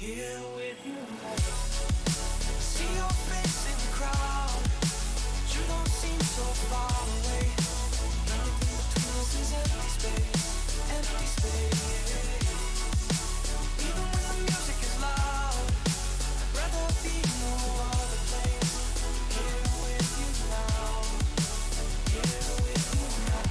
here with you. See your face in the crowd, but you don't seem so far away. The only thing between us is empty space, empty space. Even when the music is loud, I'd rather be no other place. Here with you now, here with you now.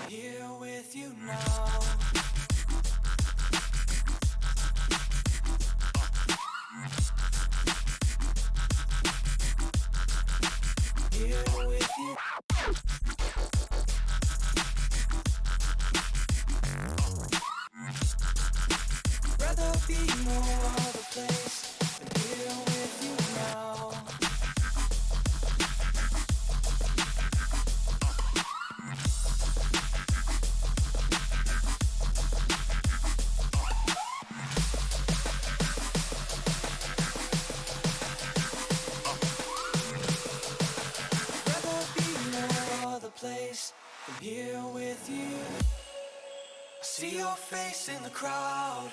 Here with you now. Here with you. Rather be no other place than here with you now. Place than here with you. I see your face in the crowd,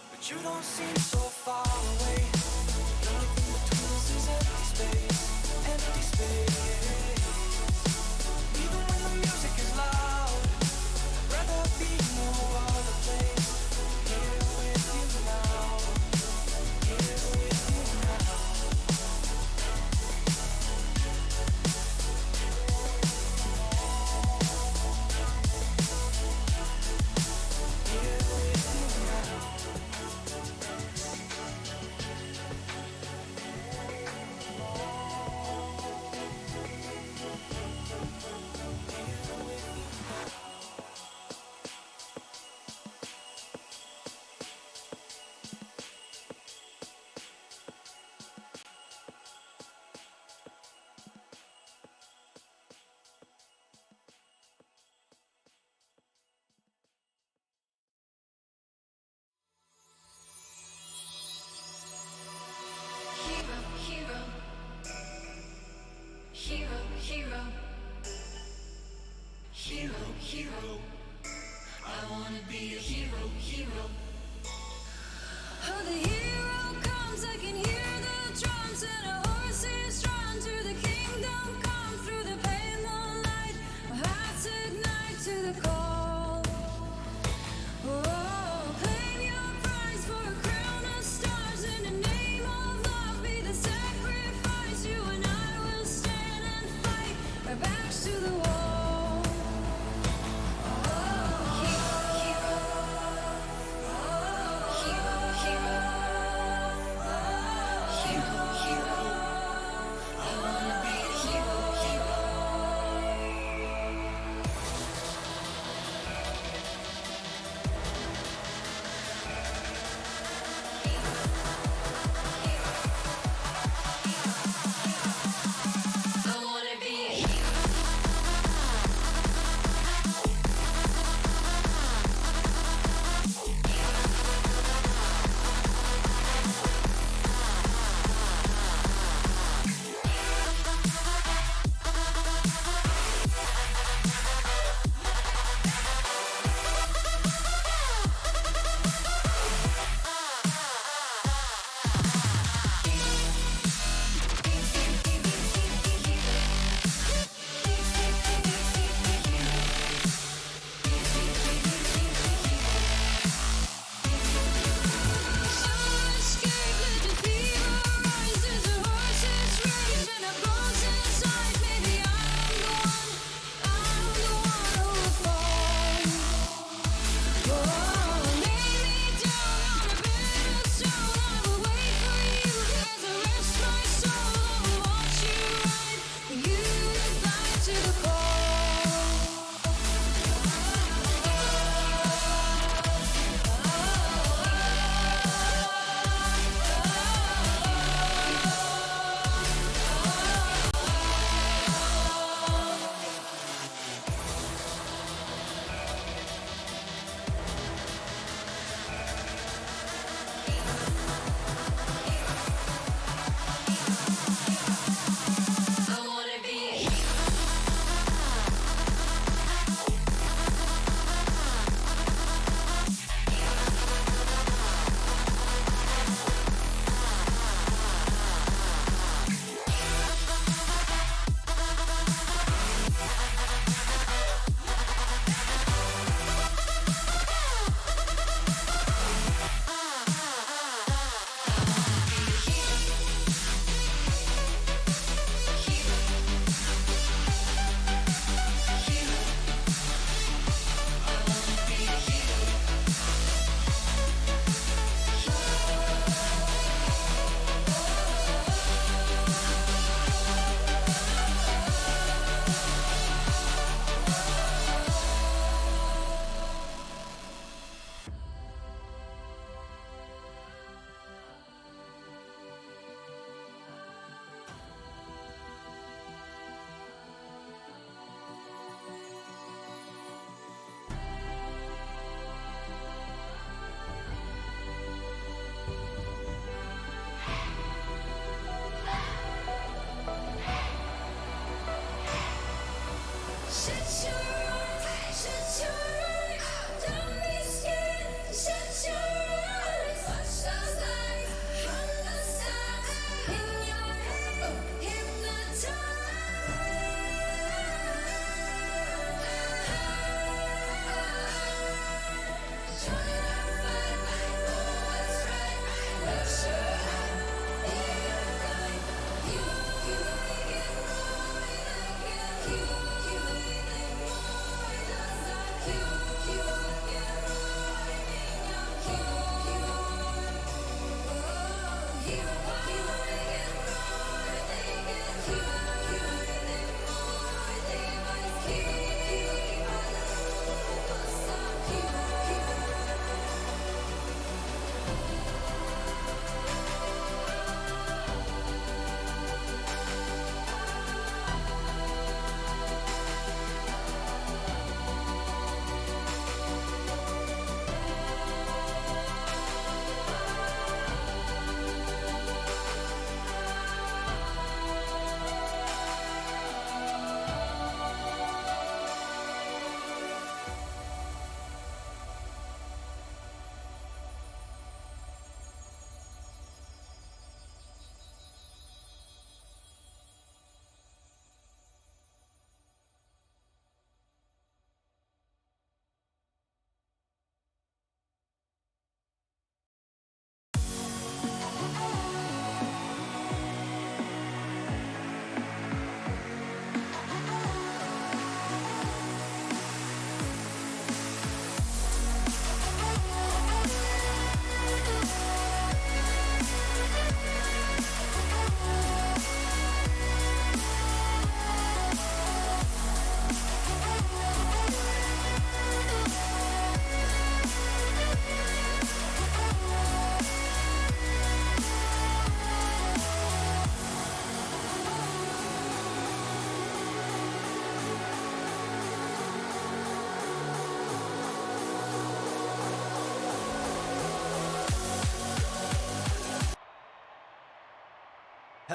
but you don't seem so far away. The only thing between us is empty space, empty space. Even when the music is loud, I'd rather be no other place. Here with you now, here with you now. Hero, I wanna be a hero, hero. Oh, the hero comes, I can hear the drums and a horse is drawn to the kingdom come through the pale moonlight. My heart's ignite to the call. Oh, claim your prize for a crown of stars. In the name of love, be the sacrifice. You and I will stand and fight, our backs to the wall. I wanna be a hero.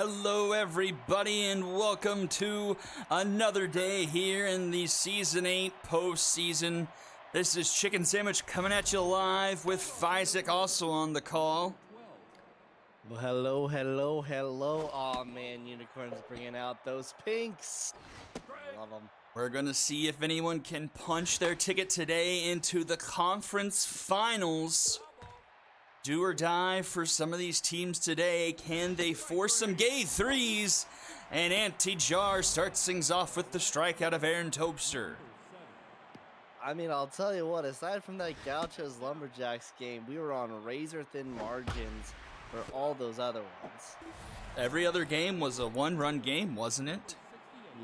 Hello, everybody, and welcome to another day here in the Season 8 postseason. This is Chicken Sandwich coming at you live with Fizek also on the call. Well, hello. Aw, man, Unicorn's bringing out those pinks. Love them. We're going to see if anyone can punch their ticket today into the conference finals. Do or die for some of these teams today. Can they force some gay threes? And Anti-Jar starts things off with the strikeout of Aaron Tobster. I mean, I'll tell you what, aside from that Gauchos Lumberjacks game, we were on razor-thin margins for all those other ones. Every other game was a one-run game, wasn't it?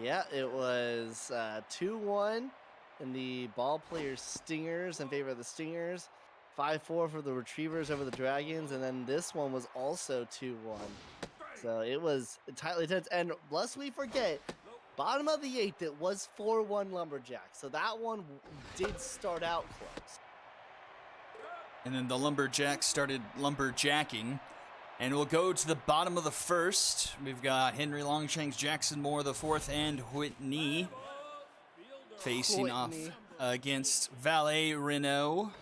Yeah, it was 2-1 in the ball players' Stingers in favor of the Stingers. 5-4 for the Retrievers over the Dragons, and then this one was also 2-1. So it was tightly tense. And lest we forget, bottom of the 8th, it was 4-1 Lumberjacks. So that one did start out close. And then the Lumberjacks started lumberjacking. And we'll go to the bottom of the first. We've got Henry Longshanks, Jackson Moore the fourth, and Whitney facing off against Valet Renault.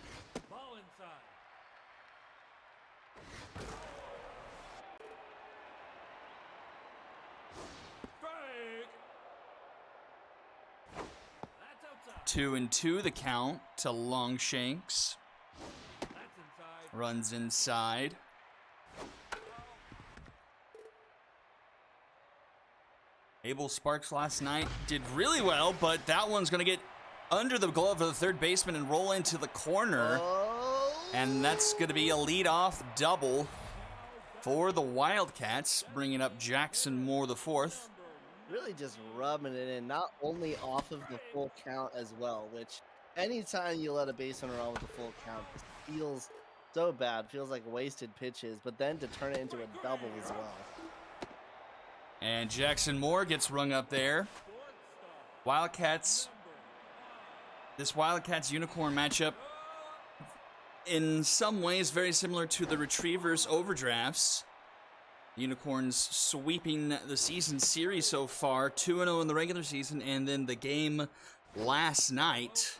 2-2 the count to Longshanks. Runs inside. Abel Sparks last night did really well, but that one's going to get under the glove of the third baseman and roll into the corner. And that's going to be a leadoff double for the Wildcats, bringing up Jackson Moore the fourth. Really just rubbing it in, not only off of the full count as well, which anytime you let a baseman run with the full count, it feels so bad, feels like wasted pitches, but then to turn it into a double as well. And Jackson Moore gets rung up there. This Wildcats Unicorn matchup, in some ways very similar to the Retrievers Overdrafts. Unicorns sweeping the season series so far, 2-0 in the regular season, and then the game last night.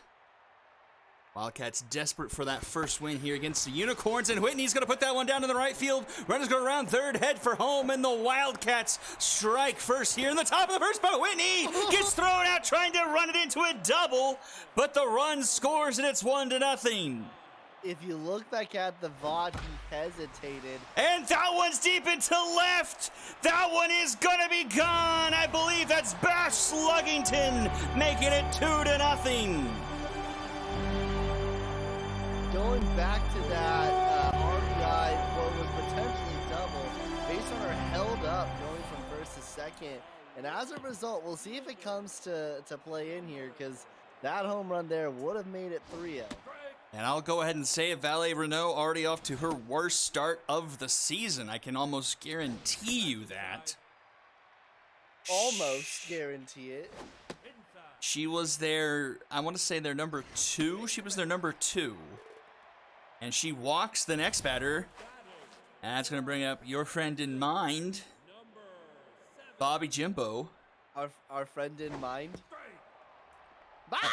Wildcats desperate for that first win here against the Unicorns, and Whitney's going to put that one down in the right field. Runners go around third, head for home, and the Wildcats strike first here in the top of the first, but Whitney gets thrown out trying to run it into a double, but the run scores, and it's 1-0. If you look back at the VOD, he hesitated. And that one's deep into left. That one is going to be gone. I believe that's Bash Sluggington making it 2-0. Going back to that RBI, what was potentially double, base runner held up going from first to second. And as a result, we'll see if it comes to play in here, because that home run there would have made it 3-0. And I'll go ahead and say it, Valet Renault already off to her worst start of the season. I can almost guarantee you that. Almost guarantee it. She was their, I want to say their number 2. She was their number 2. And she walks the next batter. And that's going to bring up your friend in mind, Bobby Jimbo. Our friend in mind. Bobby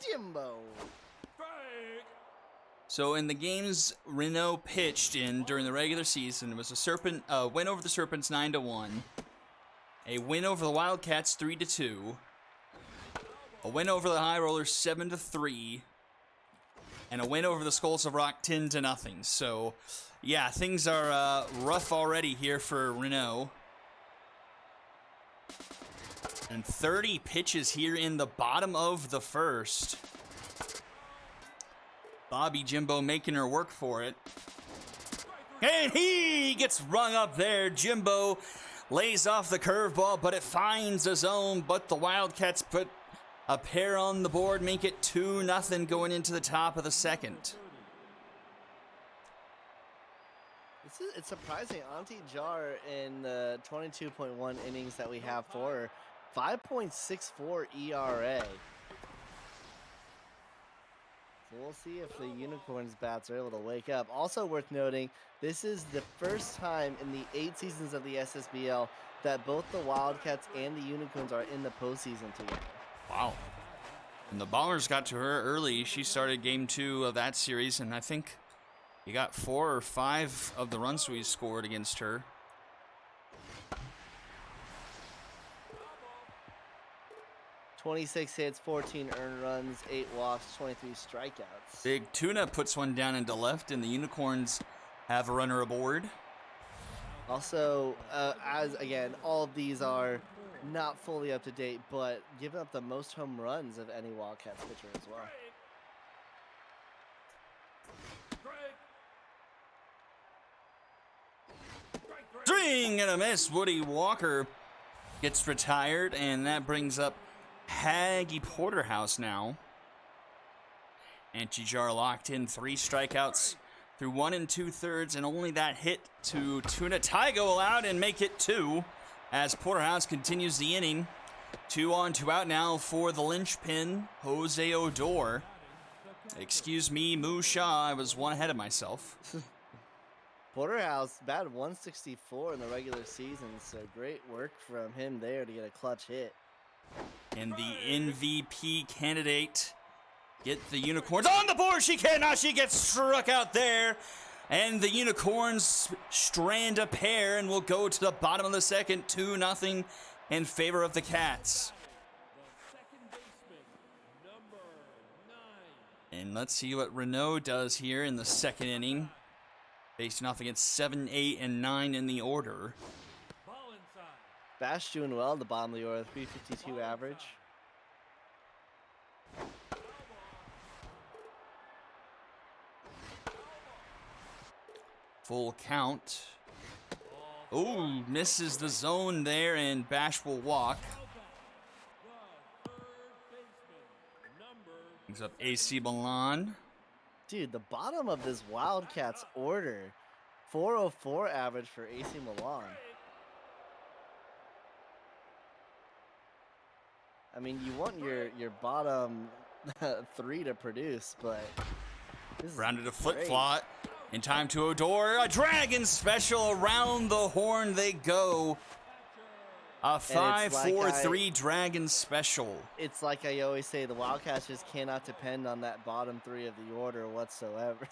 Jimbo. So in the games Renault pitched in during the regular season, it was a win over the Serpents 9-1, a win over the Wildcats 3-2, a win over the High Rollers 7-3, and a win over the Skulls of Rock 10-0. So yeah, things are rough already here for Renault. And 30 pitches here in the bottom of the first. Bobby Jimbo making her work for it. And he gets rung up there. Jimbo lays off the curveball, but it finds a zone. But the Wildcats put a pair on the board, make it 2-0 going into the top of the second. It's surprising. Auntie Jar in the 22.1 innings that we have for her, 5.64 ERA. We'll see if the Unicorns bats are able to wake up. Also worth noting, this is the first time in the 8 seasons of the SSBL that both the Wildcats and the Unicorns are in the postseason together. Wow. And the Bombers got to her early. She started game 2 of that series, and I think he got 4 or 5 of the runs we scored against her. "26 hits, 14 earned runs, 8 walks, 23 strikeouts." Big Tuna puts one down into left, and the Unicorns have a runner aboard. Also, as again, all of these are not fully up to date, but giving up the most home runs of any Wildcats pitcher as well. Swing and a miss. Woody Walker gets retired, and that brings up Haggy Porterhouse now. Antijar locked in 3 strikeouts through 1 2/3, and only that hit to Tuna Taigo allowed and make it 2 as Porterhouse continues the inning. 2 on, 2 out now for the linchpin, Jose Odor. Excuse me, Moo Shaw, I was one ahead of myself. Porterhouse batted 164 in the regular season, so great work from him there to get a clutch hit. And the MVP candidate get the Unicorns on the board. She cannot. She gets struck out there. And the Unicorns strand a pair and will go to the bottom of the second, 2-0 in favor of the Cats. And let's see what Renault does here in the second inning. Facing off against 7, 8, and 9 in the order. Bash doing well at the bottom of the order, 352 average. Full count. Oh, misses the zone there, and Bash will walk. Brings up AC Milan. Dude, the bottom of this Wildcats order, 404 average for AC Milan. I mean, you want your bottom 3 to produce, but this is Rounded a flip great. flop. In time to Odor. A Dragon special. Around the horn they go. A 5-4-3 Dragon special. It's like I always say, the Wildcats just cannot depend on that bottom 3 of the order whatsoever.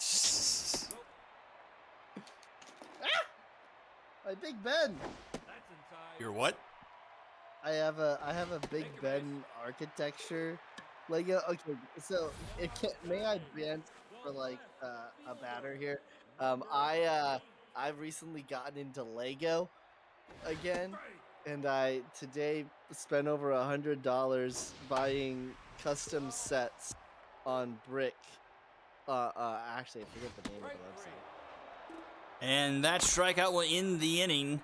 My Big Ben. Your what? I have a Big Ben architecture Lego. Okay, so may I vent for like a batter here? I've recently gotten into Lego again, and I today spent over $100 buying custom sets on Brick. Actually, I forget the name of the website. And that strikeout will end the inning.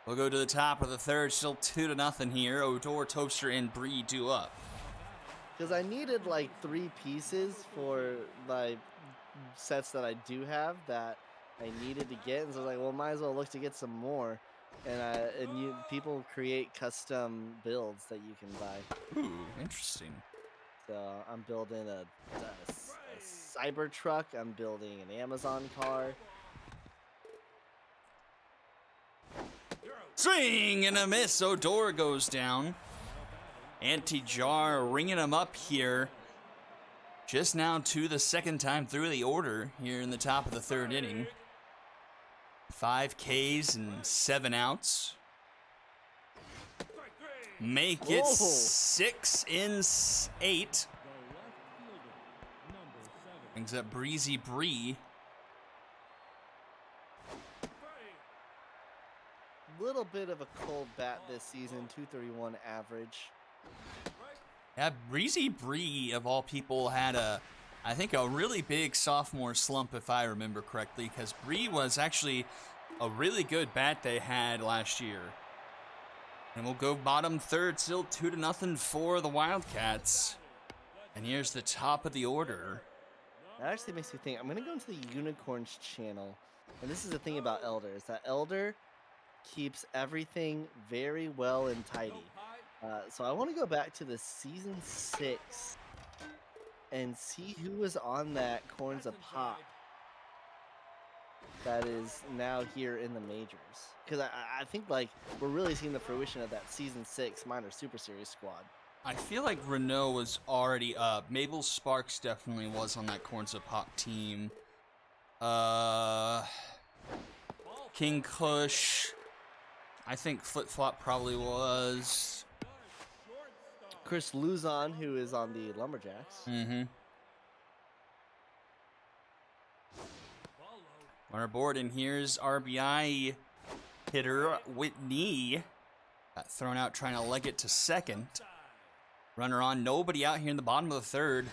We'll go to the top of the third. Still 2-0 here. Odor, Toaster, and Bree do up. Because I needed like 3 pieces for my sets that I do have that I needed to get, and so I was like, well, might as well look to get some more. And people create custom builds that you can buy. Ooh, interesting. So I'm building a Cybertruck. I'm building an Amazon car. Swing and a miss. Odor goes down. Anti-Jar ringing him up here. Just now to the second time through the order here in the top of the third inning. 5 Ks and 7 outs. Make it Whoa. 6 in 8. Brings up Breezy Bree. Little bit of a cold bat this season, 231 average. Yeah, Breezy Bree, of all people, had I think a really big sophomore slump, if I remember correctly, because Bree was actually a really good bat they had last year. And we'll go bottom third, still 2-0 for the Wildcats. And here's the top of the order. That actually makes me think, I'm going to go into the Unicorns channel. And this is the thing about Elder, is that Elder keeps everything very well and tidy. So I want to go back to the season 6 and see who was on that Corns of Pop that is now here in the majors. Because I think like we're really seeing the fruition of that Season 6 Minor Super Series squad. I feel like Renault was already up. Mabel Sparks definitely was on that Corns of Pop team. King Kush. I think Flip Flop probably was. Chris Luzon, who is on the Lumberjacks. Mm-hmm. Runner board, and here's RBI hitter Whitney. Got thrown out trying to leg it to second. Runner on, nobody out here in the bottom of the third.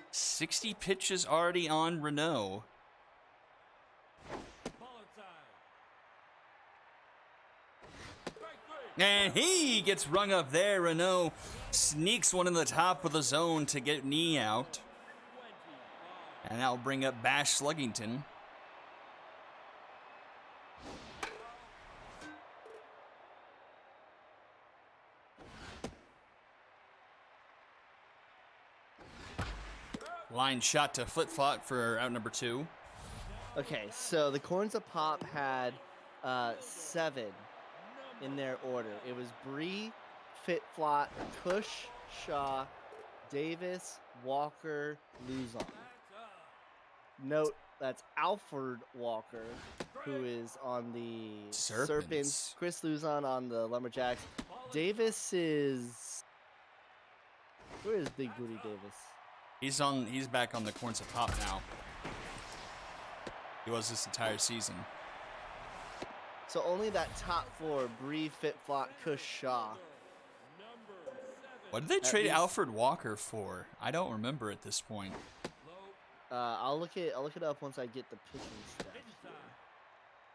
60 pitches already on Renault. And he gets rung up there. Renault sneaks one in the top of the zone to get Knee out. And that will bring up Bash Sluggington. Line shot to Flip Flop for out number 2. Okay, so the Corns of Pop had 7 in their order. It was Bree, Fitflot, Kush, Shaw, Davis, Walker, Luzon. Note that's Alfred Walker, who is on the Serpents. Chris Luzon on the Lumberjacks. Davis is... Where is Big Booty Davis? He's back on the Corns of Pop now. He was this entire season. So only that top 4, Bree, Fitflot, Kush, Shaw. What did they trade Alfred Walker for? I don't remember at this point. I'll look it up once I get the pitching stuff.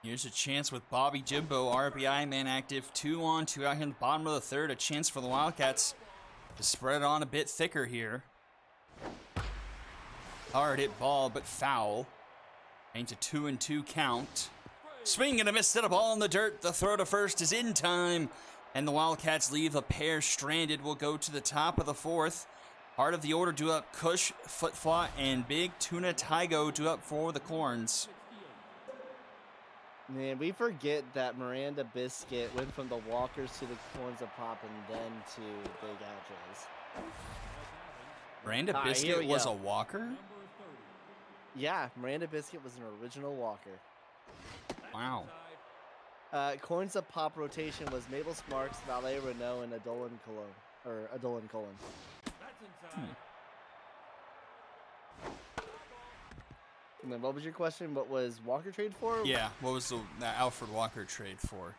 Here's a chance with Bobby Jimbo, RBI man active, 2 on, 2 out here in the bottom of the third. A chance for the Wildcats to spread it on a bit thicker here. Hard hit ball, but foul. Ain't a 2-2 count. Swing and a miss, set a ball in the dirt. The throw to first is in time. And the Wildcats leave a pair stranded. Will go to the top of the 4th. Heart of the order due up Kush, Footflot, and Big Tuna Tygo due up for the Corns. Man, we forget that Miranda Biscuit went from the Walkers to the Corns of Pop and then to Big Outros. Miranda Biscuit was a Walker? Yeah, Miranda Biscuit was an original Walker. Wow. Corns of Pop rotation was Mabel Sparks, Valet Renault, and Adolan Colon. And then what was your question? What was Walker trade for? Yeah, what was the Alfred Walker trade for?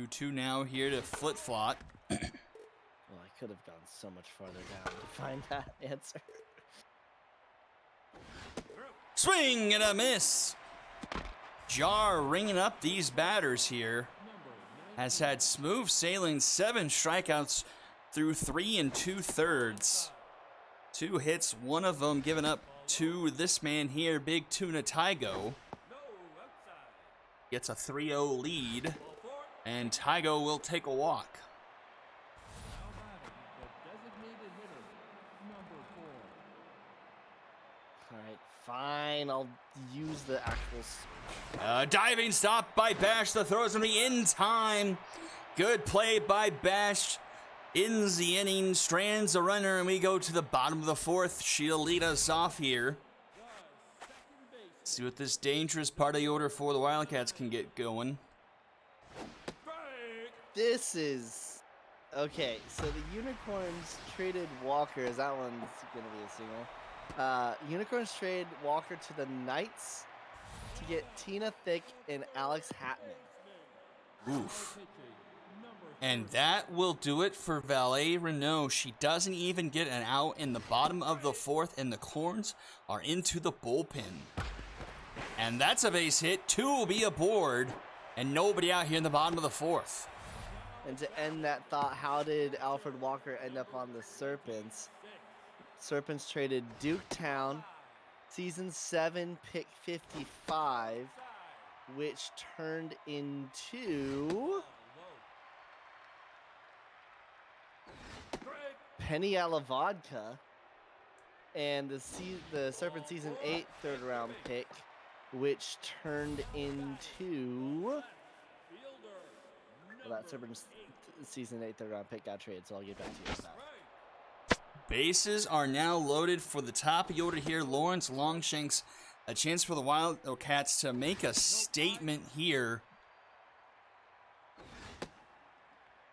Two now here to Flip Flop. Well, I could have gone so much farther down to find that answer. Swing and a miss. Jar ringing up these batters here. Has had smooth sailing, 7 strikeouts through 3 2/3. 2 hits, one of them given up to this man here, Big Tuna Tygo. Gets a 3-0 lead, and Tygo will take a walk. Alright, fine. I'll use the actual Diving stop by Bash. The throw's gonna be in time. Good play by Bash. Ends the inning, strands a runner, and we go to the bottom of the 4th. She'll lead us off here. See what this dangerous part of the order for the Wildcats can get going. This is... Okay, so the Unicorns traded Walker. That one's going to be a single. Unicorns trade Walker to the Knights to get Tina Thick and Alex Hatman. Oof. And that will do it for Valet Renault. She doesn't even get an out in the bottom of the 4th, and the Corns are into the bullpen. And that's a base hit. 2 will be aboard, and nobody out here in the bottom of the 4th. And to end that thought, how did Alfred Walker end up on the Serpents? Serpents traded Duketown, Season 7, pick 55, which turned into Penny a la Vodka, and the Serpent Season 8 third round pick, which turned into, well, that Serpent Season 8 third round pick got traded, so I'll get back to you with that. Bases are now loaded for the top of the order here. Lawrence Longshanks, a chance for the Wildcats to make a statement here.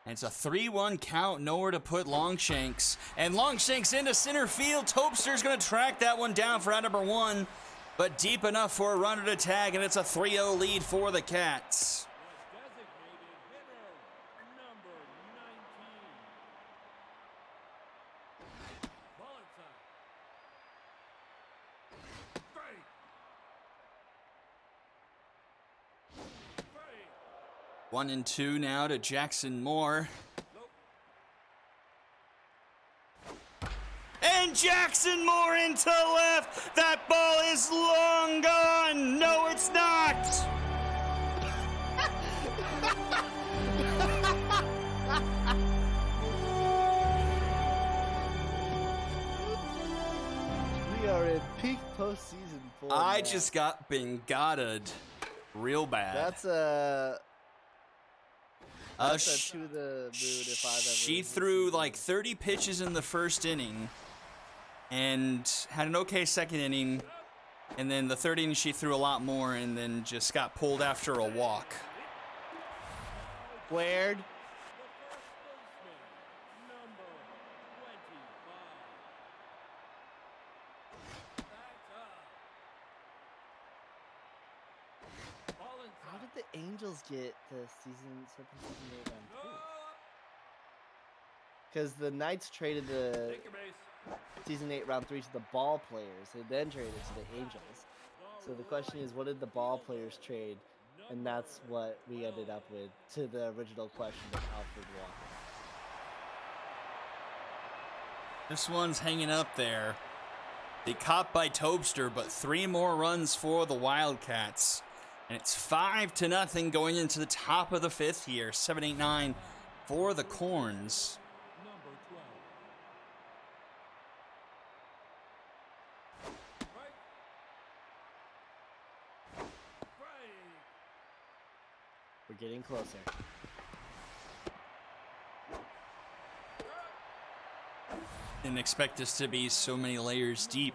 And it's a 3-1 count, nowhere to put Longshanks. And Longshanks into center field. Topster's going to track that one down for out number 1, but deep enough for a runner to tag, and it's a 3-0 lead for the Cats. One and two now to Jackson Moore. And Jackson Moore into left. That ball is long gone. No, it's not. We are in peak postseason form. I just got Bengadaed real bad. That's a to the mood if I've ever. She threw like 30 pitches in the first inning and had an okay second inning. And then the third inning, she threw a lot more and then just got pulled after a walk. Squared. How did the Angels get the Serpent Season 8 round 3? Because the Knights traded the Season 8 round 3 to the Ball players and then traded it to the Angels. So the question is, what did the Ball players trade? And that's what we ended up with to the original question of Alfred Walker. This one's hanging up there. They caught by Topster, but 3 more runs for the Wildcats. And it's 5-0 going into the top of the 5th here. 7-8-9 for the Corns. We're getting closer. Didn't expect this to be so many layers deep.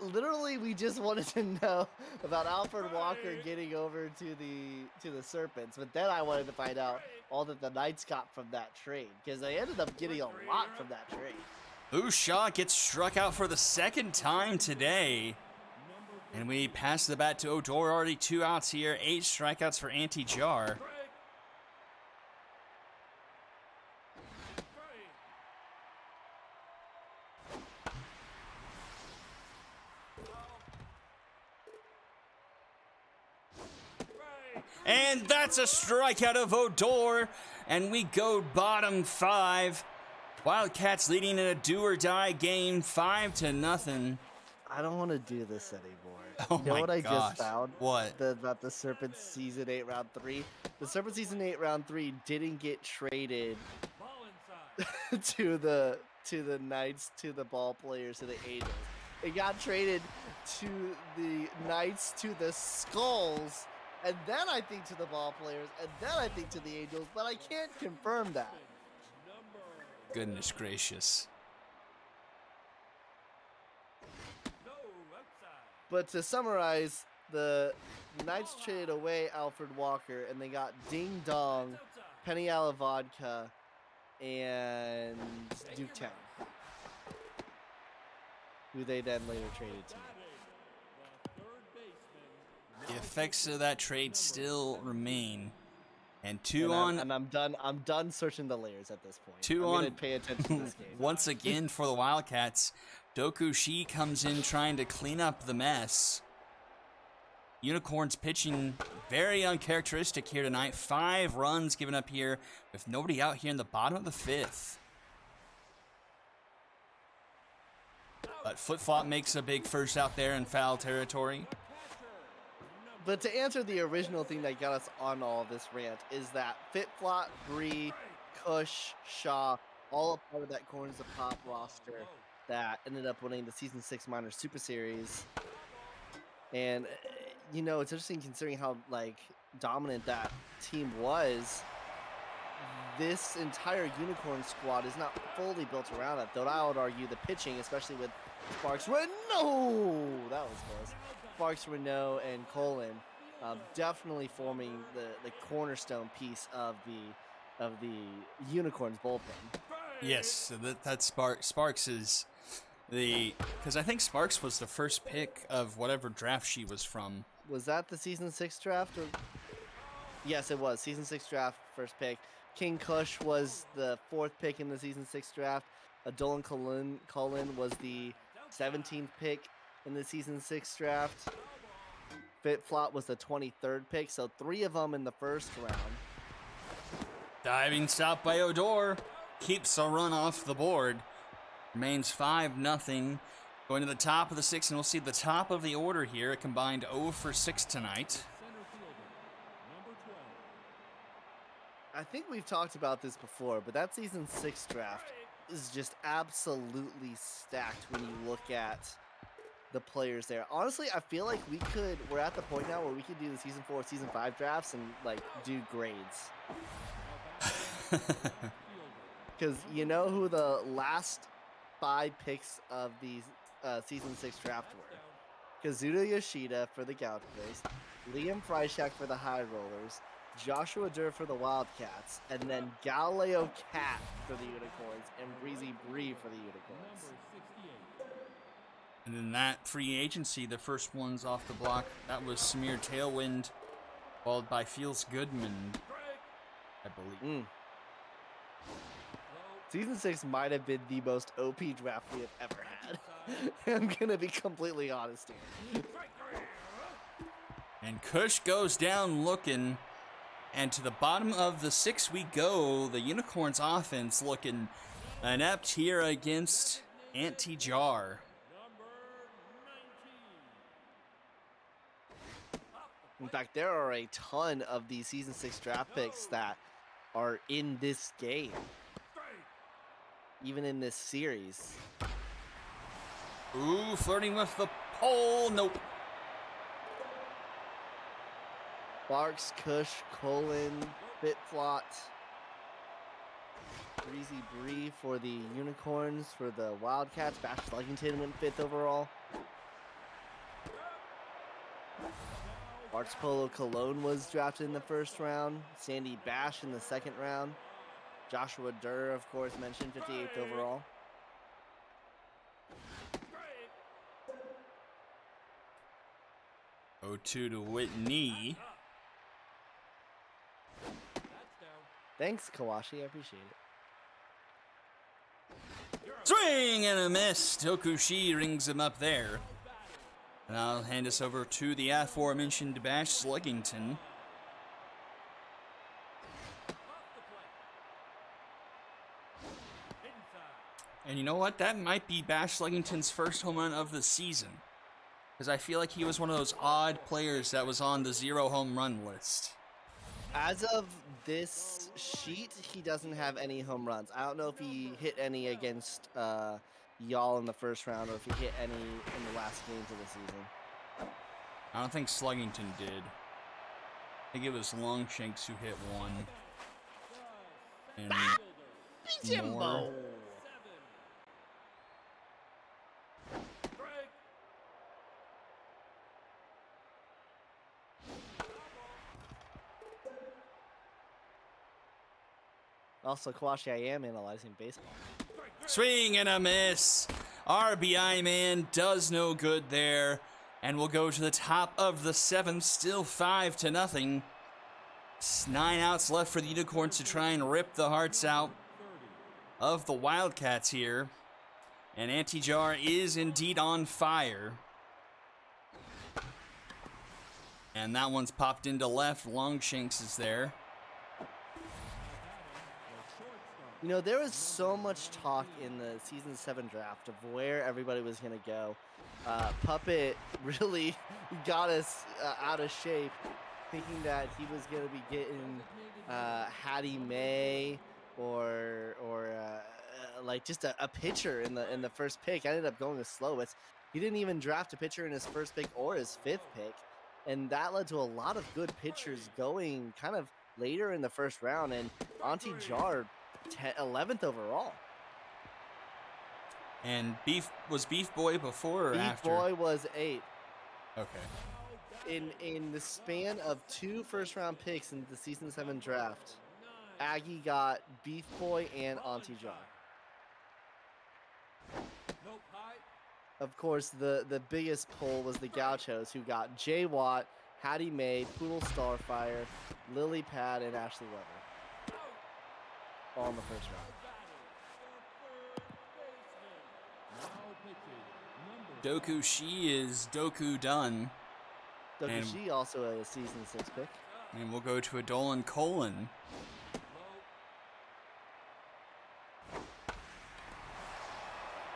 Literally, we just wanted to know about Alfred Walker getting over to the Serpents, but then I wanted to find out all that the Knights got from that trade, because they ended up getting a lot from that trade. Ushaw gets struck out for the second time today. And we pass the bat to Odor. Already 2 outs here. 8 strikeouts for Anti-Jar. And that's a strikeout of Odor. And we go bottom 5. Wildcats leading in a do-or-die game, 5-0. I don't want to do this anymore. Oh you know my what I gosh. just found? What? About the Serpent Season 8 round 3. The Serpent Season 8 round 3 didn't get traded to the Knights, to the Ball players, to the Angels. It got traded to the Knights, to the Skulls, and then I think to the Ball players, and then I think to the Angels, but I can't confirm that. Goodness gracious. But to summarize, the Knights traded away Alfred Walker, and they got Ding Dong, Penny a la Vodka, and Duke Town, who they then later traded to. The effects of that trade still remain. And I'm done searching the layers at this point. 2 I'm on. gonna pay attention to this game. Once again for the Wildcats, Doku Shi comes in trying to clean up the mess. Unicorns pitching very uncharacteristic here tonight. 5 runs given up here with nobody out here in the bottom of the 5th. But Flip Flop makes a big first out there in foul territory. But to answer the original thing that got us on all of this rant is that Fitflot, Bree, Kush, Shaw, all a part of that Corners of Pop roster that ended up winning the Season 6 Minor Super Series. And, you know, it's interesting considering how, like, dominant that team was. This entire Unicorn squad is not fully built around it, though I would argue the pitching, especially with Sparks Renault, that was close. Sparks Renault and Colin, definitely forming the cornerstone piece of the Unicorns bullpen. Yes, so that Sparks is because I think Sparks was the first pick of whatever draft she was from. Was that the Season 6 draft? Or... Yes, it was. Season 6 draft, first pick. King Kush was the 4th pick in the Season 6 draft. Dolan Cullen was the 17th pick in the Season 6 draft. Fitflot was the 23rd pick, so 3 of them in the first round. Diving stop by Odor. Keeps a run off the board. Remains 5-0. Going to the top of the 6th, and we'll see the top of the order here. A combined 0 for 6 tonight. I think we've talked about this before, but that Season 6 draft is just absolutely stacked when you look at the players there. Honestly, I feel like we're at the point now where we could do the Season 4, Season 5 drafts and, like, do grades. Because you know who the last 5 picks of the Season 6 draft were? Kazuto Yoshida for the Gauchos, Liam Freishak for the High Rollers, Joshua Durr for the Wildcats, and then Galileo Cat for the Unicorns, and Breezy Bree for the Unicorns. And then that free agency, the first ones off the block, that was Samir Tailwind, followed by Fields Goodman, I believe. Season 6 might have been the most OP draft we have ever had. I'm going to be completely honest here. And Kush goes down looking. And to the bottom of the 6 we go. The Unicorns offense looking inept here against Anti-Jar. In fact, there are a ton of these Season 6 draft picks that are in this game. Even in this series. Ooh, flirting with the pole. Nope. Sparks, Kush, Colin, Fitflot, Breezy Bree for the Unicorns, for the Wildcats. Bash Luggington went 5th overall. Arts Polo Cologne was drafted in the 1st round. Sandy Bash in the 2nd round. Joshua Durr, of course, mentioned 58th overall. O2 to Whitney. Thanks, Kawashi. I appreciate it. Swing and a miss. Tokushi rings him up there. And I'll hand us over to the aforementioned Bash Sluggington. And you know what? That might be Bash Sluggington's first home run of the season. Because I feel like he was one of those odd players that was on the 0 home run list. As of this sheet, he doesn't have any home runs. I don't know if he hit any against y'all in the 1st round or if he hit any in the last games of the season. I don't think Sluggington did. I think it was Longshanks who hit one. And Jimbo! Also, Kawashi, I am analyzing baseball. swing and a miss. RBI man does no good there. And we'll go to the top of the 7th, still 5-0. 9 outs left for the Unicorns to try and rip the hearts out of the Wildcats here. And Anti-Jar is indeed on fire. And that one's popped into left. Longshanks is there. You know, there was so much talk in the season 7 draft of where everybody was going to go. Puppet really got us out of shape, thinking that he was going to be getting Hattie May or like just a pitcher in the first pick. I ended up going with Slowitz. He didn't even draft a pitcher in his first pick or his 5th pick, and that led to a lot of good pitchers going kind of later in the first round. And Auntie Jar 11th overall. And Beef Boy before or Beef after? Boy was 8th. Okay. In the span of 2 first-round picks in the season 7 draft, Aggie got Beef Boy and Auntie Jar. Of course, the biggest pull was the Gauchos, who got Jay Watt, Hattie May, Poodle Starfire, Lily Pad, and Ashley Weber. All in the first round. Doku Shi is Doku done. Doku Shi also a season 6 pick. And we'll go to a Dolan Colon.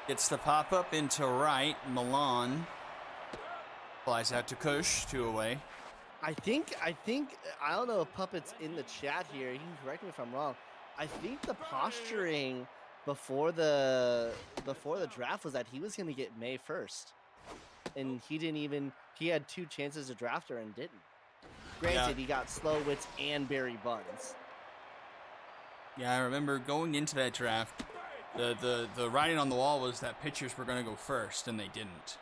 Gets the pop up into right. Milan flies out to Kush, 2 away. I think I don't know if Puppet's in the chat here. You can correct me if I'm wrong. I think the posturing before the draft was that he was going to get May first, and he had 2 chances to draft her and didn't. Granted, He got Slowitz and Barry Buns. Yeah, I remember going into that draft, the writing on the wall was that pitchers were going to go first, and they didn't.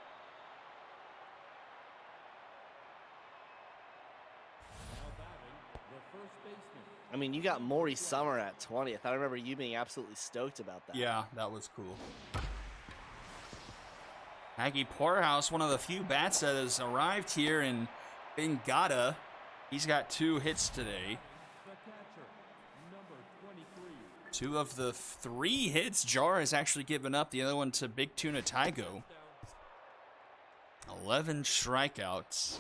I mean, you got Maury Summer at 20th. I remember you being absolutely stoked about that. Yeah, that was cool. Aggie Poorhouse, one of the few bats that has arrived here in Bengata. He's got 2 hits today. 2 of the 3 hits Jar has actually given up. The other one to Big Tuna Tygo. 11 strikeouts.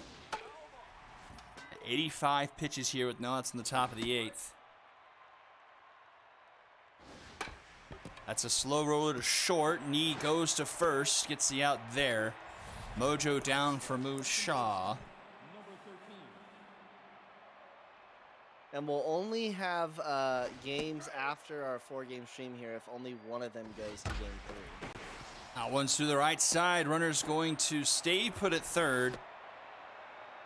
85 pitches here with no outs in the top of the 8th. That's a slow roller to short. Knee goes to first. Gets the out there. Mojo down for Moose Shaw. And we'll only have games after our 4-game stream here if only one of them goes to game 3. That one's to the right side. Runner's going to stay put at third.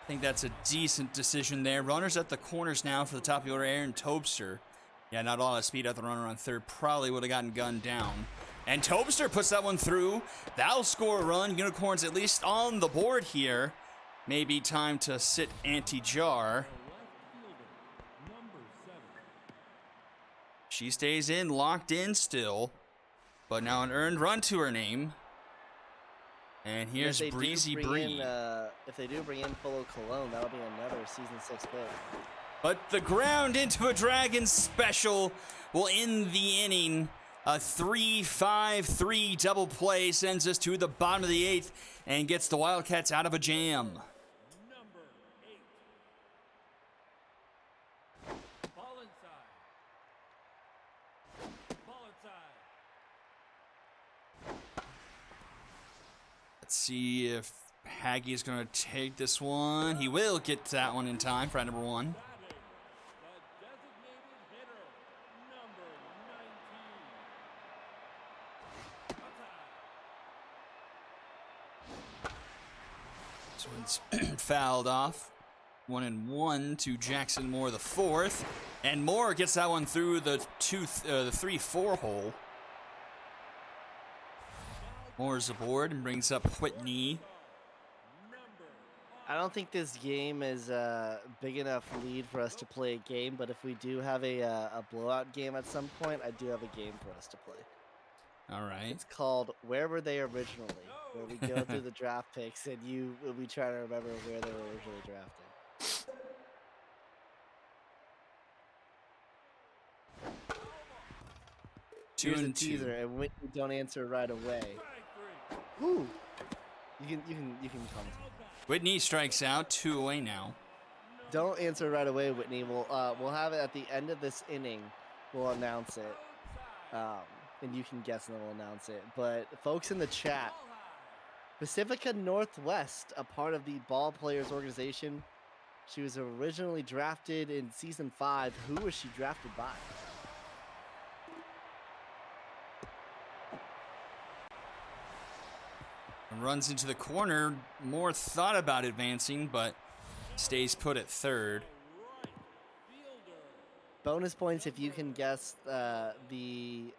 I think that's a decent decision there. Runners at the corners now for the top of the order. Aaron Tobster. Yeah, not a lot of speed at the runner on third. Probably would have gotten gunned down. And Tobster puts that one through. That'll score a run. Unicorns at least on the board here. Maybe time to sit Auntie Jar. She stays in, locked in still. But now an earned run to her name. And here's Breezy Bree. If they do bring in Polo Cologne, that'll be another season 6 pick. But the ground into a Dragon special will end the inning. A 3-5-3 double play sends us to the bottom of the 8th and gets the Wildcats out of a jam. Number 8. Ball inside. Ball inside. Let's see if Haggy is going to take this one. He will get that one in time for number 1. The designated hitter, number 19. This one's fouled off. 1-1 to Jackson Moore the 4th. And Moore gets that one through the 3-4 hole. Moore's aboard and brings up Whitney. I don't think this game is a big enough lead for us to play a game, but if we do have a blowout game at some point, I do have a game for us to play. All right. It's called Where Were They Originally, where we go through the draft picks and we'll be trying to remember where they were originally drafted. Here's a teaser, and Whitney don't answer right away. Ooh, you can comment. Whitney strikes out, 2 away now. Don't answer right away, Whitney. We'll have it at the end of this inning. We'll announce it. and you can guess and then we'll announce it. But folks in the chat, Pacifica Northwest, a part of the Ball Players organization. She was originally drafted in Season 5. Who was she drafted by? Runs into the corner. More thought about advancing, but stays put at third. Bonus points if you can guess the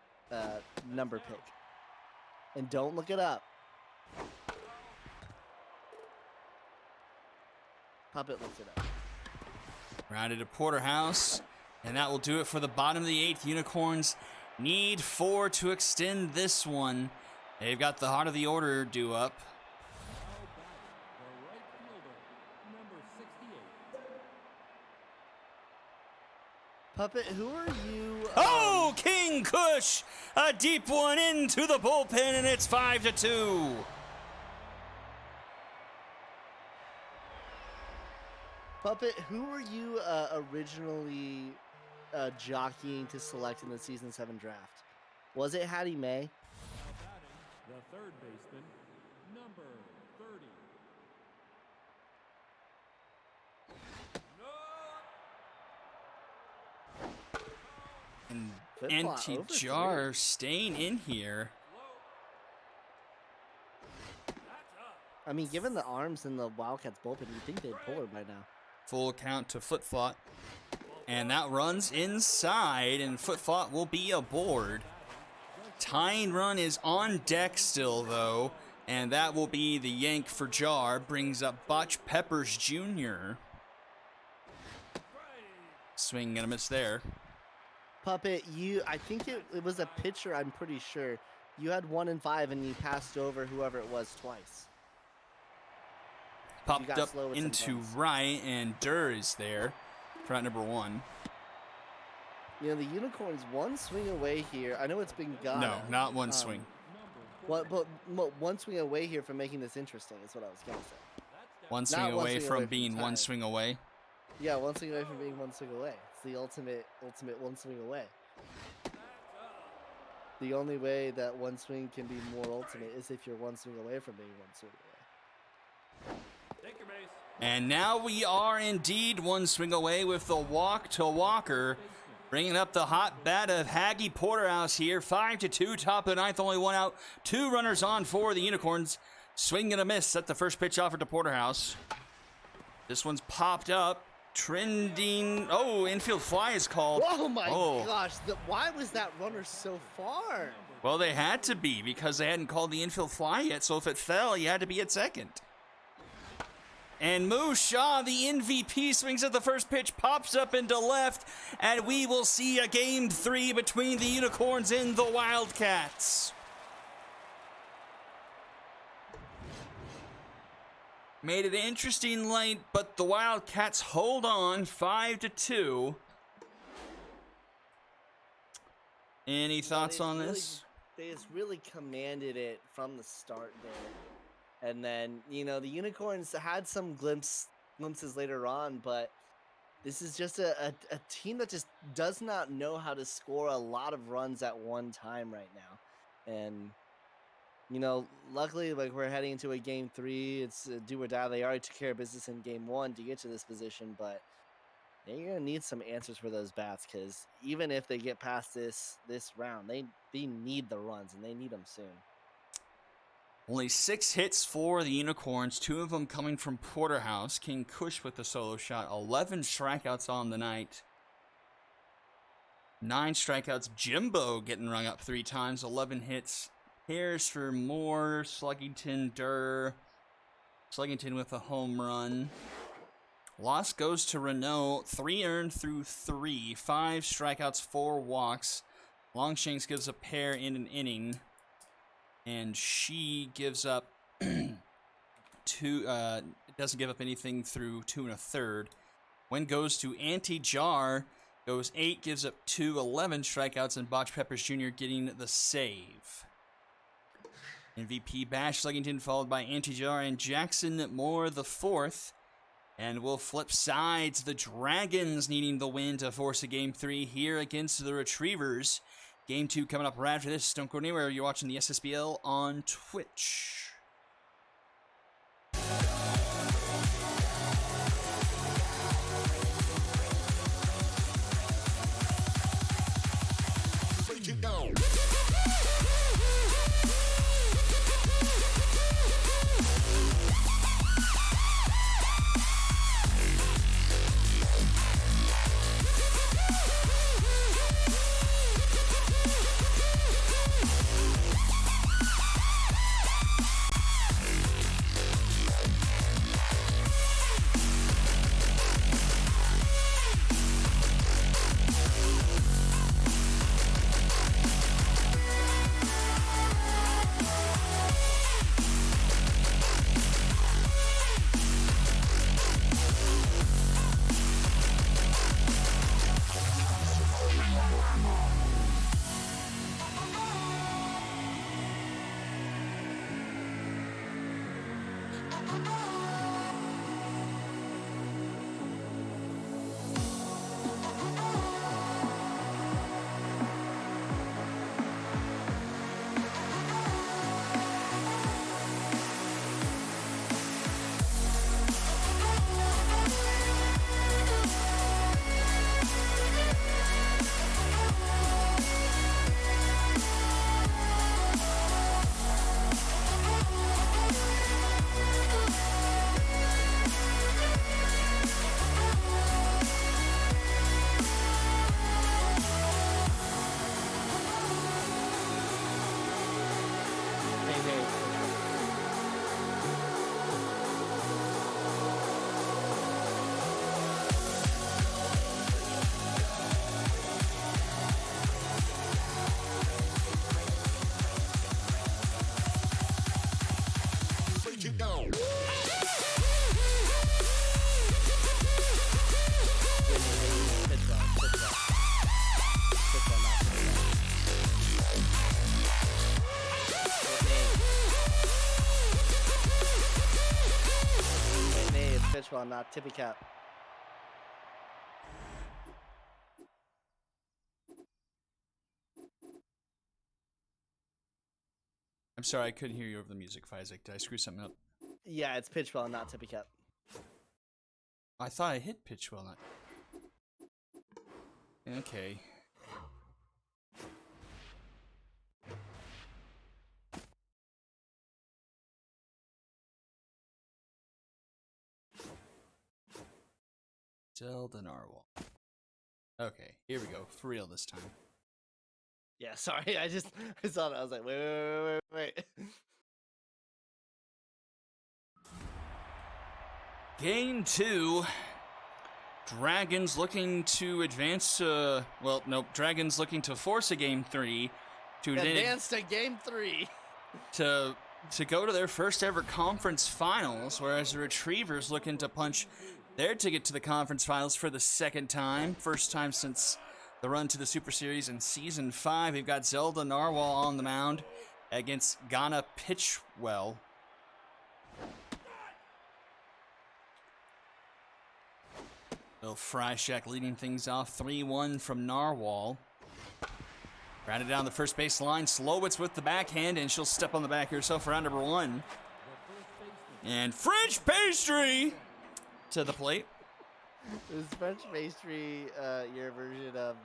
number pick. And don't look it up. Puppet looks it up. Rounded to Porterhouse, and that will do it for the bottom of the 8th. Unicorns need 4 to extend this one. They've got the heart of the order due up. Puppet, who are you? Oh, King Kush! A deep one into the bullpen, and it's 5-2. Puppet, who were you originally jockeying to select in the Season 7 draft? Was it Hattie May? The third baseman, number 30. And Flip-flop over Anti-Jar staying in here. I mean, given the arms in the Wildcats bullpen, you'd think they'd pull her by now. Full count to Flip-Flop. And that runs inside, and Flip-Flop will be aboard. Tying run is on deck still, though, and that will be the yank for Jar. Brings up Botch Peppers Jr. Swing and a miss there. Puppet, I think it was a pitcher, I'm pretty sure. You had 1 and 5, and you passed over whoever it was twice. Popped got up slow with some into buns. right, and Durr is there for out number 1. You know, the Unicorns one swing away here. I know it's been gone. No, not one swing. But one swing away here from making this interesting is what I was going to say. One swing one away swing from away from being one tying. swing away. Yeah, one swing away from being one swing away. It's the ultimate one swing away. The only way that one swing can be more ultimate is if you're one swing away from being one swing away. Take your base. And now we are indeed one swing away with the walk to Walker. Bringing up the hot bat of Haggy Porterhouse here. 5-2, top of the 9th, only 1 out. 2 runners on for the Unicorns. Swing and a miss at the first pitch offered to Porterhouse. This one's popped up. Trending. Oh, infield fly is called. Oh my Oh. gosh! Why was that runner so far? Well, they had to be because they hadn't called the infield fly yet. So if it fell, you had to be at second. And Moo Shaw, the MVP, swings at the first pitch, pops up into left, and we will see a Game 3 between the Unicorns and the Wildcats. Made it interesting late, but the Wildcats hold on 5-2. Any thoughts on this? They just really commanded it from the start there. And then, you know, the Unicorns had some glimpses later on, but this is just a team that just does not know how to score a lot of runs at one time right now. And, you know, luckily, like, we're heading into a Game 3. It's do or die. They already took care of business in Game 1 to get to this position, but they're going to need some answers for those bats, because even if they get past this round, they need the runs, and they need them soon. Only 6 hits for the Unicorns, 2 of them coming from Porterhouse. King Kush with the solo shot, 11 strikeouts on the night. 9 strikeouts. Jimbo getting rung up 3 times, 11 hits. Pairs for Moore, Sluggington, Durr. Sluggington with a home run. Loss goes to Renault, 3 earned through 3, 5 strikeouts, 4 walks. Longshanks gives a pair in an inning. And she gives up 2, doesn't give up anything through 2 1/3. Win goes to Anti-Jar, goes 8, gives up 2, 11 strikeouts, and Botch Peppers Jr. getting the save. MVP Bash Sluggington followed by Anti-Jar and Jackson Moore the 4th. And we'll flip sides. The Dragons needing the win to force a Game 3 here against the Retrievers. Game 2 coming up right after this. Don't go anywhere. You're watching the SSBL on Twitch. Hey, hey. Pitch well, not tippy cap. I'm sorry, I couldn't hear you over the music, Isaac. Did I screw something up? Yeah, it's pitch well, not tippy cap. I thought I hit pitch well, not... Okay. Zelda Narwhal. Okay, here we go. For real this time. Yeah, sorry. I saw that. I was like, wait. Game 2. Dragons looking to advance to... Well, nope. Dragons looking to force a Game 3 to Advance to game 3. to go to their first ever conference finals, whereas the Retrievers looking to punch their ticket to the conference finals for the second time. First time since the run to the Super Series in Season 5. We've got Zelda Narwhal on the mound against Ghana Pitchwell. Bill Fryshak leading things off 3-1 from Narwhal. Grounded down the first base line. Slowitz with the backhand, and she'll step on the back herself for round number 1. And French pastry to the plate. Is French pastry your version of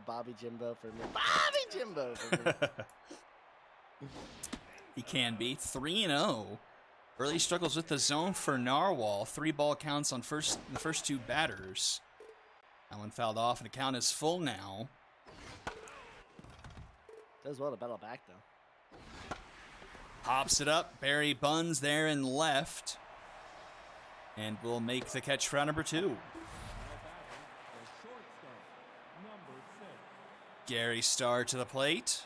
Bobby Jimbo for me? Bobby Jimbo for me. He can be 3-0. Early struggles with the zone for Narwhal. 3 ball counts on the first 2 batters. That one fouled off, and the count is full now. Does well to battle back though. Hops it up. Barry Buns there in left. And will make the catch for round number 2. The shortstop, number 6. Gary Starr to the plate.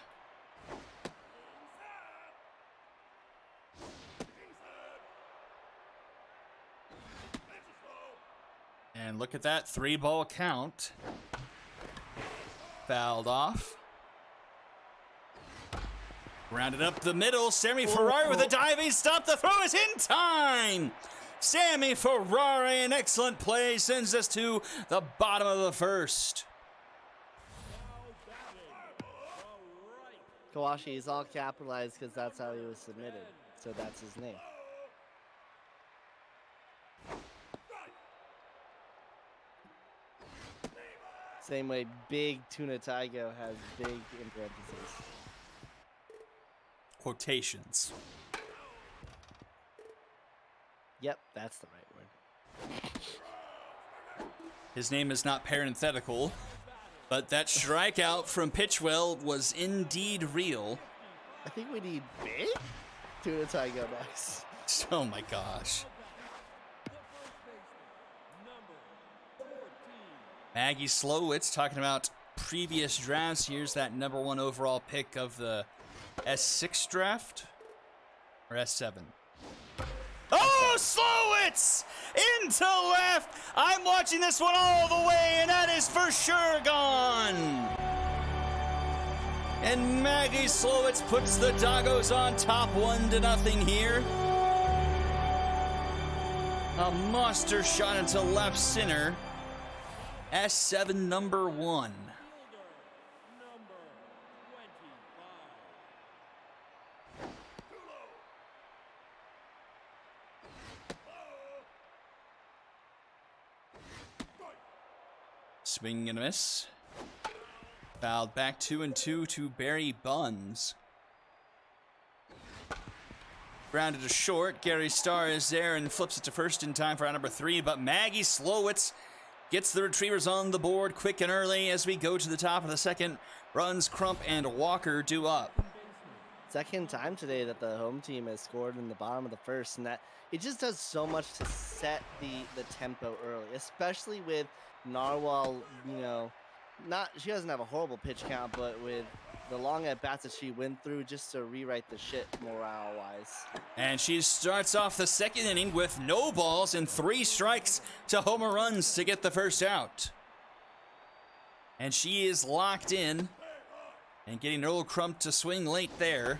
And look at that 3 ball count. Fouled off. Rounded up the middle. Sammy Ferrari with a diving stop. The throw is in time. Sammy Ferrari, an excellent play, sends us to the bottom of the first. Kawashi is all capitalized because that's how he was submitted. So that's his name. Same way Big Tuna Taigo has big in parentheses. Quotations. Yep, that's the right word. His name is not parenthetical, but that strikeout from Pitchwell was indeed real. I think we need big Tuna Taigo next. Oh my gosh. Maggie Slowitz talking about previous drafts. Here's that #1 overall pick of the S6 draft or S7. Oh, Slowitz into left. I'm watching this one all the way, and that is for sure gone. And Maggie Slowitz puts the Doggos on top 1-0 here. A monster shot into left center. S7 #1. Swing and a miss. Fouled back 2-2 to Barry Buns. Grounded to short. Gary Starr is there and flips it to first in time for out #3. But Maggie Slowitz gets the Retrievers on the board quick and early as we go to the top of the second. Runs Crump and Walker due up. Second time today that the home team has scored in the bottom of the first, and that it just does so much to set the tempo early, especially with Narwhal. You know, she doesn't have a horrible pitch count, but with the long at bats that she went through, just to rewrite the shit morale wise. And she starts off the second inning with no balls and 3 strikes to homer runs to get the first out. And she is locked in and getting Earl Crump to swing late there.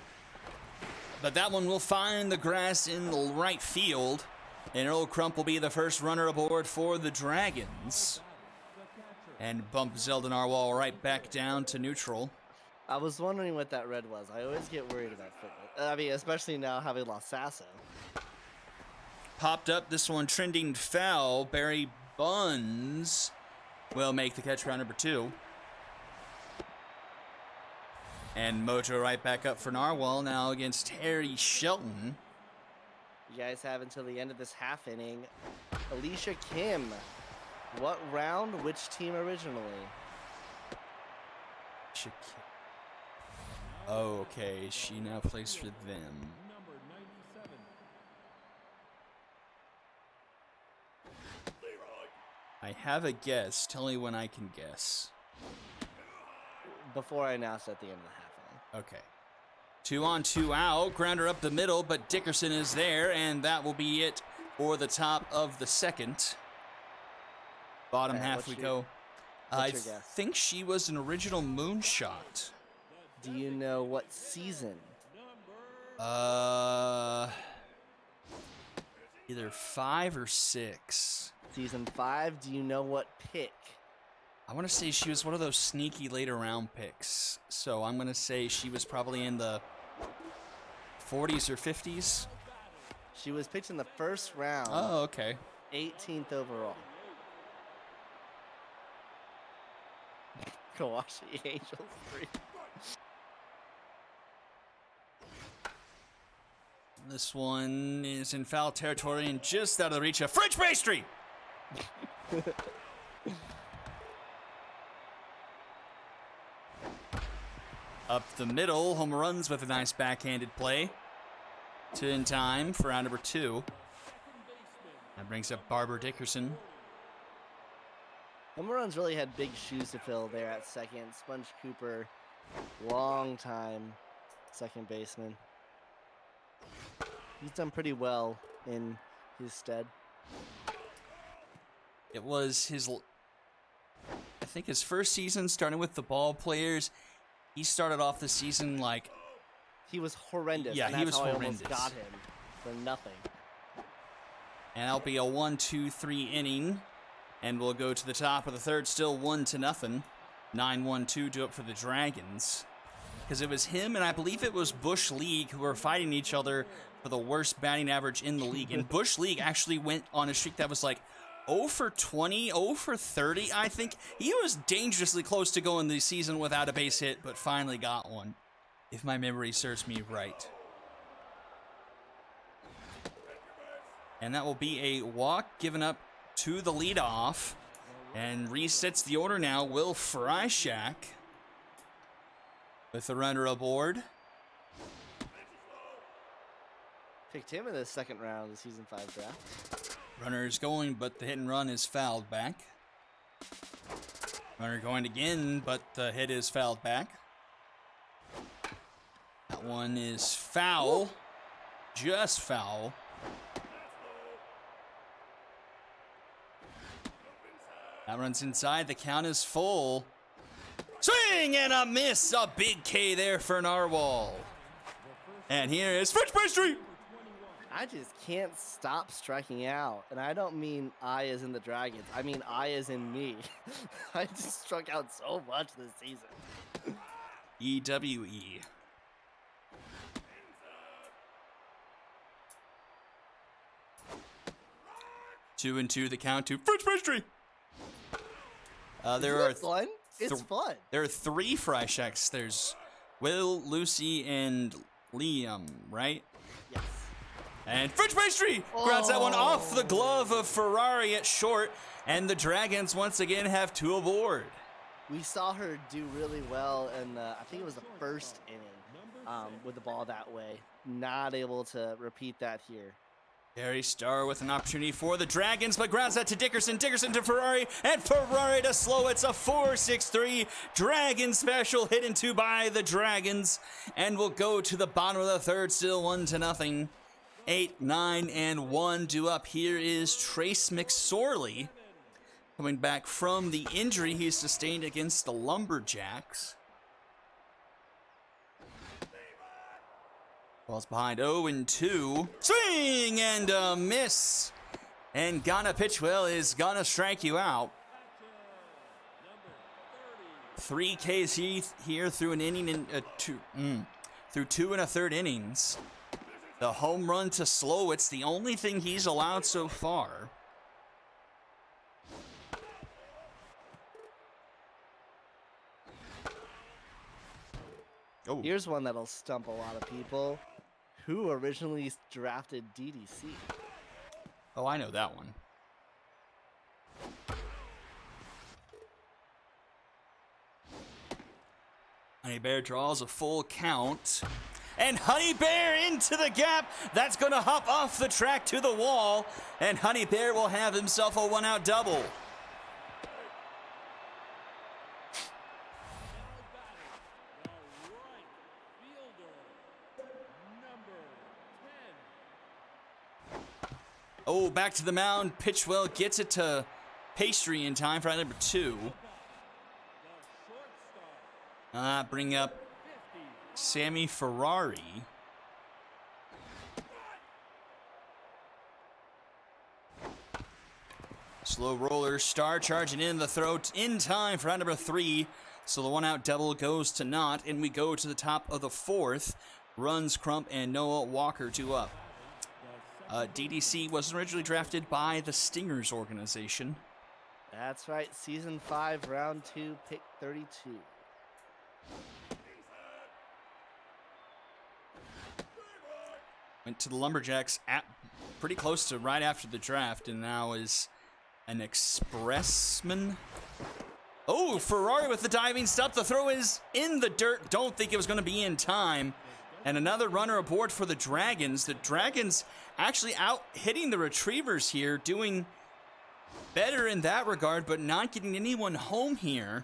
But that one will find the grass in the right field. And Earl Crump will be the first runner aboard for the Dragons. And bump Zelda Narwhal right back down to neutral. I was wondering what that red was. I always get worried about football. I mean, especially now having lost Sasso. Popped up, this one trending foul. Barry Buns will make the catch round #2. And Mojo right back up for Narwhal now against Harry Shelton. You guys have until the end of this half inning. Alicia Kim. What round? Which team originally? Oh, okay. She now plays for them. I have a guess. Tell me when I can guess. Before I announced at the end of the half inning. Okay. 2 on, 2 out. Grounder up the middle, but Dickerson is there, and that will be it for the top of the second. Bottom half we go. I what's your guess? think she was an original moonshot. Do you know what season? Either 5 or 6. Season 5. Do you know what pick? I want to say she was one of those sneaky later round picks. So I'm going to say she was probably in the 40s or 50s. She was picked in the first round. Oh, okay. 18th overall. Kawashi Angels 3. This one is in foul territory and just out of the reach of French pastry. Up the middle, home runs with a nice backhanded play. To in time for round #2. That brings up Barbara Dickerson. Home runs really had big shoes to fill there at second. Sponge Cooper, long time second baseman. He's done pretty well in his stead. It was his, I think his first season starting with the ball players. He started off the season like... He was horrendous. Yeah, and he that's was how horrendous. I almost got him for nothing. And that'll be a 1-2-3 inning. And we'll go to the top of the third, still 1-0. 9-1-2 due up for the Dragons. because it was him and I believe it was Bush League who were fighting each other for the worst batting average in the league. And Bush League actually went on a streak that was like 0 for 20, 0 for 30, I think. He was dangerously close to going the season without a base hit, but finally got one, if my memory serves me right. And that will be a walk given up to the leadoff. And resets the order now. Will Freishak with the runner aboard. Picked him in the second round of the Season 5 draft. Runner is going, but the hit and run is fouled back. Runner going again, but the hit is fouled back. That one is foul. Just foul. That runs inside. The count is full. Swing and a miss. A big K there for Narwhal. And here is French pastry. I just can't stop striking out. And I don't mean I as in the Dragons. I mean I as in me. I just struck out so much this season. EWE. Two and two, the count to French pastry. There are fun. It's fun. There are three Freishaks. There's Will, Lucy, and Liam, right? Yes. And French pastry grabs that one off the glove of Ferrari at short, and the Dragons once again have two aboard. We saw her do really well in I think it was the first inning with the ball that way. Not able to repeat that here. Gary Starr with an opportunity for the Dragons, but grounds that to Dickerson. Dickerson to Ferrari, and Ferrari to slow. It's a 4-6-3 Dragon special hit into by the Dragons, and we'll go to the bottom of the third, still 1-0. 8, 9, and 1 due up. Here is Trace McSorley coming back from the injury he sustained against the Lumberjacks. Ball's behind 0-2. Swing and a miss. And Ghana Pitchwell is gonna strike you out. 3 Ks here through an inning and through 2 1/3 innings. The home run to slow, it's the only thing he's allowed so far. Oh. Here's one that'll stump a lot of people. Who originally drafted DDC? Oh, I know that one. Honey Bear draws a full count. And Honey Bear into the gap. That's going to hop off the track to the wall. And Honey Bear will have himself a 1-out double. Oh, back to the mound. Pitchwell gets it to Pastry in time for out number 2. Bring up Sammy Ferrari. Slow roller, Star charging in the throat in time for out number 3. So the 1-out double goes to naught, and we go to the top of the 4th. Runs Crump and Noah Walker 2 up. DDC was originally drafted by the Stingers organization. That's right, Season 5, Round 2, Pick 32. Went to the Lumberjacks at pretty close to right after the draft, and now is an expressman. Oh, Ferrari with the diving stop. The throw is in the dirt. Don't think it was going to be in time. And another runner aboard for the Dragons. The Dragons actually out hitting the Retrievers here, doing better in that regard, but not getting anyone home here.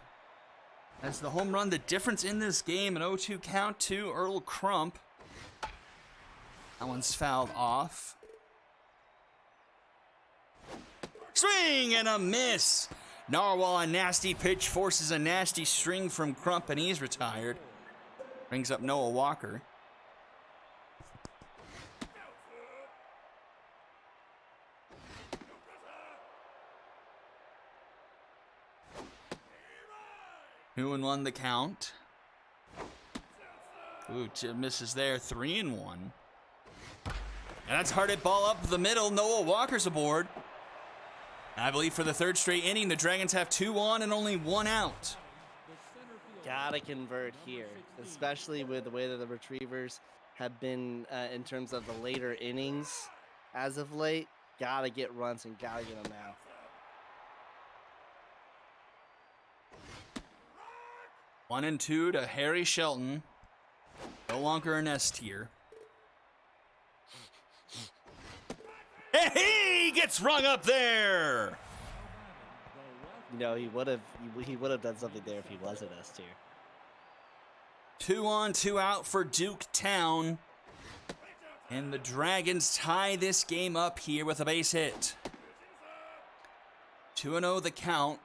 As the home run, the difference in this game, an 0-2 count to Earl Crump. That one's fouled off. Swing and a miss. Narwhal, a nasty pitch, forces a nasty string from Crump, and he's retired. Brings up Noah Walker. Who and won the count? Ooh, misses there. 3-1. And that's hard hit ball up the middle. Noah Walker's aboard. I believe for the third straight inning, the Dragons have 2 on and only 1 out. Gotta convert here, especially with the way that the Retrievers have been in terms of the later innings as of late. Gotta get runs and gotta get them now. One and 2 to Harry Shelton. No longer an S tier. And he gets rung up there. You know, he would have done something there if he was an S tier. 2 on, 2 out for Duke Town. And the Dragons tie this game up here with a base hit. 2-0 the count.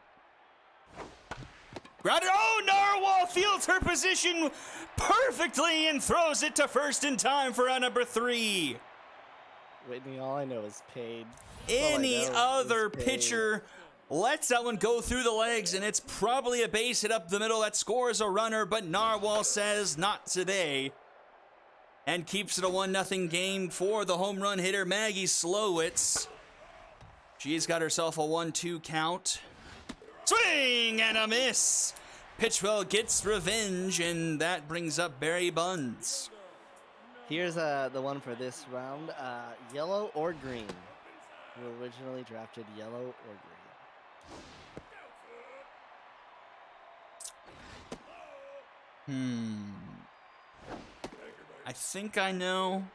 Grounded. Oh, Narwhal fields her position perfectly and throws it to first in time for out number 3. Whitney, all I know is paid. Any other pitcher lets that one go through the legs, and it's probably a base hit up the middle that scores a runner, but Narwhal says not today. And keeps it a 1-0 game for the home run hitter, Maggie Slowitz. She's got herself a 1-2 count. Swing and a miss. Pitchwell gets revenge, and that brings up Barry Buns. Here's the one for this round. Yellow or green? You originally drafted yellow or green? I think I know,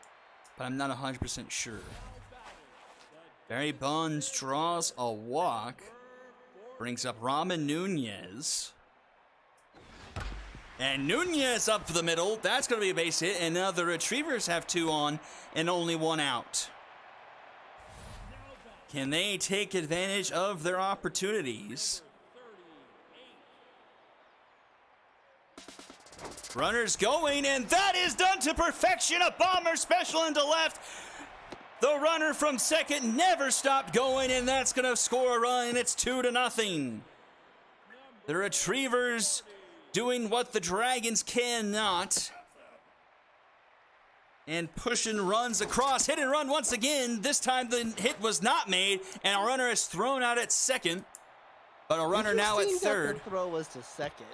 but I'm not 100% sure. Barry Buns draws a walk. Brings up Ramen Nunez. And Nunez up the middle. That's going to be a base hit. And now the Retrievers have 2 on and only 1 out. Can they take advantage of their opportunities? Runners going, and that is done to perfection. A bomber special into left. The runner from second never stopped going, and that's going to score a run. It's 2-0. The Retrievers doing what the Dragons cannot. And pushing runs across. Hit and run once again. This time the hit was not made, and a runner is thrown out at second. But a runner now at third. The throw was to second.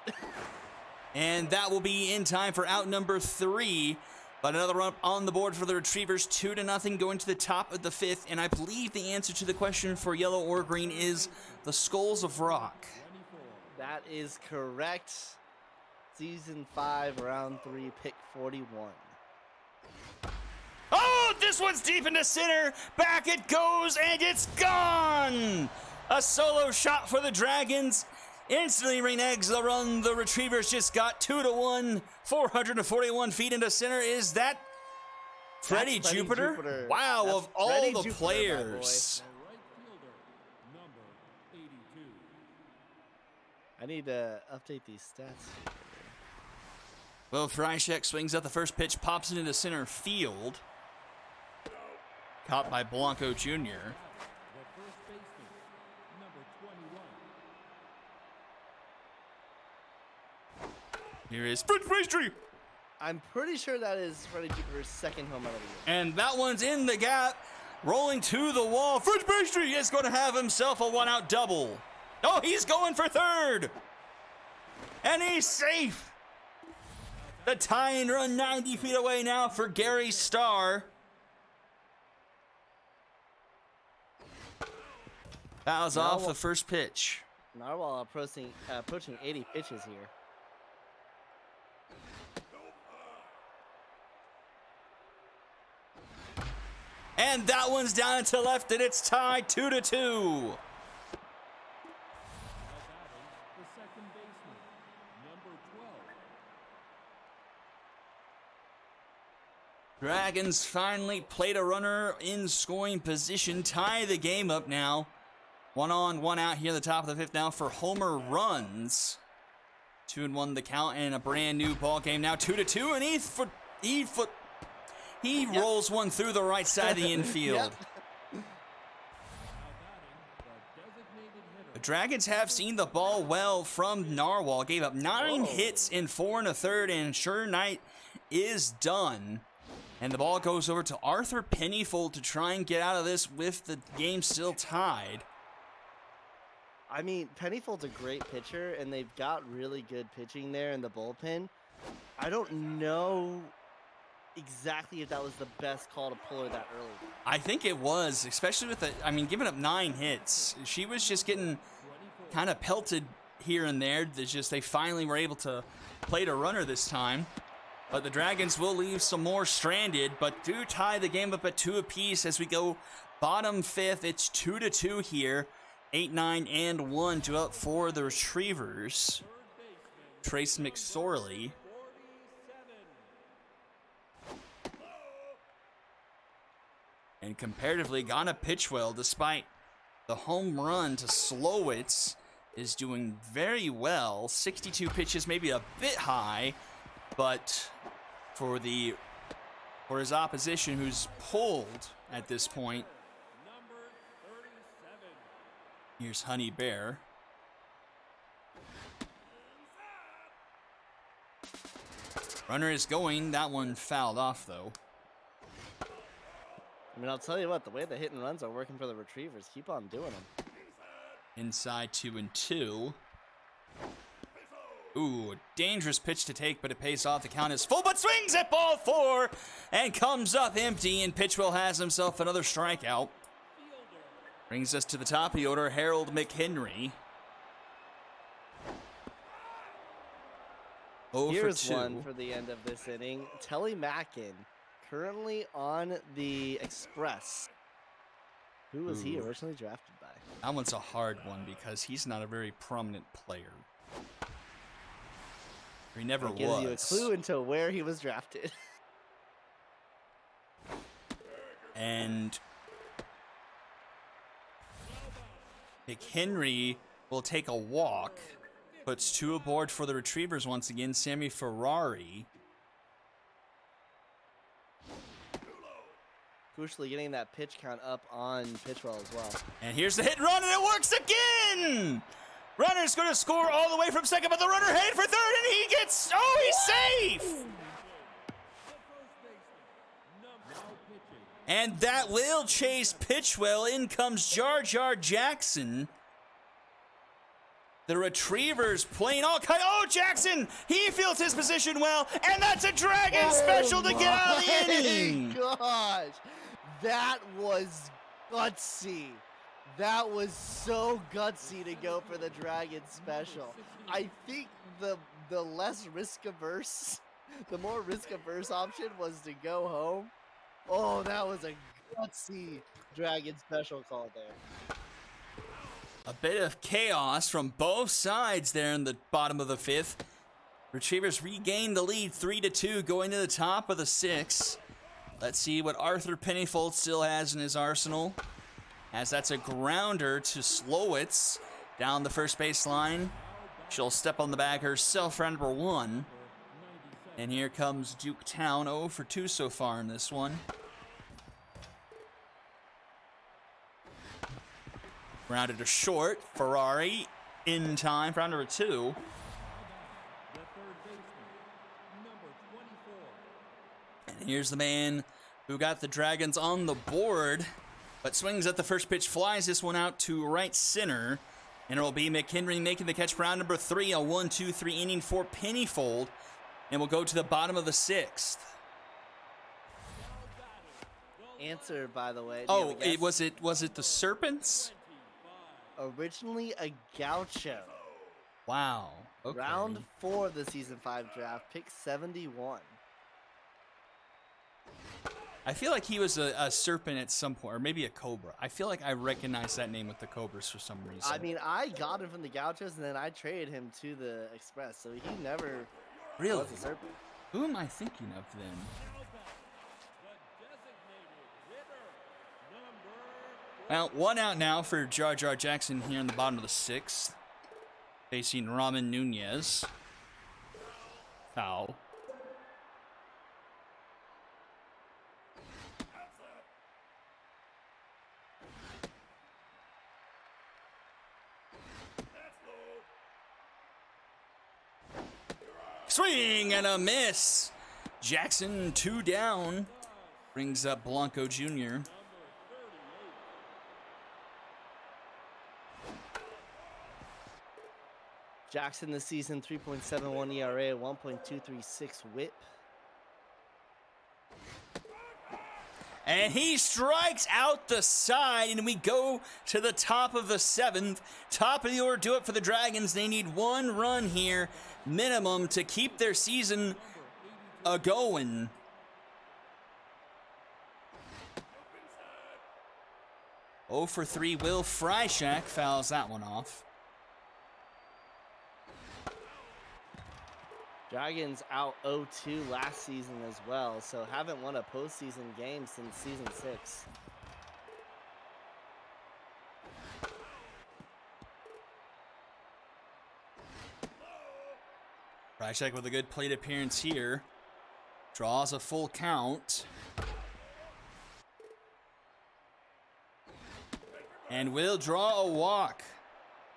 And that will be in time for out number 3. But another run on the board for the Retrievers, 2-0 going to the top of the 5th. And I believe the answer to the question for yellow or green is the Skulls of Rock. That is correct. Season 5, round 3, pick 41. Oh, this one's deep into center. Back it goes, and it's gone. A solo shot for the Dragons. Instantly reneges the run. The Retrievers just got 2-1, 441 feet into center. Is that Freddie Jupiter? Wow, That's of all Freddie the Jupiter, players. I need to update these stats. Well, Freishek swings up the first pitch, pops it into center field. Caught by Blanco Jr. Here is French pastry. I'm pretty sure that is Freddie Jupiter's second home run of the year. And that one's in the gap, rolling to the wall. French pastry is going to have himself a 1-out double. Oh, he's going for third. And he's safe. The tying run 90 feet away now for Gary Starr. Fouls off the first pitch. Narwhal approaching 80 pitches here. And that one's down to left, and it's tied 2-2. Dragons finally played a runner in scoring position, tie the game up now. 1 on, 1 out here at the top of the 5th now for Homer runs. 2-1 the count, and a brand new ball game now. 2-2, and he rolls one through the right side of the infield. The Dragons have seen the ball well from Narwhal. Gave up 9 hits in 4 1/3, and sure night is done. And the ball goes over to Arthur Pennyfold to try and get out of this with the game still tied. I mean, Pennyfold's a great pitcher, and they've got really good pitching there in the bullpen. I don't know exactly if that was the best call to pull her that early. I think it was, especially with giving up 9 hits. She was just getting kind of pelted here and there. They finally were able to plate a runner this time. But the Dragons will leave some more stranded, but do tie the game up at 2 apiece as we go bottom 5th. It's 2-2 here. 8, 9, and 1 to up for the Retrievers. Trace McSorley. And comparatively, Ghana pitch well, despite the home run to Slowitz, is doing very well. 62 pitches, maybe a bit high, but for his opposition, who's pulled at this point. Here's Honey Bear. Runner is going. That one fouled off, though. I mean, I'll tell you what, the way the hit and runs are working for the Retrievers, keep on doing them. Inside 2-2. Ooh, dangerous pitch to take, but it pays off. The count is full, but swings at ball 4 and comes up empty, and Pitchwell has himself another strikeout. Brings us to the top of the order, Harold McHenry. 0 Here's for 2. one for the end of this inning. Telly Mackin, currently on the Express. Who was he originally drafted by? That one's a hard one because he's not a very prominent player. He never was. Gives you a clue into where he was drafted. And McHenry will take a walk. Puts 2 aboard for the Retrievers once again. Sammy Ferrari. Crucially getting that pitch count up on Pitchwell as well. And here's the hit and run, and it works again! Runner's going to score all the way from second, but the runner headed for third, and he gets... Oh, he's safe! And that will chase Pitchwell. In comes Jar Jar Jackson. The Retrievers playing all kind. Oh, Jackson! He feels his position well, and that's a Dragon special to get out of the inning! Gosh, that was gutsy. That was so gutsy to go for the Dragon special. I think the less risk averse, the more risk averse option was to go home. Oh, that was a gutsy Dragon special call there. A bit of chaos from both sides there in the bottom of the 5th. Retrievers regain the lead 3-2 going to the top of the 6th. Let's see what Arthur Pennyfold still has in his arsenal, as that's a grounder to Slowitz down the first baseline. She'll step on the bag herself for number 1. And here comes Duketown, 0 for 2 so far in this one. Grounded to short. Ferrari in time for round number 2. And here's the man who got the Dragons on the board, but swings at the first pitch, flies this one out to right center. And it'll be McHenry making the catch for round number 3, a 1-2-3 inning for Pennyfold. And we'll go to the bottom of the 6th. Answer, by the way. Oh, was it the Serpents? Originally a Gaucho. Wow. Okay. Round 4 of the Season 5 draft, pick 71. I feel like he was a serpent at some point, or maybe a cobra. I feel like I recognize that name with the Cobras for some reason. I mean, I got him from the Gauchos, and then I traded him to the Express, so he never Really? was a serpent. Who am I thinking of then? Well, 1 out now for Jar Jar Jackson here in the bottom of the 6th. Facing Ramen Nunez. Foul. Swing and a miss. Jackson 2 down. Brings up Blanco Jr. Jackson this season, 3.71 ERA, 1.236 WHIP. And he strikes out the side, and we go to the top of the 7th. Top of the order, do it for the Dragons. They need 1 run here, minimum, to keep their season a-going. Oh for 3, Will Freishak fouls that one off. Dragons out 0-2 last season as well, so haven't won a postseason game since season 6. Freishak with a good plate appearance here. Draws a full count. And will draw a walk.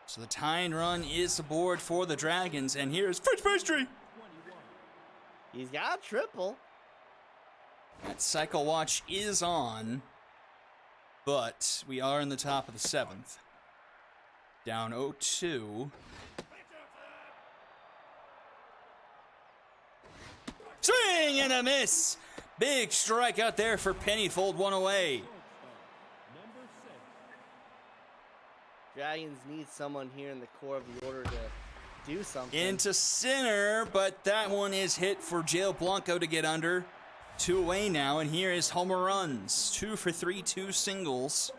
So the tying run is aboard for the Dragons. And here's French Pastry. He's got a triple. That cycle watch is on. But we are in the top of the 7th. Down 0-2. Swing and a miss. Big strike out there for Pennyfold, 1 away. Dragons need someone here in the core of the order to do something. Into center, but that one is hit for Jail Blanco to get under. 2 away now, and here is homer runs. 2 for 3, 2 singles.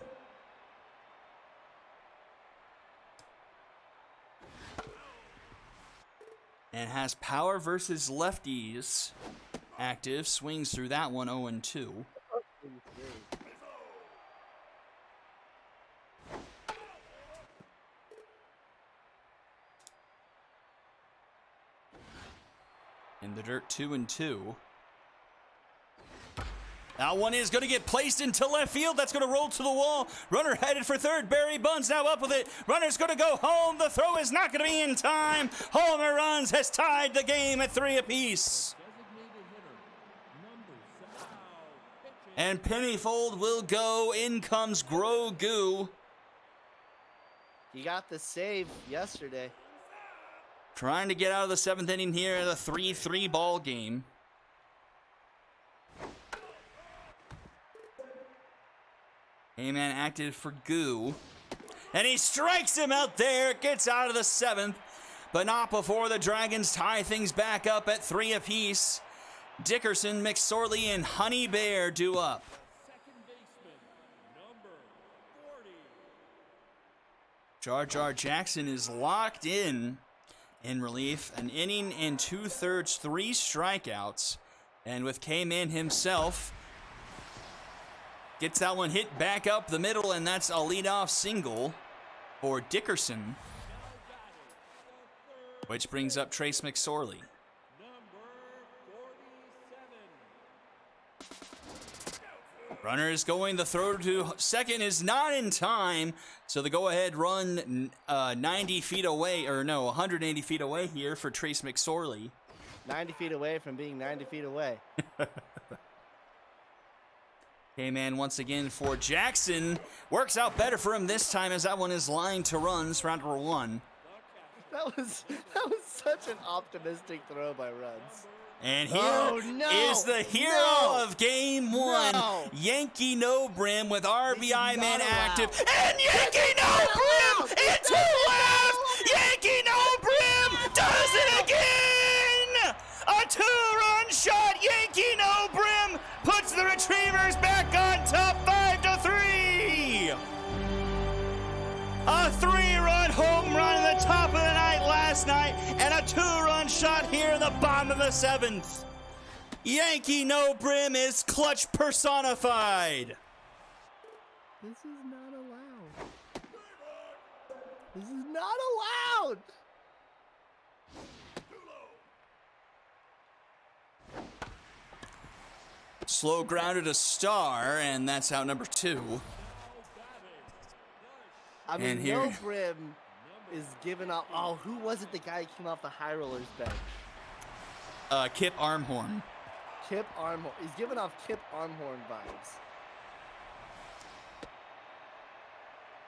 And has power versus lefties active. Swings through that one, 0-2. In the dirt, 2-2. That one is going to get placed into left field. That's going to roll to the wall. Runner headed for third. Barry Buns now up with it. Runner's going to go home. The throw is not going to be in time. Homer runs has tied the game at 3 apiece. And Pennyfold will go. In comes Grogu. He got the save yesterday. Trying to get out of the 7th inning here at a 3-3 ball game. Heyman acted for Goo. And he strikes him out there. Gets out of the 7th. But not before the Dragons tie things back up at 3 apiece. Dickerson, McSorley, and Honey Bear do up. Jar Jar Jackson is locked in relief. An inning and 2/3, 3 strikeouts. And with K-Man himself, gets that one hit back up the middle, and that's a leadoff single for Dickerson, which brings up Trace McSorley. Runner is going. The throw to second is not in time, so the go-ahead run 90 feet away, or no, 180 feet away here for Trace McSorley. 90 feet away from being 90 feet away. K-Man once again for Jackson. Works out better for him this time as that one is lined to runs, round number 1. That was such an optimistic throw by Runs. And here is the hero of game 1, Yankee No Brim with RBI man active. And Yankee No Brim into left! Yankee No Brim does it again! A 2-run shot. Yankee No Brim puts the Retrievers back on top 5-3. A 3-run home run in the top of the night last night, and a 2-run shot here in the bottom of the 7th. Yankee No Brim is clutch personified. This is not allowed. This is not allowed. Slow grounded a star, and that's out number 2. I mean, And here- No Brim is giving up. Oh, who was it? The guy who came off the High Rollers bench. Kip Armhorn. Kip Armhorn. He's giving off Kip Armhorn vibes.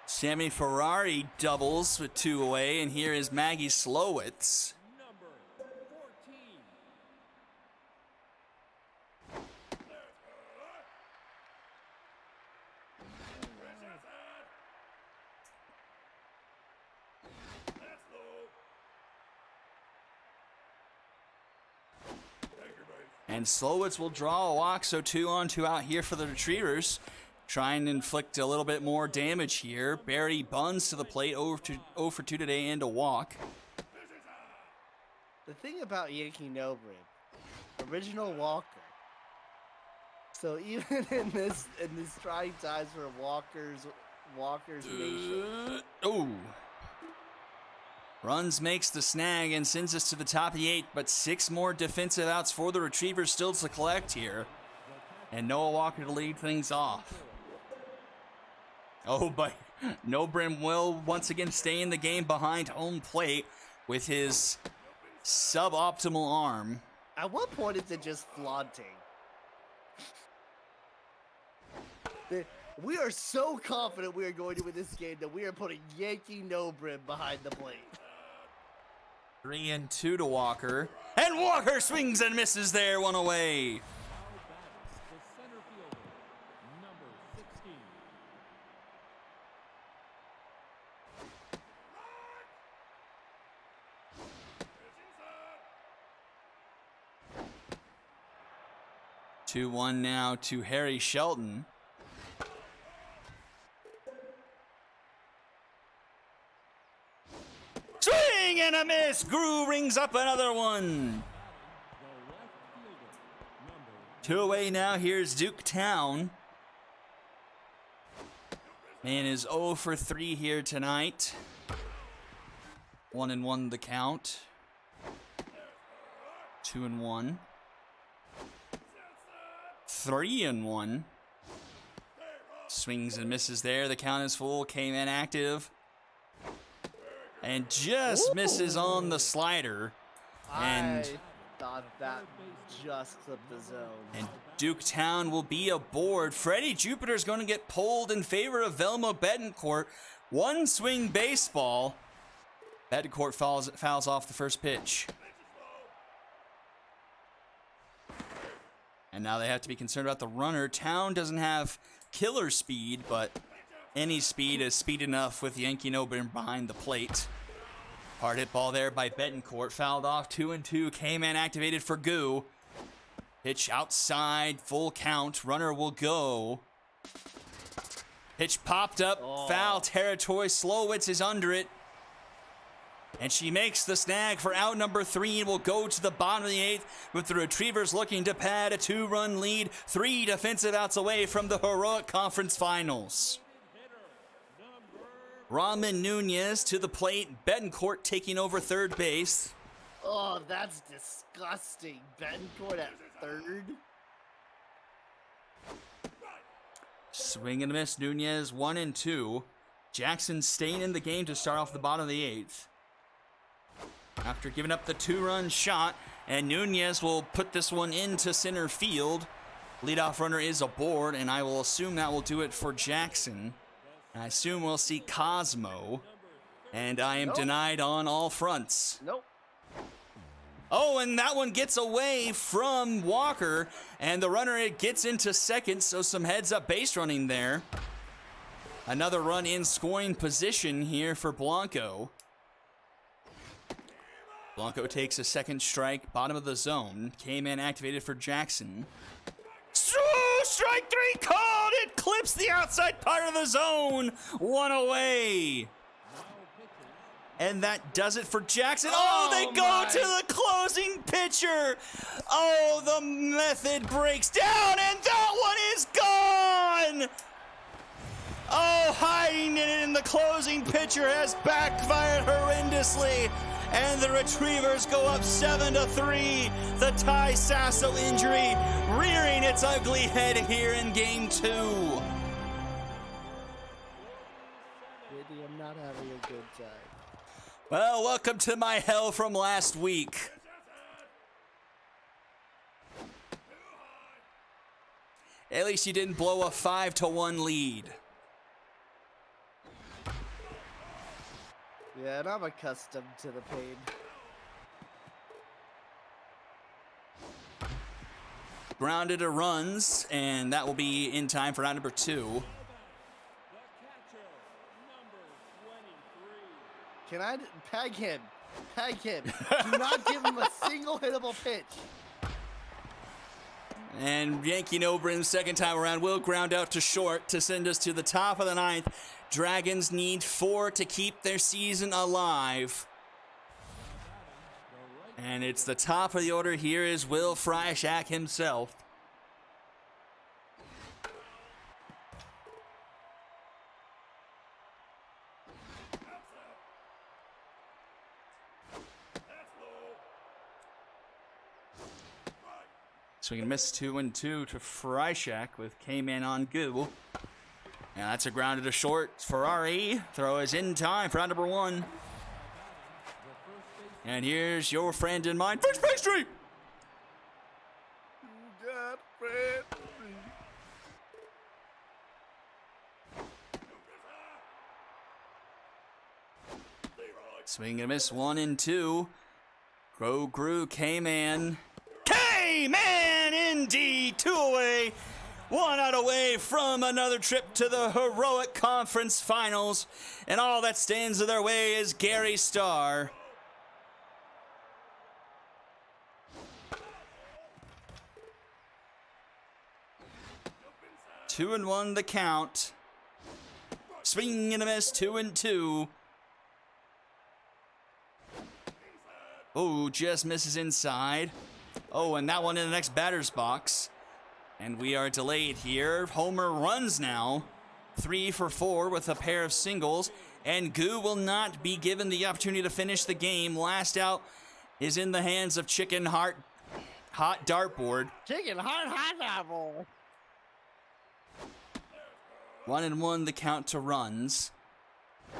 Sammy Ferrari doubles with 2 away, and here is Maggie Slowitz. Number 14. And Slowitz will draw a walk, so 2 on, 2 out here for the Retrievers. Try and inflict a little bit more damage here. Barry Buns to the plate, 0 for 2 today and a walk. The thing about Yankee Nobre, original Walker. So even in these trying times for Walker's nation. Oh. Runs, makes the snag, and sends us to the top of the 8th, but 6 more defensive outs for the Retrievers still to collect here. And Noah Walker to lead things off. Oh, but Nobrim will once again stay in the game behind home plate with his suboptimal arm. At what point is it just flaunting? We are so confident we are going to win this game that we are putting Yankee Nobrim behind the plate. 3 and 2 to Walker. And Walker swings and misses there, 1 away. Foul back. The center fielder. Number 16. Two 1 now to Harry Shelton. Swing and a miss. Grew rings up another one. The left fielder. Number 2 away now. Here's Duke Town. Man is 0 for 3 here tonight. 1 and 1 the count. 2 and 1. 3 and 1. Swings and misses there. The count is full. Came in active. And just misses on the slider. And I thought that just clipped the zone. And Duke Town will be aboard. Freddie Jupiter's going to get pulled in favor of Velma Betancourt. 1 swing baseball. Betancourt fouls off the first pitch. And now they have to be concerned about the runner. Town doesn't have killer speed, but any speed is speed enough with Yankee Nobrim behind the plate. Hard hit ball there by Betancourt. Fouled off 2 and 2. K-Man activated for Goo. Pitch outside. Full count. Runner will go. Pitch popped up. Foul territory. Slowitz is under it. And she makes the snag for out number 3 and will go to the bottom of the 8th with the Retrievers looking to pad a 2-run lead. 3 defensive outs away from the heroic conference finals. Ramen Nunez to the plate. Betancourt taking over third base. Oh, that's disgusting. Betancourt at third. Swing and a miss. Nunez 1 and 2. Jackson staying in the game to start off the bottom of the 8th. After giving up the 2-run shot, and Nunez will put this one into center field. Leadoff runner is aboard, and I will assume that will do it for Jackson. I assume we'll see Cosmo, and I am denied on all fronts. Nope. Oh, and that one gets away from Walker, and the runner gets into second, so some heads-up base running there. Another run in scoring position here for Blanco. Blanco takes a second strike, bottom of the zone. K-Man activated for Jackson. Strike 3 called! It clips the outside part of the zone. 1 away. And that does it for Jackson. Oh, they go to the closing pitcher. Oh, the method breaks down, and that one is gone. Oh, hiding it in the closing pitcher has backfired horrendously. And the Retrievers go up 7-3. The Ty Sasso injury rearing its ugly head here in Game 2. Whitney, I'm not having a good time. Well, welcome to my hell from last week. At least you didn't blow a 5-1 lead. Yeah, and I'm accustomed to the pain. Grounded to runs, and that will be in time for round number 2. The catcher, number 23. Peg him. Peg him. Do not give him a single hittable pitch. And Yankee Nobrim's second time around will ground out to short to send us to the top of the 9th. Dragons need 4 to keep their season alive. And it's the top of the order. Here is Will Freischak himself. Swing and miss 2-2 to Freischak with K-Man on Goo. And that's a grounded to short. Ferrari throw is in time for round number 1. And here's your friend and mine, Fish Pastry! Swing and miss 1-2. Grew, K-Man. K-Man indeed! 2 away. 1 out away from another trip to the heroic conference finals. And all that stands in their way is Gary Starr. Two and 1 the count. Swing and a miss, 2-2. Oh, just misses inside. Oh, and that one in the next batter's box. And we are delayed here. Homer runs now. 3 for 4 with a pair of singles. And Goo will not be given the opportunity to finish the game. Last out is in the hands of Chicken Heart Hot Dartboard. Chicken Heart Hot Apple. 1-1 the count to runs.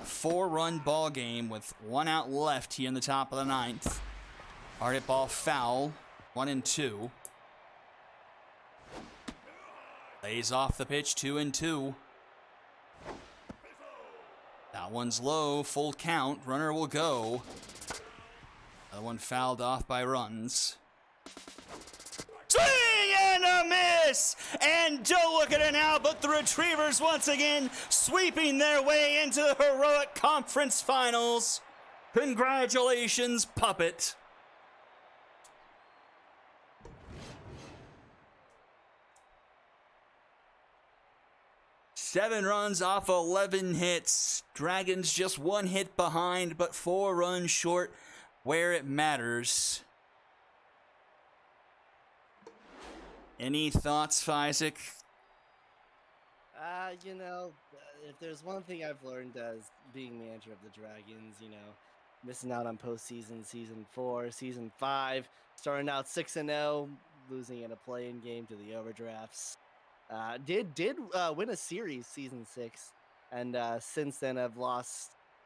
4-run ball game with 1 out left here in the top of the 9th. Hard hit ball foul. 1-2. Lays off the pitch. 2-2. That one's low. Full count. Runner will go. That one fouled off by runs. Swing and a miss! And don't look at it now, but the Retrievers once again sweeping their way into the heroic conference finals. Congratulations, Puppet. Seven runs off 11 hits. Dragons just 1 hit behind, but 4 runs short where it matters. Any thoughts, Isaac? You know, if there's one thing I've learned as being manager of the Dragons, you know, missing out on postseason, season 4, season 5, starting out 6-0, losing in a play-in game to the overdrafts. Did win a series season 6, and since then I've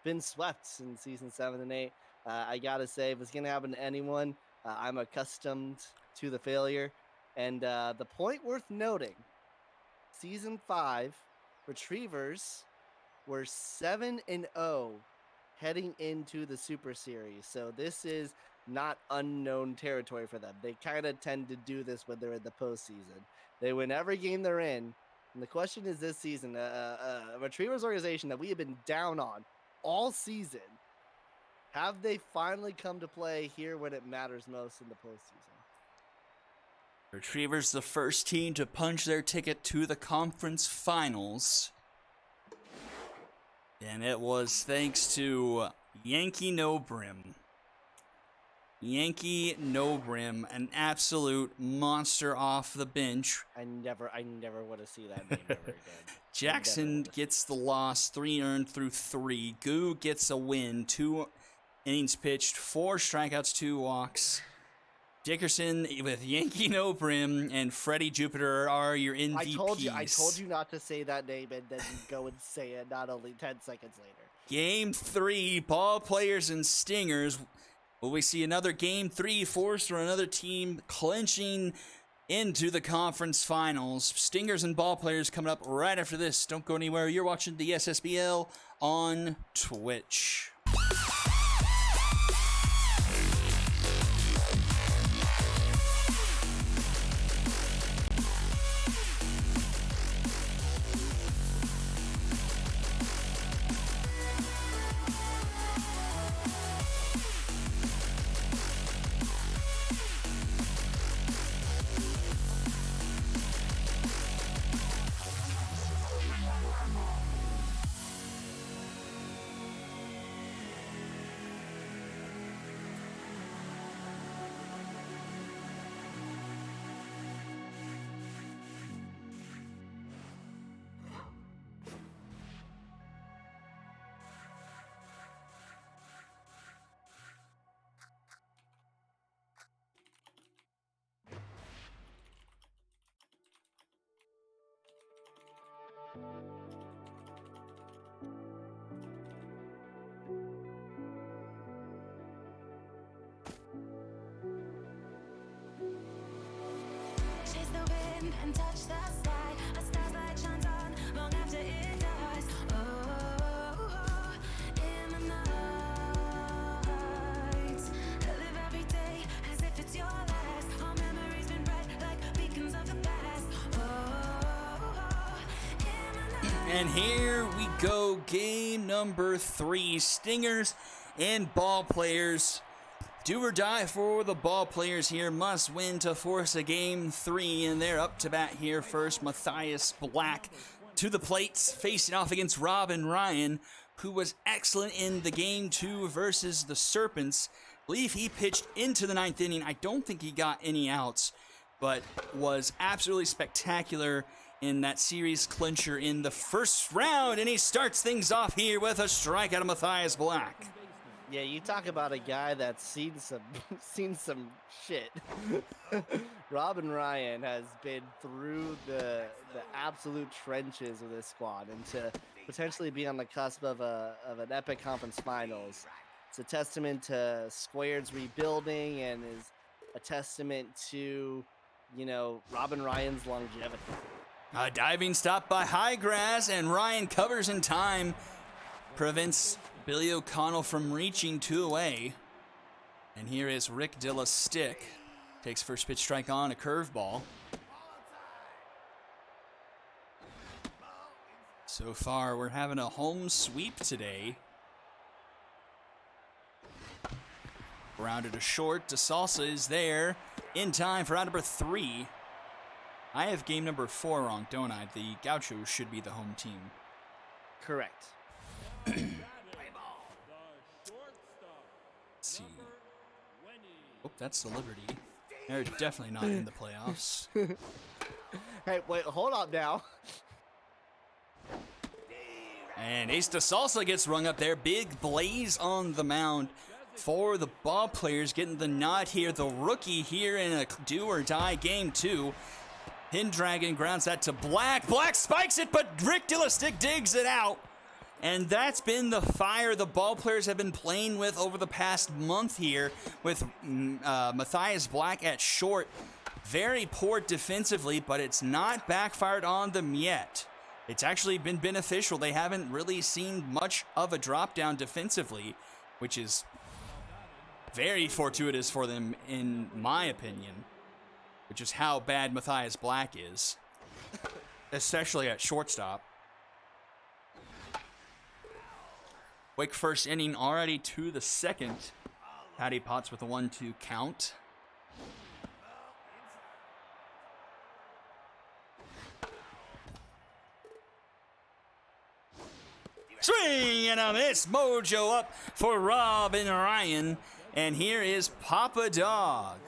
been swept in season 7 and 8. I gotta say, if it's gonna happen to anyone, I'm accustomed to the failure. And the point worth noting, season 5, Retrievers were 7-0 heading into the Super Series. So this is not unknown territory for them. They kind of tend to do this when they're in the postseason. They win every game they're in. And the question is this season, a Retrievers organization that we have been down on all season, have they finally come to play here when it matters most in the postseason? Retrievers the first team to punch their ticket to the conference finals. And it was thanks to Yankee Nobrim. Yankee Nobrim, an absolute monster off the bench. I never want to see that name ever again. Jackson gets the loss, 3 earned through 3. Goo gets a win, 2 innings pitched, 4 strikeouts, 2 walks. Dickerson with Yankee Nobrim and Freddie Jupiter are your MVPs. I told you not to say that name, and then you go and say it not only 10 seconds later. Game 3, ball players and stingers. Will we see another Game 3 forced or another team clinching into the conference finals. Stingers and ball players coming up right after this. Don't go anywhere. You're watching the SSBL on Twitch. Chase the wind and touch the sky. A star's light shines on long after it dies. Oh, in the night. I live every day as if it's your last. All memories been bright like beacons of the past. Oh, in the night. And here we go, game number 3. Stingers and ball players. Do or die for the ball players here. Must win to force a game 3, and they're up to bat here first. Matthias Black to the plates, facing off against Robin Ryan, who was excellent in the game 2 versus the Serpents. I believe he pitched into the 9th inning. I don't think he got any outs, but was absolutely spectacular in that series clincher in the first round, and he starts things off here with a strikeout of Matthias Black. Yeah, you talk about a guy that's seen some seen some shit. Robin Ryan has been through the absolute trenches of this squad, and to potentially be on the cusp of an epic conference finals, it's a testament to Squared's rebuilding and is a testament to, you know, Robin Ryan's longevity. A diving stop by Highgrass, and Ryan covers in time, prevents Billy O'Connell from reaching 2 away. And here is Rick Dilla Stick. Takes first pitch strike on a curveball. So far, we're having a home sweep today. Grounded to short. DeSalsa is there in time for out number 3. I have game number 4 wrong, don't I? The Gauchos should be the home team. Correct. Let's see. Oh, that's the Liberty. They're definitely not in the playoffs. Hey, wait, hold up now. And Ace DeSalsa gets rung up there. Big Blaze on the mound for the ball players, getting the nod here. The rookie here in a do-or-die game 2. Pendragon grounds that to Black. Black spikes it, but Rick Dillastick digs it out. And that's been the fire the ball players have been playing with over the past month here, with Matthias Black at short. Very poor defensively, but it's not backfired on them yet. It's actually been beneficial. They haven't really seen much of a drop down defensively, which is very fortuitous for them, in my opinion, which is how bad Matthias Black is, especially at shortstop. Quick first inning already to the second. Patty Potts with a 1-2 count. Swing and a miss. Mojo up for Robin Ryan. And here is Papa Dog.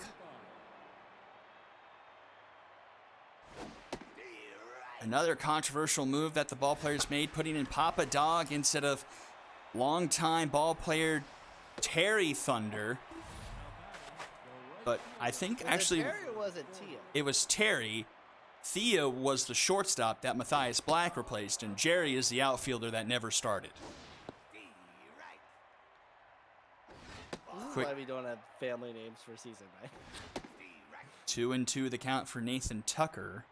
Another controversial move that the ball players made, putting in Papa Dog instead of longtime ball player Terry Thunder. But I think actually Terry or was it Tia? it was Terry. Thea was the shortstop that Matthias Black replaced, and Jerry is the outfielder that never started. This is Quick why we don't have family names for season 9. 2-2 the count for Nathan Tucker.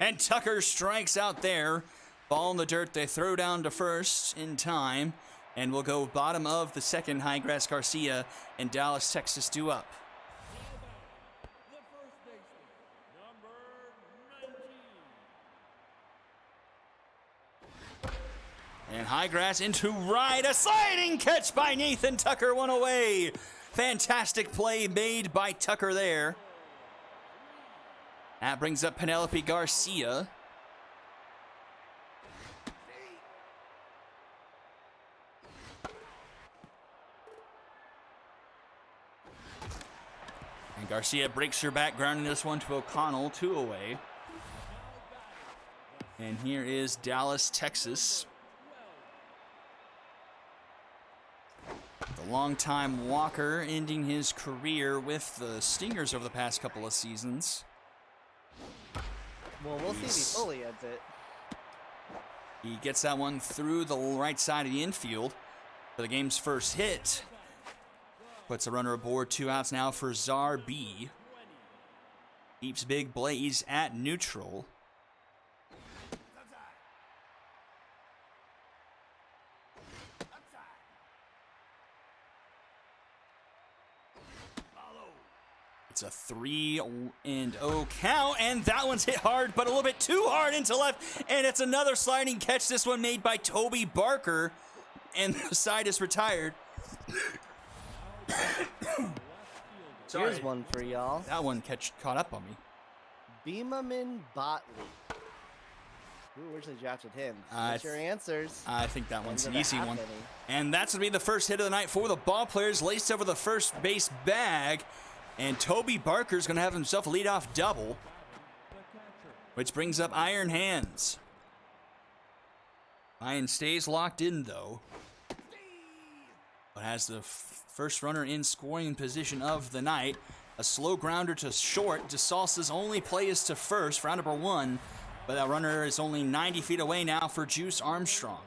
And Tucker strikes out there. Ball in the dirt. They throw down to first in time. And we'll go bottom of the second. Highgrass Garcia and Dallas, Texas due up. The first baseman, number 19. And Highgrass into right. A sliding catch by Nathan Tucker. One away. Fantastic play made by Tucker there. That brings up Penelope Garcia. And Garcia breaks her back, grounding this one to O'Connell. 2 away. And here is Dallas, Texas. The longtime Walker ending his career with the Stingers over the past couple of seasons. Well, we'll see if he fully ends it. He gets that one through the right side of the infield for the game's first hit. Puts a runner aboard, 2 outs now for Czar B. Keeps Big Blaze at neutral. It's a 3-0 count, and that one's hit hard, but a little bit too hard into left, and it's another sliding catch. This one made by Toby Barker, and the side is retired. Here's one for y'all. That one caught up on me. Beemaman Botley. Who originally drafted him? What's your answers? I think that one's an Gonna easy have one. any. And that's going to be the first hit of the night for the ball players. Laced over the first base bag. And Toby Barker's going to have himself a leadoff double, which brings up Iron Hands. Iron stays locked in, though, but has the first runner in scoring position of the night. A slow grounder to short. DeSalsa's only play is to first for round number 1, but that runner is only 90 feet away now for Juice Armstrong.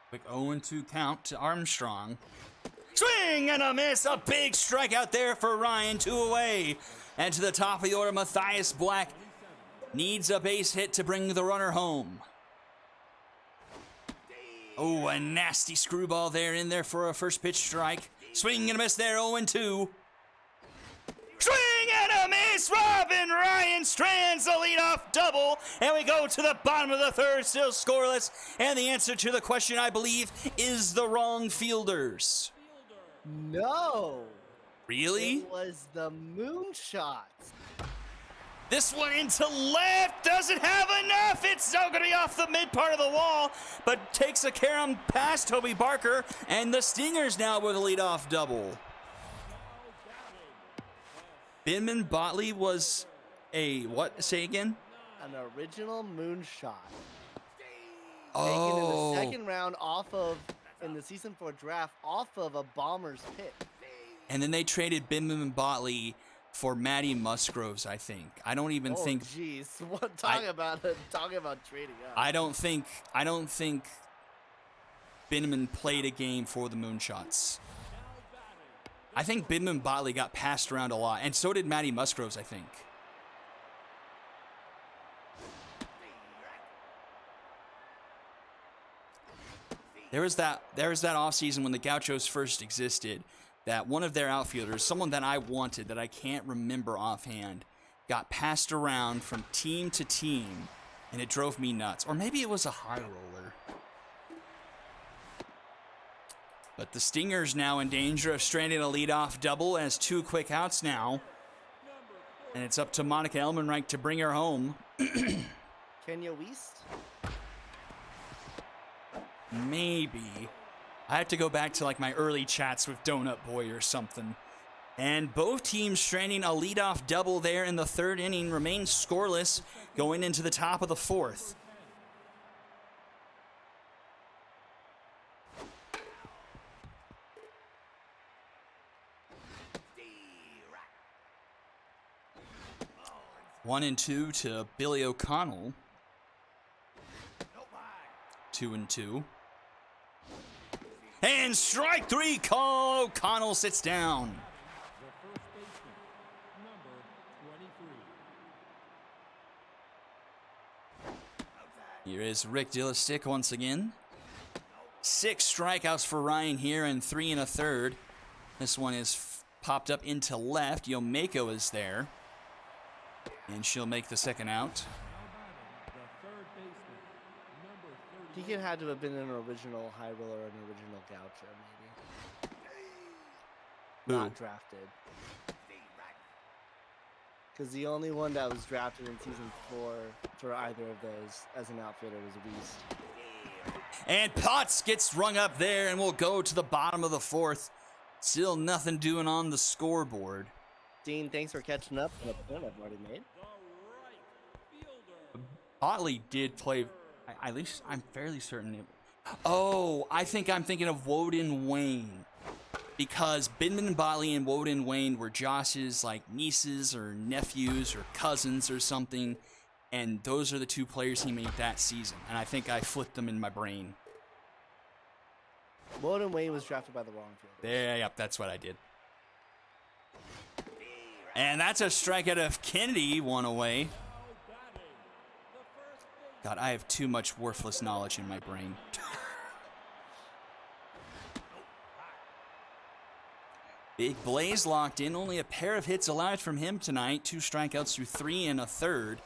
Quick 0-2 count to Armstrong. Swing and a miss. A big strikeout there for Ryan. 2 away. And to the top of the order, Matthias Black needs a base hit to bring the runner home. Oh, a nasty screwball there in there for a first pitch strike. Swing and a miss there. 0-2. Swing and a miss! Robin Ryan strands the leadoff double, and we go to the bottom of the third, still scoreless. And the answer to the question, I believe, is the wrong fielders. No. Really? It was the moonshot. This one into left doesn't have enough. It's still going to be off the mid part of the wall, but takes a carom past Toby Barker, and the Stingers now with a leadoff double. Binman Botley was a what? Say again? An original moonshot. Oh. Taken in the second round in the season 4 draft off of a Bombers pick. And then they traded Binman Botley for Matty Musgroves, I think. I don't even think. Jeez, what? Talking about trading up. I don't think Binman played a game for the Moonshots. I think Binman Botley got passed around a lot, and so did Matty Musgroves, I think. There was that offseason when the Gauchos first existed, that one of their outfielders, someone that I wanted that I can't remember offhand, got passed around from team to team, and it drove me nuts. Or maybe it was a high roller. But the Stingers now in danger of stranding a leadoff double as 2 quick outs now. And it's up to Monica Elmenreich to bring her home. Kenya Weist? Maybe. I have to go back to like my early chats with Donut Boy or something. And both teams stranding a leadoff double there in the 3rd inning remain scoreless going into the top of the 4th. One and 2 to Billy O'Connell. 2-2. And strike three call. O'Connell sits down. The first baseman, number 23. Here is Rick Dillistick once again. 6 strikeouts for Ryan here and 3 1/3. This one is popped up into left. Yomeko is there. And she'll make the second out. The third baseman, number 30. He could had to have been an original high roller or an original gaucho, maybe. Who? Not drafted. Because the only one that was drafted in season 4 for either of those as an outfielder was Weast. And Potts gets rung up there, and we'll go to the bottom of the 4th. Still nothing doing on the scoreboard. Dean, thanks for catching up on a point I've already made. The right fielder, Botley did play, at least I'm fairly certain. Oh, I think I'm thinking of Woden Wayne. Because Bidman Botley and Woden Wayne were Josh's like nieces or nephews or cousins or something. And those are the 2 players he made that season. And I think I flipped them in my brain. Woden Wayne was drafted by the wrong fielder. There, yep, that's what I did. And that's a strikeout of Kennedy, 1 away. God, I have too much worthless knowledge in my brain. Big Blaze locked in. Only a pair of hits allowed from him tonight. 2 strikeouts through 3 1/3.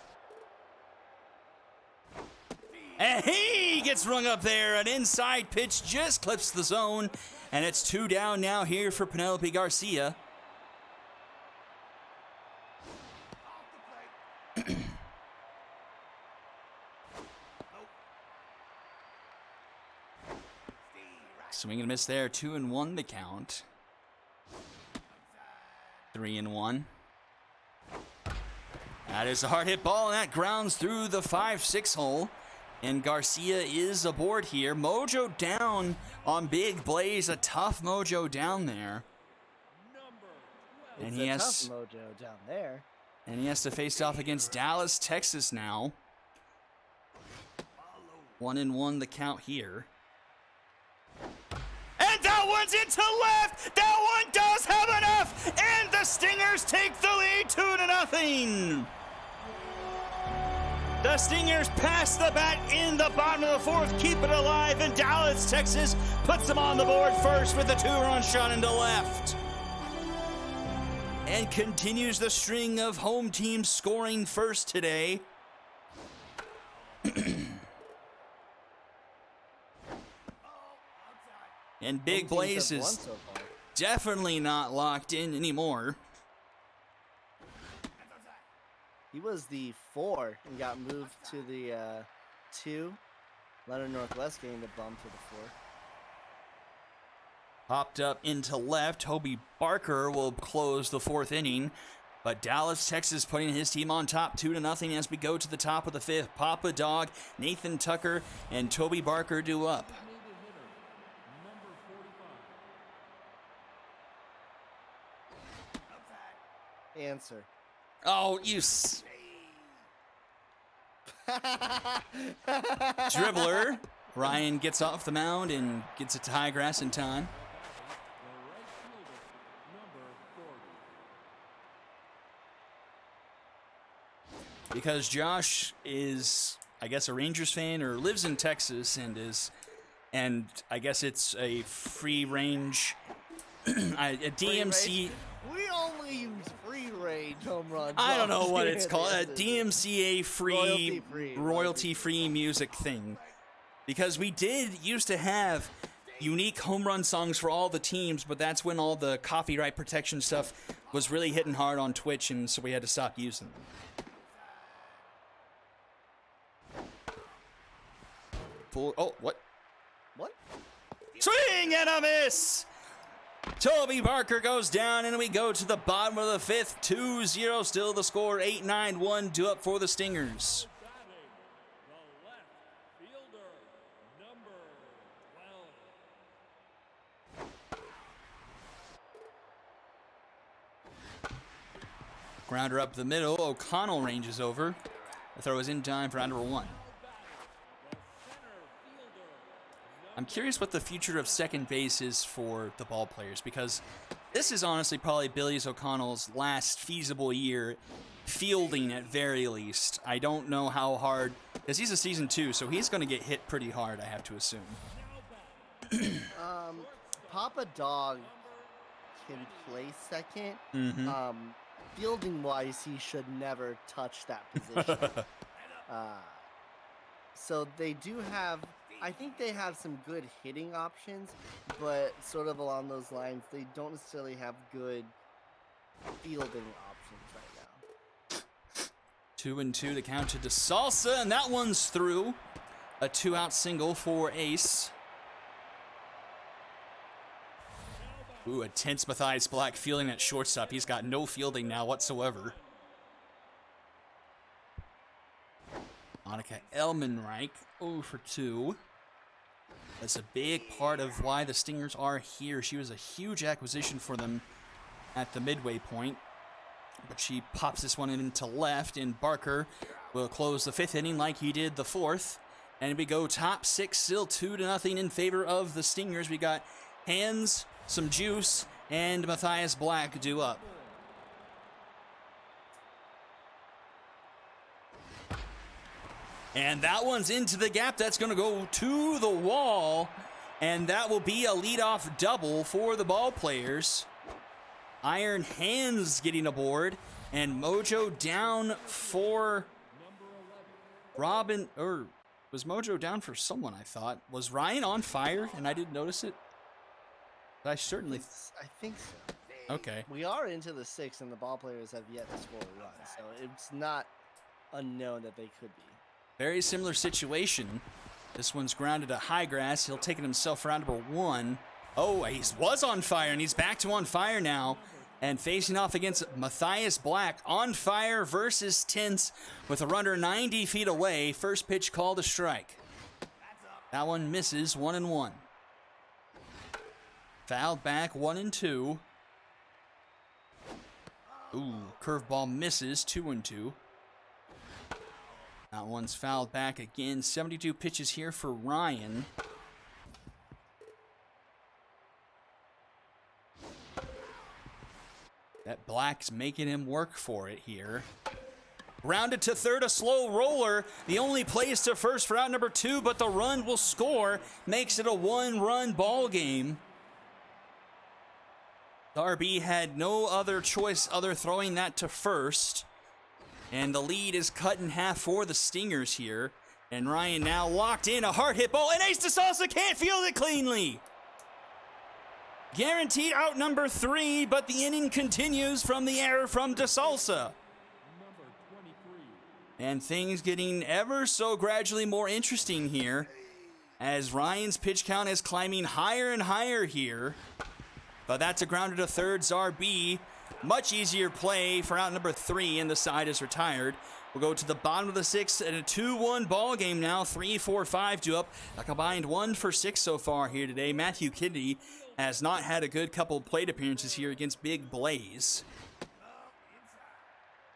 And he gets rung up there. An inside pitch just clips the zone. And it's 2 down now here for Penelope Garcia. Swing and miss there. 2-1 the count. 3-1. That is a hard hit ball, and that grounds through the 5-6 hole. And Garcia is aboard here. Mojo down on Big Blaze. A tough Mojo down there. It's And he a has- tough Mojo down there. And he has to face off against Dallas, Texas now. 1-1 the count here. And that one's into left! That one does have enough! And the Stingers take the lead 2-0. The Stingers pass the bat in the bottom of the 4th, keep it alive, and Dallas, Texas puts them on the board first with a 2-run shot into left. And continues the string of home teams scoring first today. And Big Home teams Blaze have won is so far. definitely not locked in anymore. He was the 4 and got moved to the 2. Leonard Northwest getting the bump to the 4. Popped up into left. Toby Barker will close the 4th inning. But Dallas, Texas putting his team on top 2-0 as we go to the top of the 5th. Papa Dog, Nathan Tucker, and Toby Barker do up. designated hitter, number 45. Answer. Oh, dribbler. Ryan gets off the mound and gets it to high grass in time. The right fielder, number 40. Because Josh is, I guess, a Rangers fan or lives in Texas and I guess it's a free range, a DMC. We only use free range home runs. I don't know what here it's at called, the a end of the- DMCA Royalty-free. royalty-free music thing. Because we did used to have unique home run songs for all the teams, but that's when all the copyright protection stuff was really hitting hard on Twitch, and so we had to stop using them. Oh, what? What? Swing and a miss! Toby Barker goes down, and we go to the bottom of the 5th. 2-0 still the score. 8-9-1 2 up for the Stingers. Batting, the left fielder, number 12. Grounder up the middle. O'Connell ranges over. The throw is in time for out number 1. The center fielder, I'm curious what the future of second base is for the ball players, because this is honestly probably Billy O'Connell's last feasible year fielding at very least. I don't know how hard, because he's a season 2, so he's going to get hit pretty hard, I have to assume. Papa Dog can play second. Mm-hmm. Fielding wise, he should never touch that position. So they do have, I think they have some good hitting options, but sort of along those lines, they don't necessarily have good fielding options right now. 2-2, the count to Salsa, and that one's through. A 2-out single for Ace. Ooh, a tense Matthias Black fielding at shortstop. He's got no fielding now whatsoever. Monica Elmenreich, 0 for 2. That's a big part of why the Stingers are here. She was a huge acquisition for them at the midway point. But she pops this one into left, and Barker will close the 5th inning like he did the 4th. And we go top 6, still 2-0 in favor of the Stingers. We got Hands, some Juice, and Matthias Black due up. And that one's into the gap. That's going to go to the wall. And that will be a leadoff double for the ball players. Iron Hands getting aboard. And Mojo down for Robin. Or was Mojo down for someone, I thought? Was Ryan on fire and I didn't notice it? I certainly... I think so. Okay. We are into the 6th, and the ball players have yet to score a run, so it's not unknown that they could be. Very similar situation. This one's grounded to high grass. He'll take it himself for round number 1. Oh, he was on fire, and he's back to on fire now. And facing off against Matthias Black. On fire versus tense with a runner 90 feet away. First pitch called a strike. That one misses, 1-1. Fouled back, 1-2. Ooh, curveball misses, 2-2. That one's fouled back again. 72 pitches here for Ryan. That Black's making him work for it here. Rounded to third, a slow roller. The only place to first for out number 2, but the run will score. Makes it a 1-run ball game. Darby had no other choice other throwing that to first. And the lead is cut in half for the Stingers here. And Ryan now locked in, a hard hit ball, and Ace DeSalsa can't field it cleanly. Guaranteed out number 3, but the inning continues from the error from DeSalsa. And things getting ever so gradually more interesting here as Ryan's pitch count is climbing higher and higher here. But that's a grounder to third, Zarbi. Much easier play for out number 3, and the side is retired. We'll go to the bottom of the 6th and a 2-1 ball game now. 3, 4, 5 due up. A combined 1 for 6 so far here today. Matthew Kennedy has not had a good couple plate appearances here against Big Blaze.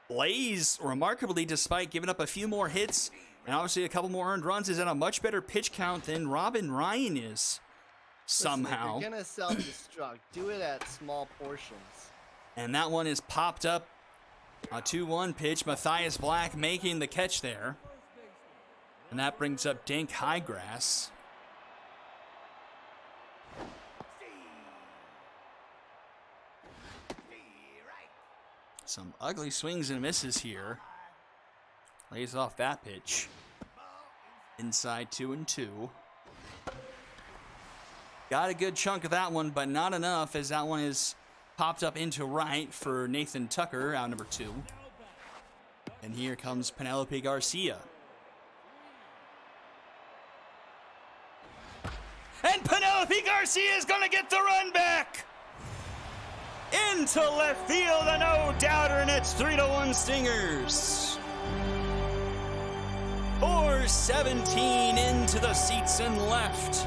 Blaze, remarkably, despite giving up a few more hits and obviously a couple more earned runs, is at a much better pitch count than Robin Ryan is. Somehow. Listen, if you're gonna self-destruct, do it at small portions. And that one is popped up. A 2-1 pitch. Matthias Black making the catch there. And that brings up Dank Highgrass. Some ugly swings and misses here. Lays off that pitch. Inside 2-2. Got a good chunk of that one, but not enough, as that one is popped up into right for Nathan Tucker, out number 2. And here comes Penelope Garcia. And Penelope Garcia is going to get the run back! Into left field, a no-doubter, and it's 3-1 Stingers. 4:17 into the seats and left.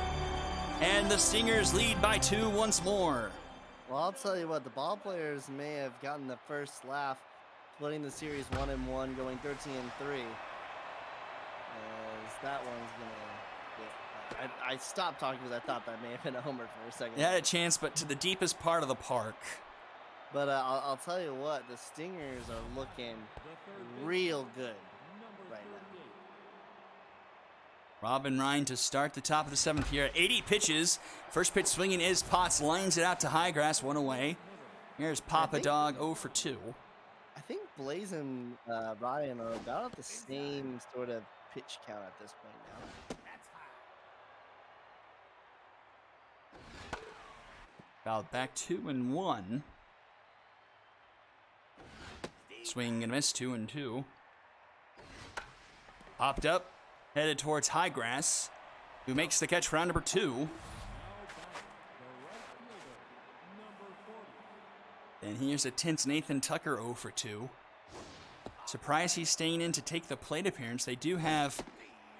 And the Stingers lead by 2 once more. Well, I'll tell you what, the ball players may have gotten the first laugh, splitting the series 1-1, going 13-3. As that one's gonna get I stopped talking because I thought that may have been a homer for a second. They had a chance, but to the deepest part of the park. But I'll tell you what, the Stingers are looking real good right now. Robin Ryan to start the top of the 7th here. 80 pitches. First pitch swinging is Potts. Lines it out to high grass. One away. Here's Papa Dog 0 for 2. I think Blaze and Ryan are about at the same sort of pitch count at this point now. Fouled back 2-1. Swing and miss 2-2. Popped up. Headed towards high grass. Who makes the catch for round number 2. And here's a tense Nathan Tucker 0 for 2. Surprised he's staying in to take the plate appearance. They do have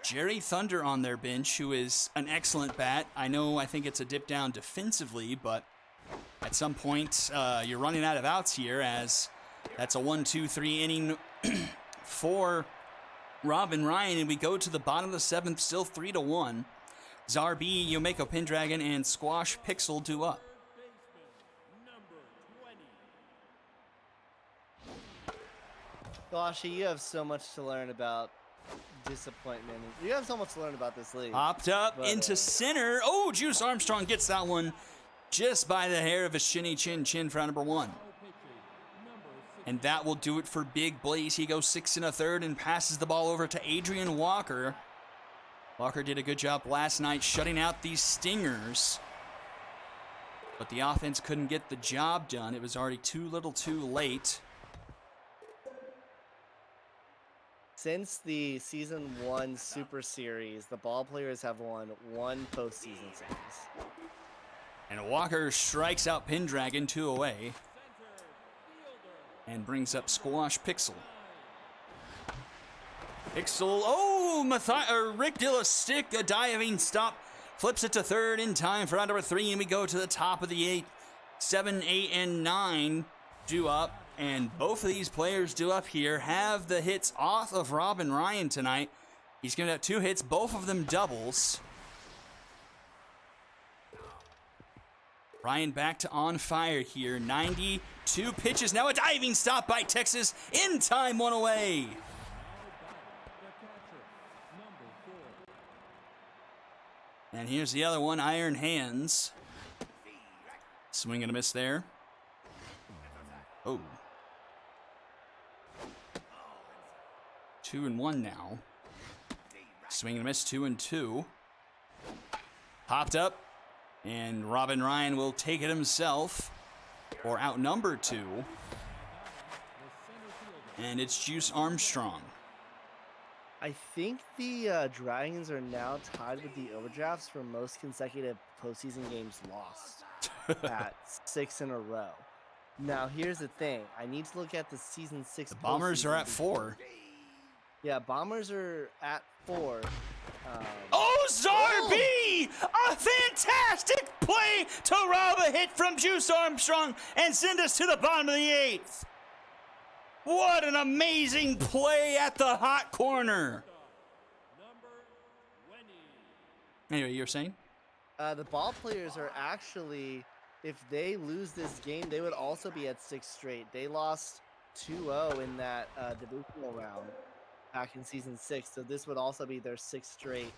Jerry Thunder on their bench, who is an excellent bat. I think it's a dip down defensively, but at some point you're running out of outs here, as that's a 1-2-3 inning for Robin Ryan, and we go to the bottom of the 7th, still 3-1. Zarbi, Yomeko Pendragon, and Squash Pixel do up. Gosh, you have so much to learn about disappointment. You have so much to learn about this league. Popped up into center. Oh, Juice Armstrong gets that one just by the hair of his chinny chin for round number 1. And that will do it for Big Blaze. He goes 6 1/3 and passes the ball over to Adrian Walker. Walker did a good job last night shutting out these Stingers, but the offense couldn't get the job done. It was already too little too late. Since the Season 1 Super Series, the ball players have won 1 postseason series. And Walker strikes out Pendragon 2 away. And brings up Squash Pixel. Pixel, Rick Dilla stick, a diving stop. Flips it to 3rd in time for round number 3, and we go to the top of the 8. 7, 8, and 9 due up. And both of these players due up here have the hits off of Robin Ryan tonight. He's going to have 2 hits, both of them doubles. Ryan back to on fire here. 92 pitches. Now a diving stop by Texas. In time, 1 away. And here's the other one, Iron Hands. Swing and a miss there. Oh. 2-1 now. Swing and a miss, 2-2. Popped up. And Robin Ryan will take it himself, or outnumber 2. And it's Juice Armstrong. I think the Dragons are now tied with the Overdrafts for most consecutive postseason games lost at 6 in a row. Now, here's the thing. I need to look at the Season 6 The Bombers are at 4. Yeah, Bombers are at 4. Zarbi! A fantastic play to rob a hit from Juice Armstrong and send us to the bottom of the 8th. What an amazing play at the hot corner. Anyway, you were saying? The ball players are actually, if they lose this game, they would also be at 6 straight. They lost 2-0 in that divisional round back in Season 6, so this would also be their 6th straight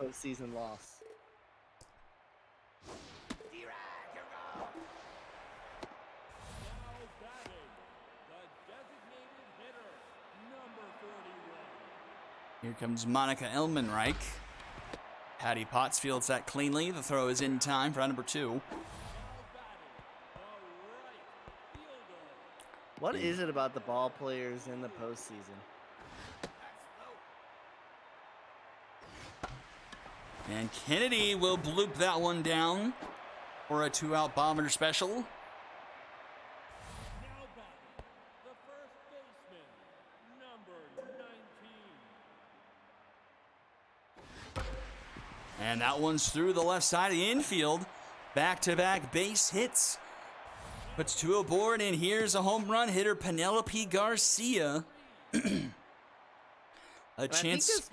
postseason loss. Here comes Monica Elmenreich. Patty Potts fields that cleanly. The throw is in time for round number 2. What is it about the ball players in the postseason? And Kennedy will bloop that one down for a 2-out Bomber special. And that one's through the left side of the infield. Back-to-back base hits. Puts 2 aboard, and here's a home run hitter, Penelope Garcia. A chance.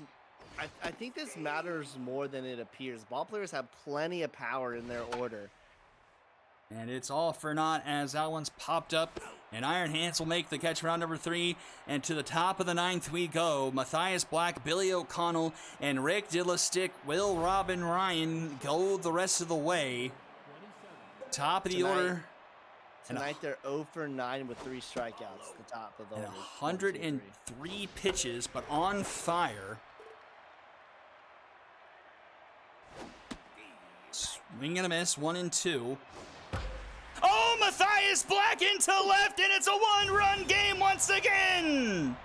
I think this matters more than it appears. Ball players have plenty of power in their order. And it's all for naught as that one's popped up. And Iron Hands will make the catch round number 3. And to the top of the 9th we go. Matthias Black, Billy O'Connell, and Rick Dillastick, Will Robin Ryan go the rest of the way. Top of the order. Tonight they're 0 for 9 with 3 strikeouts. The top of the And order. 103 pitches, but on fire. Swing and a miss, 1-2. Oh, Matthias Black into left, and it's a 1-run game once again!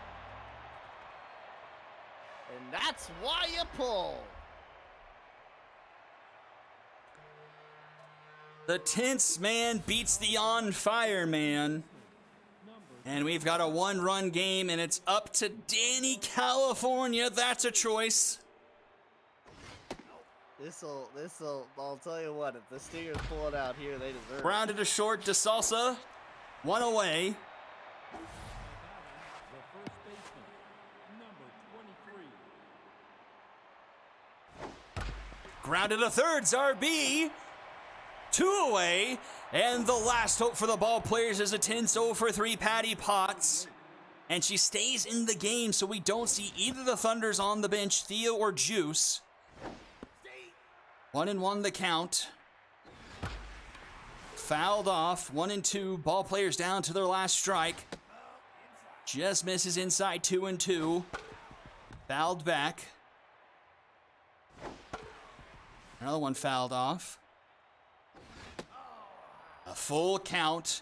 And that's why you pull. The tense man beats the on fire man. And we've got a 1-run game, and it's up to Danny California. That's a choice. This'll, I'll tell you what, if the Stingers pull it out here, they deserve it. Grounded to short to Salsa. 1 away. The first baseman, number 23. Grounded to third, RB. 2 away. And the last hope for the ball players is a 10-0 for 3 Patty Potts. And she stays in the game, so we don't see either the Thunders on the bench, Theo or Juice. 1-1 the count. Fouled off. 1-2. Ball players down to their last strike. Just misses inside 2-2. Fouled back. Another one fouled off. A full count.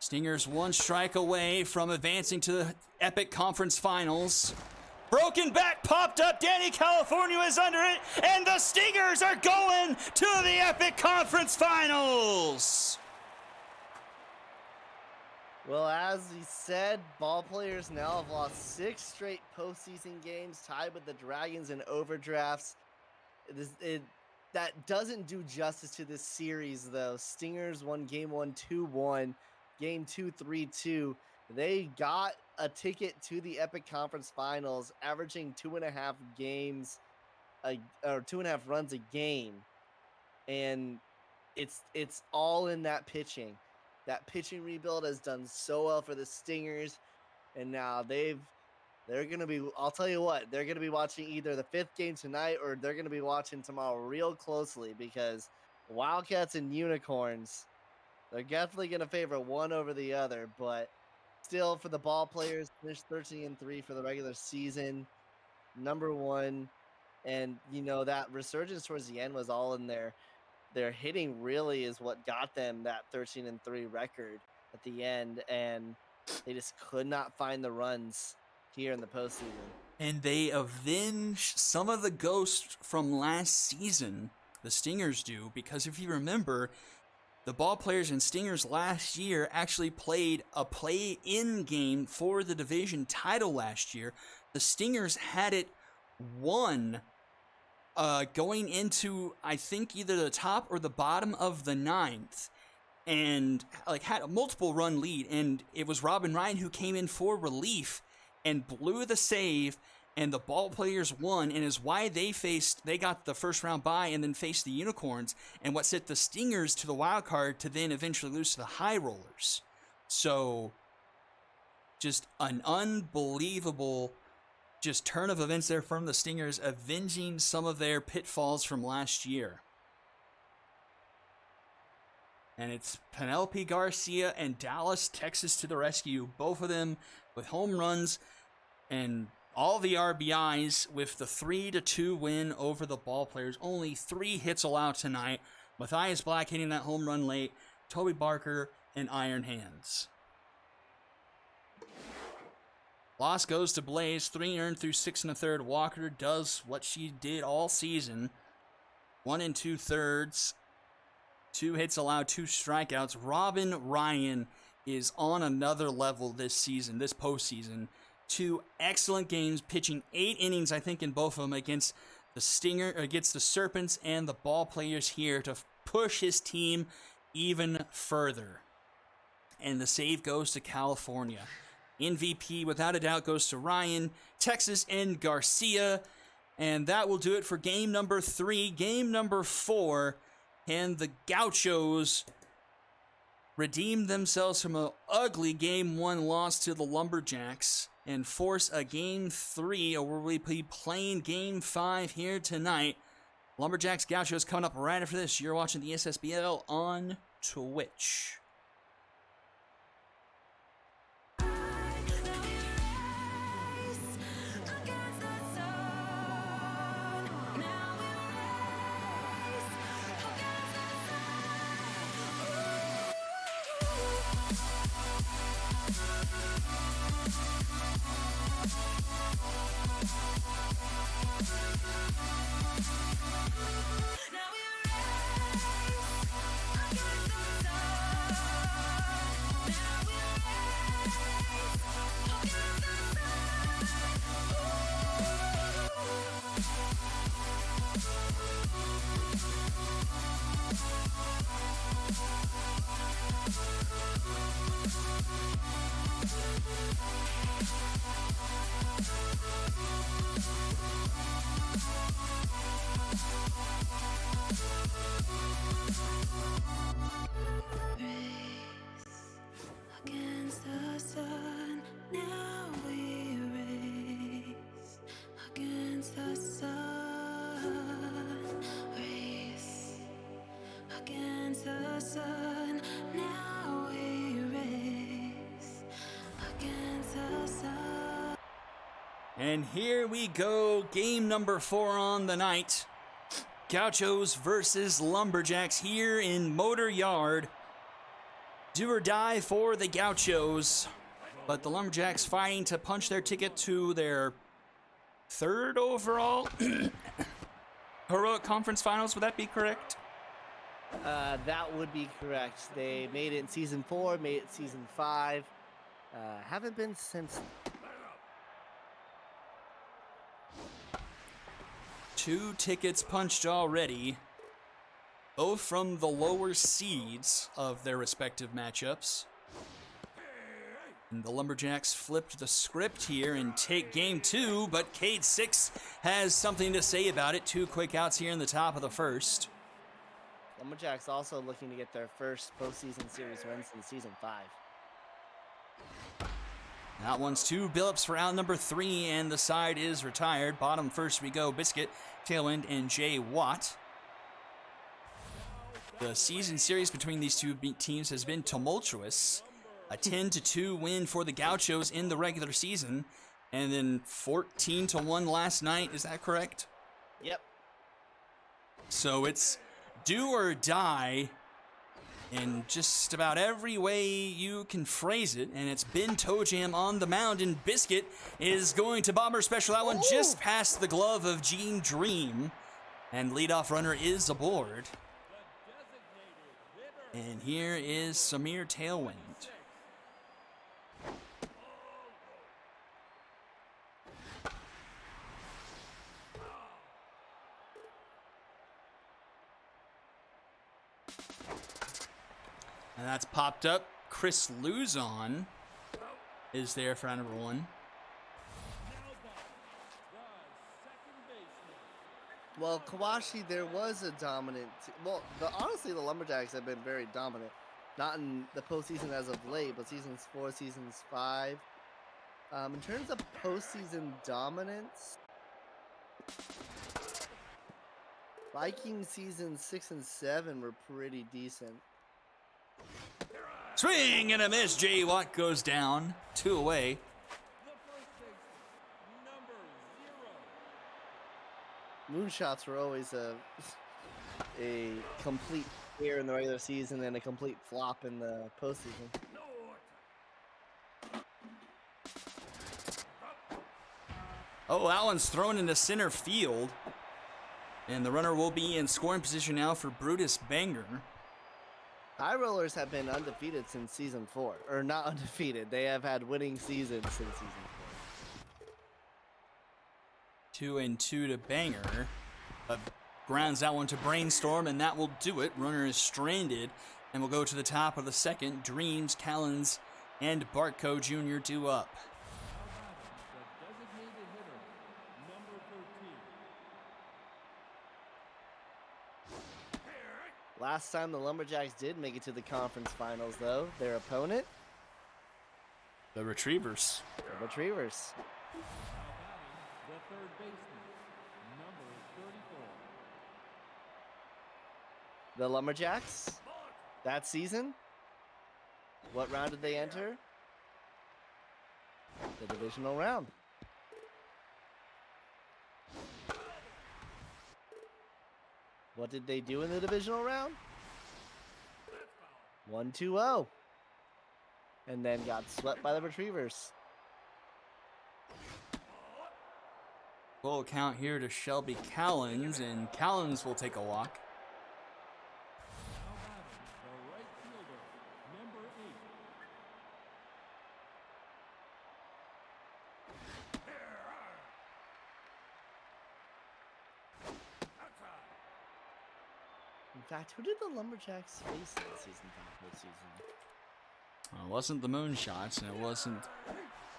Stingers 1 strike away from advancing to the Epic Conference Finals. Broken back, popped up. Danny California is under it, and the Stingers are going to the Epic Conference Finals. Well, as he said, ball players now have lost 6 straight postseason games, tied with the Dragons in overdrafts. That doesn't do justice to this series, though. Stingers won Game 1 2-1, Game 2 3-2. They got a ticket to the Epic Conference Finals, averaging 2.5 games, or 2.5 runs a game, and it's all in that pitching. That pitching rebuild has done so well for the Stingers, and now they're gonna be. I'll tell you what, they're gonna be watching either the 5th game tonight or they're gonna be watching tomorrow real closely, because Wildcats and Unicorns, they're definitely gonna favor one over the other, but. Still, for the ball players, finished 13-3 for the regular season, number 1, and that resurgence towards the end was all in their hitting. Really, is what got them that 13-3 record at the end, and they just could not find the runs here in the postseason. And they avenge some of the ghosts from last season. The Stingers do, because if you remember, the ball players and Stingers last year actually played a play-in game for the division title last year. The Stingers had it won going into, I think, either the top or the bottom of the 9th, and had a multiple run lead, and it was Robin Ryan who came in for relief and blew the save, and the ball players won, and is why they got the first round bye and then faced the Unicorns, and what sent the Stingers to the wild card to then eventually lose to the High Rollers. So, just an unbelievable turn of events there from the Stingers, avenging some of their pitfalls from last year. And it's Penelope Garcia and Dallas, Texas to the rescue, both of them with home runs and all the RBIs with the 3-2 win over the ball players. Only 3 hits allowed tonight. Matthias Black hitting that home run late. Toby Barker and Iron Hands. Loss goes to Blaze. 3 earned through 6 1/3. Walker does what she did all season. 1 2/3. 2 hits allowed, 2 strikeouts. Robin Ryan is on another level this season, this postseason. 2 excellent games, pitching 8 innings, I think, in both of them against the Serpents and the ball players here to push his team even further. And the save goes to California. MVP, without a doubt, goes to Ryan, Texas, and Garcia. And that will do it for game number 3. Game number 4, and the Gauchos redeemed themselves from an ugly Game 1 loss to the Lumberjacks and force a Game 3, or we'll be playing Game 5 here tonight. Lumberjacks Gauchos coming up right after this. You're watching the SSBL on Twitch. Against the sun, now we race. Against the sun, race. Against the sun, now we race. Against the sun. And here we go, game number 4 on the night. Gauchos versus Lumberjacks here in Motor Yard. Do or die for the Gauchos, but the Lumberjacks fighting to punch their ticket to their 3rd overall Heroic Conference Finals. Would that be correct? That would be correct. They made it in Season 4, made it Season 5. Haven't been since. 2 tickets punched already, both from the lower seeds of their respective matchups. And the Lumberjacks flipped the script here and take game 2, but Cade 6 has something to say about it. 2 quick outs here in the top of the first. Lumberjacks also looking to get their first postseason series win since Season 5. That one's 2 Billups for out number 3, and the side is retired. Bottom first we go, Biscuit, Tailwind, and Jay Watt. The season series between these two teams has been tumultuous. A 10-2 win for the Gauchos in the regular season, and then 14-1 last night. Is that correct? Yep. So it's do or die in just about every way you can phrase it, and it's been Toe Jam on the mound, and Biscuit is going to bomber special. That one just past the glove of Gene Dream, and leadoff runner is aboard. And here is Samir Tailwind. And that's popped up. Chris Luzon is there for number 1. Well, Kawashi, there was a dominant. Honestly, the Lumberjacks have been very dominant. Not in the postseason as of late, but seasons 4, seasons 5. In terms of postseason dominance, Viking seasons 6 and 7 were pretty decent. Swing and a miss. Jay Watt goes down. 2 away. Moonshots were always a complete year in the regular season and a complete flop in the postseason. Oh, that one's thrown into center field. And the runner will be in scoring position now for Brutus Banger. High Rollers have been undefeated since season 4. Or not undefeated. They have had winning seasons since season 4. 2-2 to Banger. Grounds that one to Brainstorm, and that will do it. Runner is stranded, and we'll go to the top of the second. Dreams, Callens, and Bartco Jr. due up. Last time the Lumberjacks did make it to the conference finals, though, their opponent, The Retrievers. the Retrievers. Now batting, the third baseman, number 34. The Lumberjacks, that season, what round did they enter? The divisional round. What did they do in the divisional round? 1-2-0. And then got swept by the Retrievers. Full count here to Shelby Callens, and Callens will take a walk. Now batting, the right fielder, number 8. In fact, who did the Lumberjacks face that season, season? Well, it wasn't the Moonshots, and it wasn't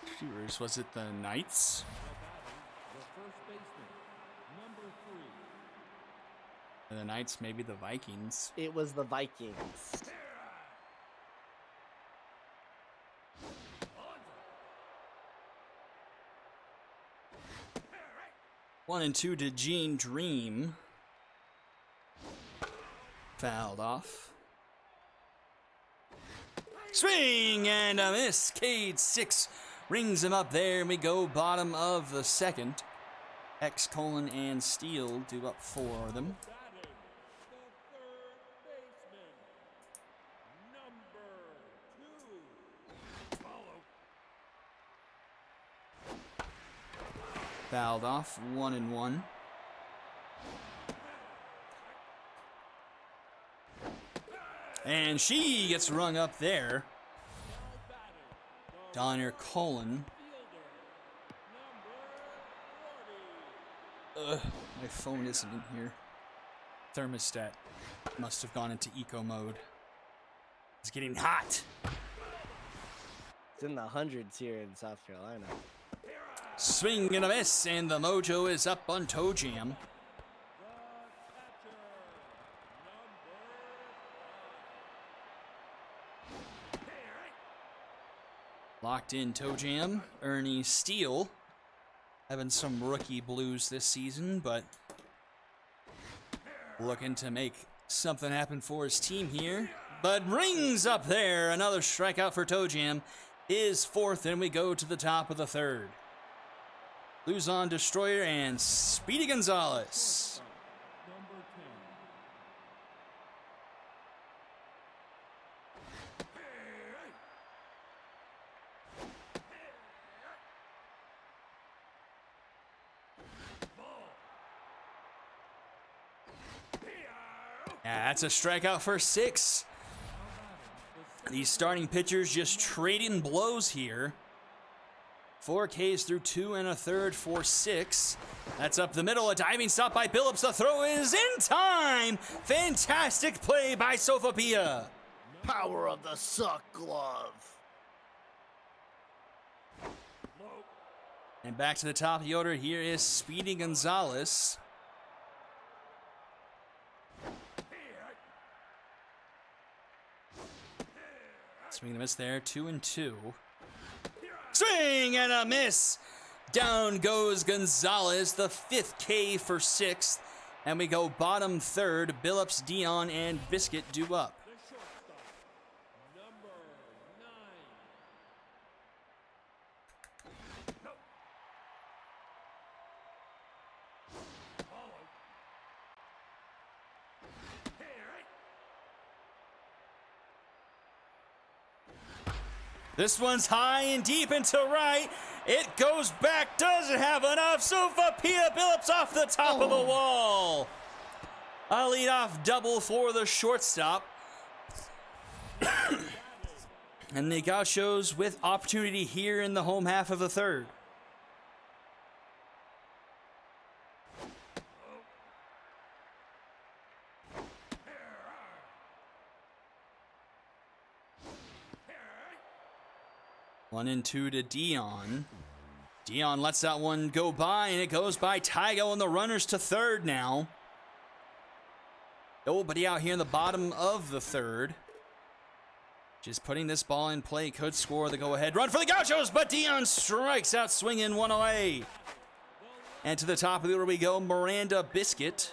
Retrievers. Was it the Knights? Now batting, the first baseman, number 3. And the Knights, maybe the Vikings. It was the Vikings. One and two to Gene Dream. Fouled off. Swing and a miss. Cade 6 rings him up there, and we go bottom of the second. X, Colon, and Steele do up for them. Batting, the third baseman, number 2. Fouled off. 1-1. And she gets rung up there. Donner Colon. Ugh, my phone isn't in here. Thermostat must have gone into eco mode. It's getting hot. It's in the hundreds here in South Carolina. Swing and a miss, and the mojo is up on Toe Jam. Locked in Toe Jam, Ernie Steele. Having some rookie blues this season, but looking to make something happen for his team here. But rings up there, another strikeout for Toe Jam. His fourth, and we go to the top of the third. Luzon Destroyer and Speedy Gonzalez. Number 10. Yeah, that's a strikeout for 6. These starting pitchers just trading blows here. 4 Ks through 2 1/3 for 6. That's up the middle. A diving stop by Billups. The throw is in time. Fantastic play by Sofapia. Power of the suck glove. And back to the top of the order. Here is Speedy Gonzalez. Swing and a miss there. 2-2. Swing and a miss. Down goes Gonzalez, the 5th K for 6th. And we go bottom third. Billups, Dion, and Biscuit do up. The shortstop, number 9. This one's high and deep into right. It goes back, doesn't have enough. Sofapia Billups off the top of the wall. A leadoff double for the shortstop. And the Gauchos with opportunity here in the home half of the third. One and two to Dion. Dion lets that one go by, and it goes by Tygo, and the runners to third now. Nobody out here in the bottom of the third. Just putting this ball in play. Could score the go-ahead run for the Gauchos, but Dion strikes out swinging one away. And to the top of the order we go, Miranda Biscuit.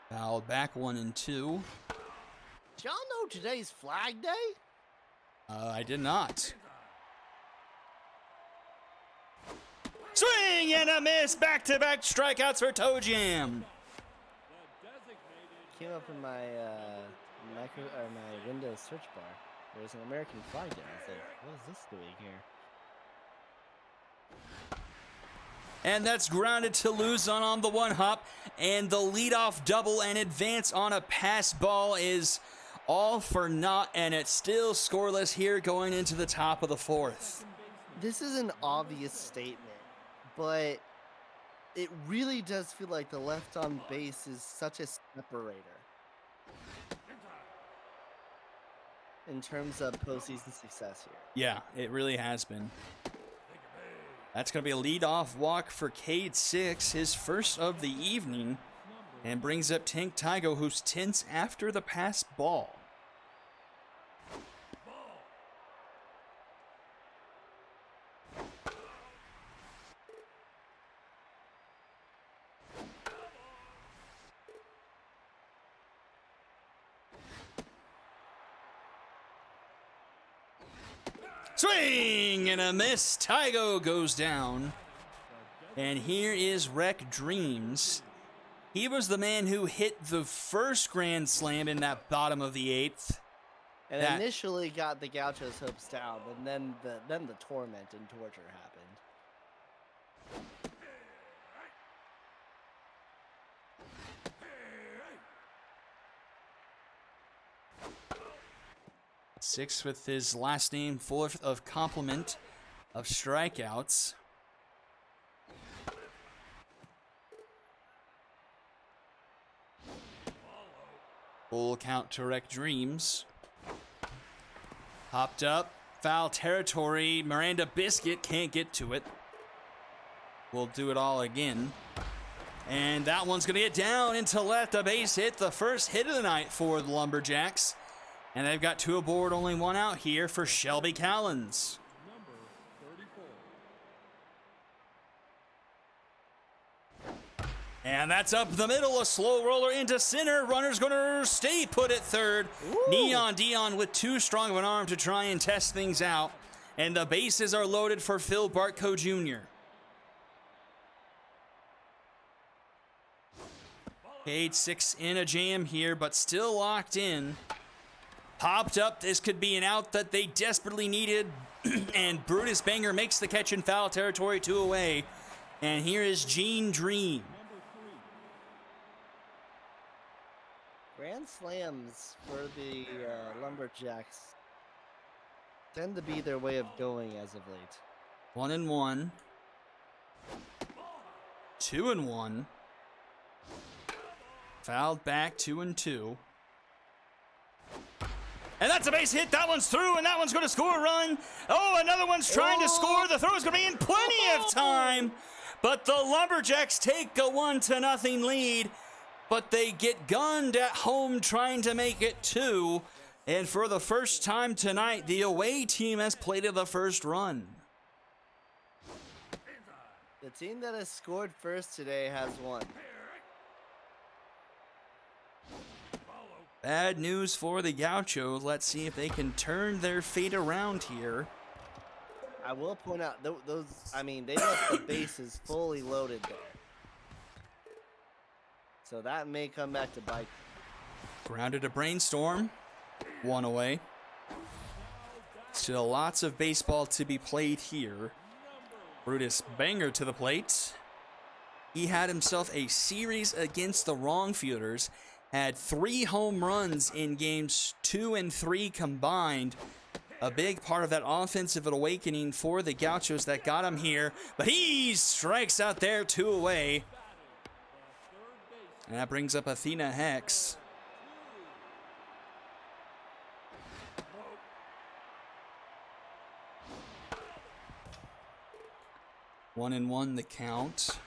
Fouled back 1 and 2. Did y'all know today's Flag Day? I did not. Swing and a miss. Back-to-back strikeouts for Toe Jam. Came up in my my Windows search bar. There's an American Flag Day. I was like, what is this doing here? And that's grounded to Luzon on the one hop. And the leadoff double and advance on a pass ball is all for naught. And it's still scoreless here going into the top of the fourth. This is an obvious statement, but it really does feel like the left on base is such a separator in terms of postseason success here. Yeah, it really has been. That's going to be a leadoff walk for Cade Six, his first of the evening, and brings up Tank Tygo, who's tense after the pass ball. Swing and a miss. Tygo goes down. And here is Rec Dreams. He was the man who hit the first grand slam in that bottom of the eighth. And That- initially got the Gauchos' hopes down, and then the torment and torture happened. Six with his last name full of complement of strikeouts. Full count to Rec Dreams. Hopped up, foul territory. Miranda Biscuit can't get to it. We'll do it all again. And that one's going to get down into left. A base hit, the first hit of the night for the Lumberjacks. And they've got two aboard, only one out here for Shelby Callens. And that's up the middle, a slow roller into center. Runner's going to stay put at third. Ooh. Neon Dion with too strong of an arm to try and test things out. And the bases are loaded for Phil Bartco Jr. Cade Six in a jam here, but still locked in. Popped up. This could be an out that they desperately needed. And Brutus Banger makes the catch in foul territory, 2 away. And here is Gene Dream. Grand slams for the Lumberjacks tend to be their way of going as of late. 1-1. 2-1. Fouled back, 2-2. And that's a base hit. That one's through, and that one's going to score a run. Oh, another one's trying to score. The throw is going to be in plenty of time. But the Lumberjacks take a 1-0 lead. But they get gunned at home trying to make it 2. And for the first time tonight, the away team has plated the first run. The team that has scored first today has won. Bad news for the Gauchos. Let's see if they can turn their fate around here. I will point out, they left the bases fully loaded there. So that may come back to bite. Grounded a Brainstorm. 1 away. Still lots of baseball to be played here. Brutus Banger to the plate. He had himself a series against the wrong fielders. Had 3 home runs in games 2 and 3 combined. A big part of that offensive awakening for the Gauchos that got him here. But he strikes out there, 2 away. And that brings up Athena Hex. 1-1 the count.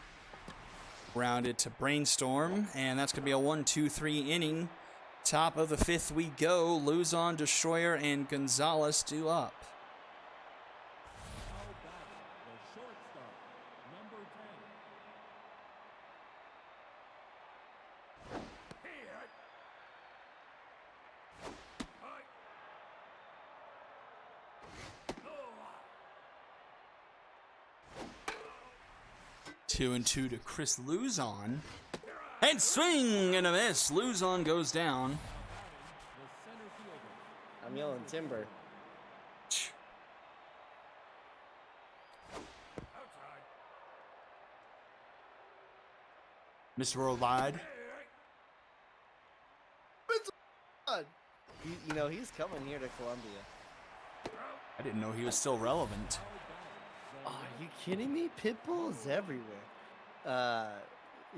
Rounded to Brainstorm, and that's going to be a 1-2-3 inning. Top of the 5th we go. Luzon, Destroyer, and Gonzalez due up. Now batting, the shortstop, number 10. 2-2 to Chris Luzon. And swing and a miss. Luzon goes down. The center fielder, I'm yelling timber. Mr. Worldwide. God. You know, he's coming here to Columbia. I didn't know he was still relevant. Oh, are you kidding me? Pitbull is everywhere.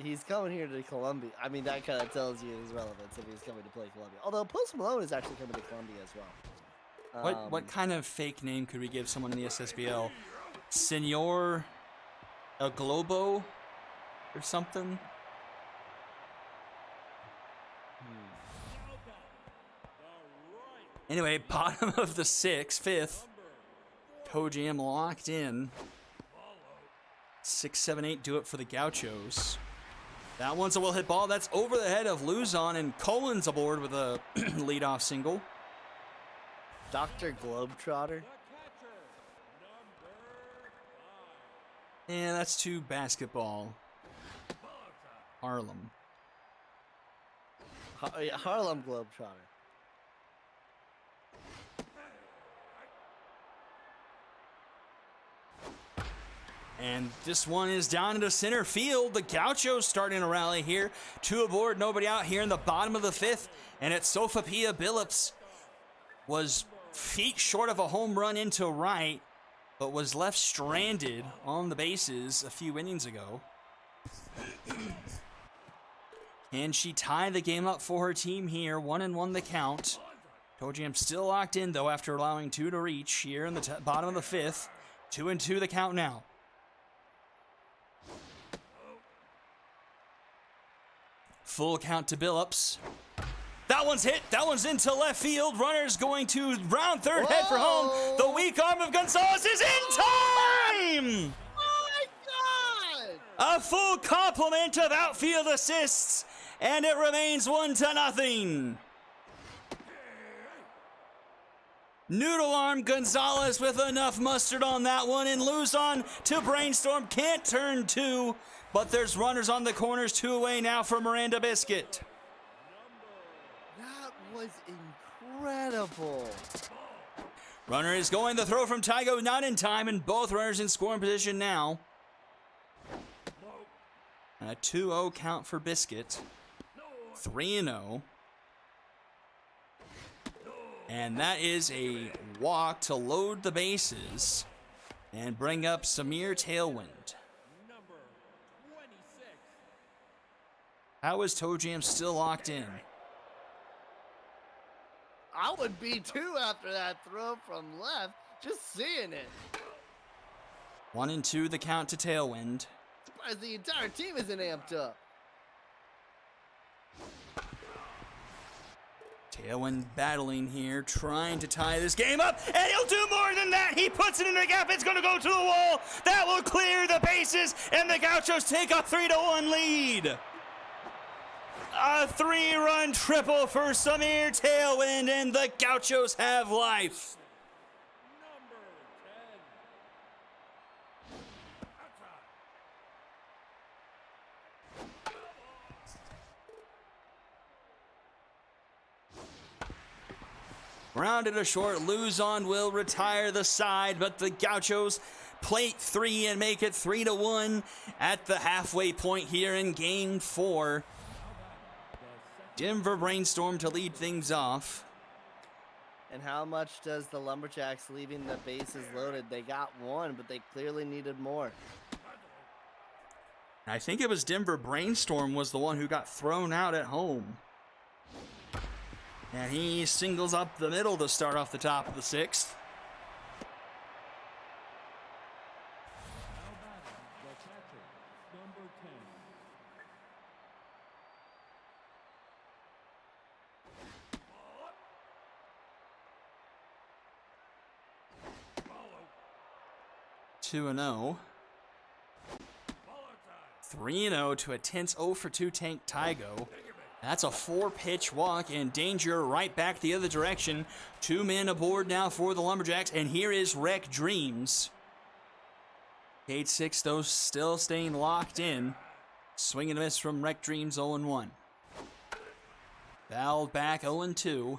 He's coming here to Columbia. I mean, that kind of tells you his relevance if he's coming to play Columbia. Although Post Malone is actually coming to Columbia as well. What kind of fake name could we give someone in the SSBL? Senor El Globo or something? Anyway, bottom of the 5th. Kojam locked in. 6, 7, 8 do it for the Gauchos. That one's a well-hit ball. That's over the head of Luzon, and Colin's aboard with a leadoff single. Dr. Globetrotter. And that's to basketball. Harlem. Harlem Globetrotter. And this one is down into center field. The Gauchos starting to rally here. 2 aboard, nobody out here in the bottom of the 5th. And it's Sofapia Billups was feet short of a home run into right, but was left stranded on the bases a few innings ago. Can she tie the game up for her team here? 1-1 the count. Kojam still locked in, though, after allowing 2 to reach here in the bottom of the 5th. 2-2 the count now. Full count to Billups. That one's hit. That one's into left field. Runner's going to round third, head for home. The weak arm of Gonzalez is in time! Oh my God! A full complement of outfield assists, and it remains 1-0. Noodle arm Gonzalez with enough mustard on that one, and Luzon to Brainstorm. Can't turn 2, but there's runners on the corners, 2 away now for Miranda Biscuit. That was incredible. Runner is going. The throw from Tygo not in time, and both runners in scoring position now. And a 2-0 count for Biscuit. 3-0. And that is a walk to load the bases and bring up Samir Tailwind. number 26. How is Toe Jam still locked in? I would be too after that throw from left, just seeing it. 1-2 the count to Tailwind. Surprised the entire team isn't amped up. Tailwind battling here, trying to tie this game up, and he'll do more than that. He puts it in the gap. It's going to go to the wall. That will clear the bases, and the Gauchos take a 3-1 lead. A 3-run triple for Samir Tailwind, and the Gauchos have life. Number 10. Rounded to short, Luzon will retire the side, but the Gauchos plate 3 and make it 3-1 at the halfway point here in Game 4. Denver Brainstorm to lead things off. And how much does the Lumberjacks leaving the bases loaded? They got 1, but they clearly needed more. I think it was Denver Brainstorm was the one who got thrown out at home. And he singles up the middle to start off the top of the 6th. 2-0. 3-0 to a tense 0-for-2 Tank Tygo. That's a 4-pitch walk, and Danger right back the other direction. 2 men aboard now for the Lumberjacks, and here is Wreck Dreams. Cade 6, though, still staying locked in. Swing and a miss from Wreck Dreams, 0-1. Fouled back, 0-2.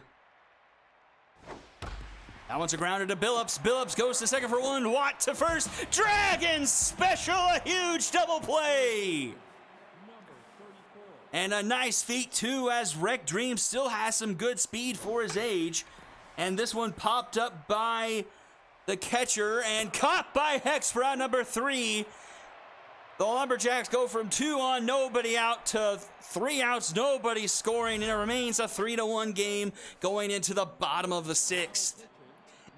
That one's a grounder to Billups. Billups goes to second for 1. Watt to first. Dragons special, a huge double play. And a nice feat, too, as Wreck Dream still has some good speed for his age. And this one popped up by the catcher and caught by Hex for out number 3. The Lumberjacks go from 2 on, nobody out, to 3 outs, nobody scoring, and it remains a 3-1 game going into the bottom of the 6th.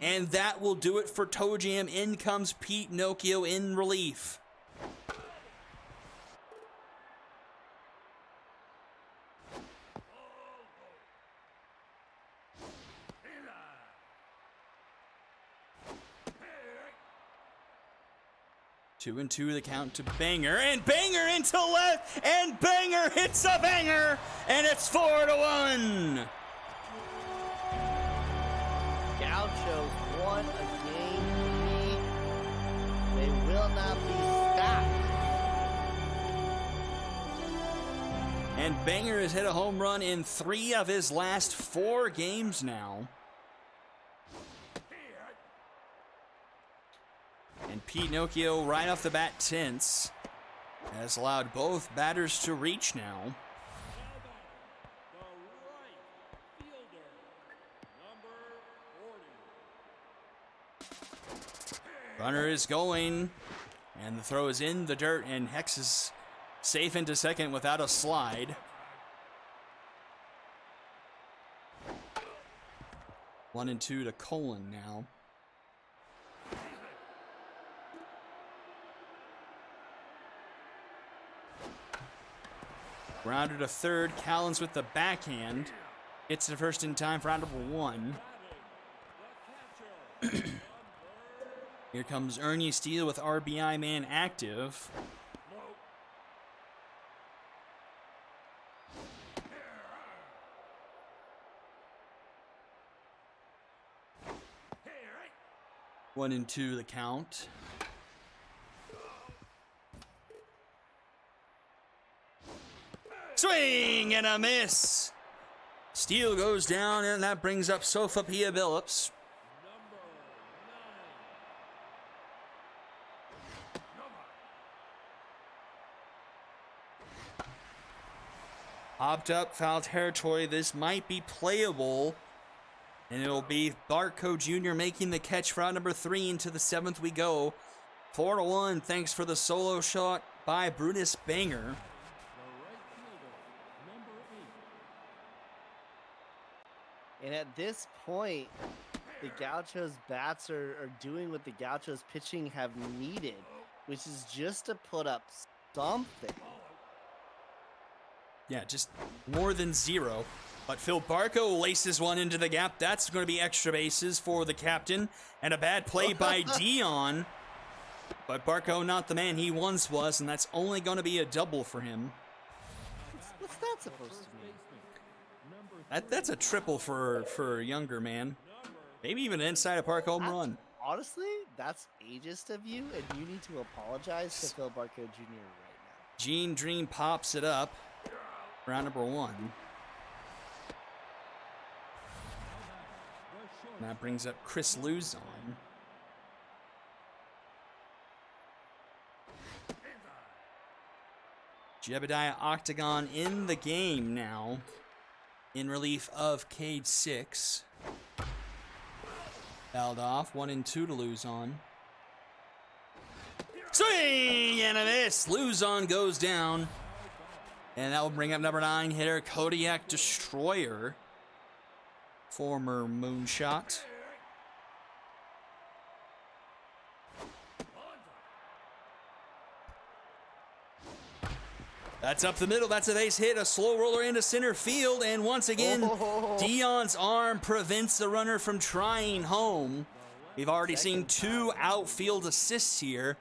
And that will do it for Toe Jam. In comes Pete Nokia in relief. Two and two the count to Banger, and Banger into left, and Banger hits a banger, and it's 4-1. Gauchos won a game 3. They will not be stopped. And Banger has hit a home run in 3 of his last 4 games now. And Pete Nokia right off the bat tense has allowed both batters to reach now. Runner is going, and the throw is in the dirt, and Hex is safe into second without a slide. 1-2 to Colin now. Grounder to third. Callens with the backhand. Gets to first in time for out number 1. Here comes Ernie Steele with RBI man active. One and two the count. Swing and a miss. Steele goes down, and that brings up Sophia Billups. Hopped up, foul territory. This might be playable. And it'll be Barco Jr. making the catch for out number 3. Into the 7th we go. 4-1, thanks for the solo shot by Brutus Banger. And at this point, the Gauchos bats are doing what the Gauchos pitching have needed, which is just to put up something. Yeah, just more than 0. But Phil Barco laces one into the gap. That's going to be extra bases for the captain. And a bad play by Dion. But Barco not the man he once was, and that's only going to be a double for him. What's that supposed to mean? That's a triple for a younger man. Maybe even an inside a park home run. Honestly, that's ageist of you, and you need to apologize to Phil Barco Jr. right now. Gene Dream pops it up. Round number 1. And that brings up Chris Luzon. Jebediah Octagon in the game now. In relief of Cade 6. Fouled off. 1-2 to Luzon. Swing and a miss. Luzon goes down. And that will bring up number 9 hitter Kodiak Destroyer. Former Moonshot. That's up the middle. That's a base hit. A slow roller into center field. And once again, Dion's arm prevents the runner from trying home. We've already seen 2 outfield assists here,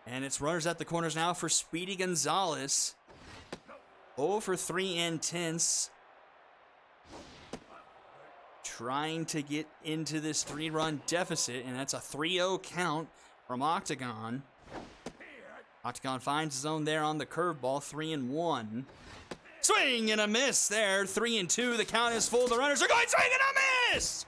and it's runners at the corners now for Speedy Gonzalez. 0 for 3 and tenths. Trying to get into this 3-run deficit, and that's a 3-0 count from Octagon. Octagon finds his own there on the curveball, 3-1. Swing and a miss there, 3-2. The count is full. The runners are going swing and a miss!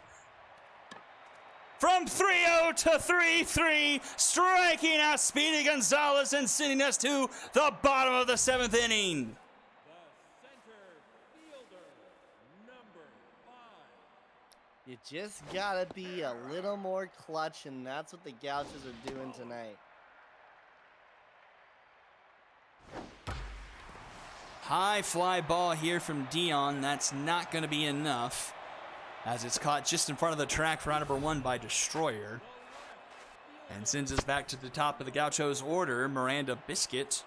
From 3-0 to 3-3, striking out Speedy Gonzalez and sending us to the bottom of the 7th inning. The center fielder, number 5. You just gotta be a little more clutch, and that's what the Gauchos are doing tonight. High fly ball here from Dion. That's not going to be enough, as it's caught just in front of the track for out number 1 by Destroyer. And sends us back to the top of the Gauchos order. Miranda Biscuit,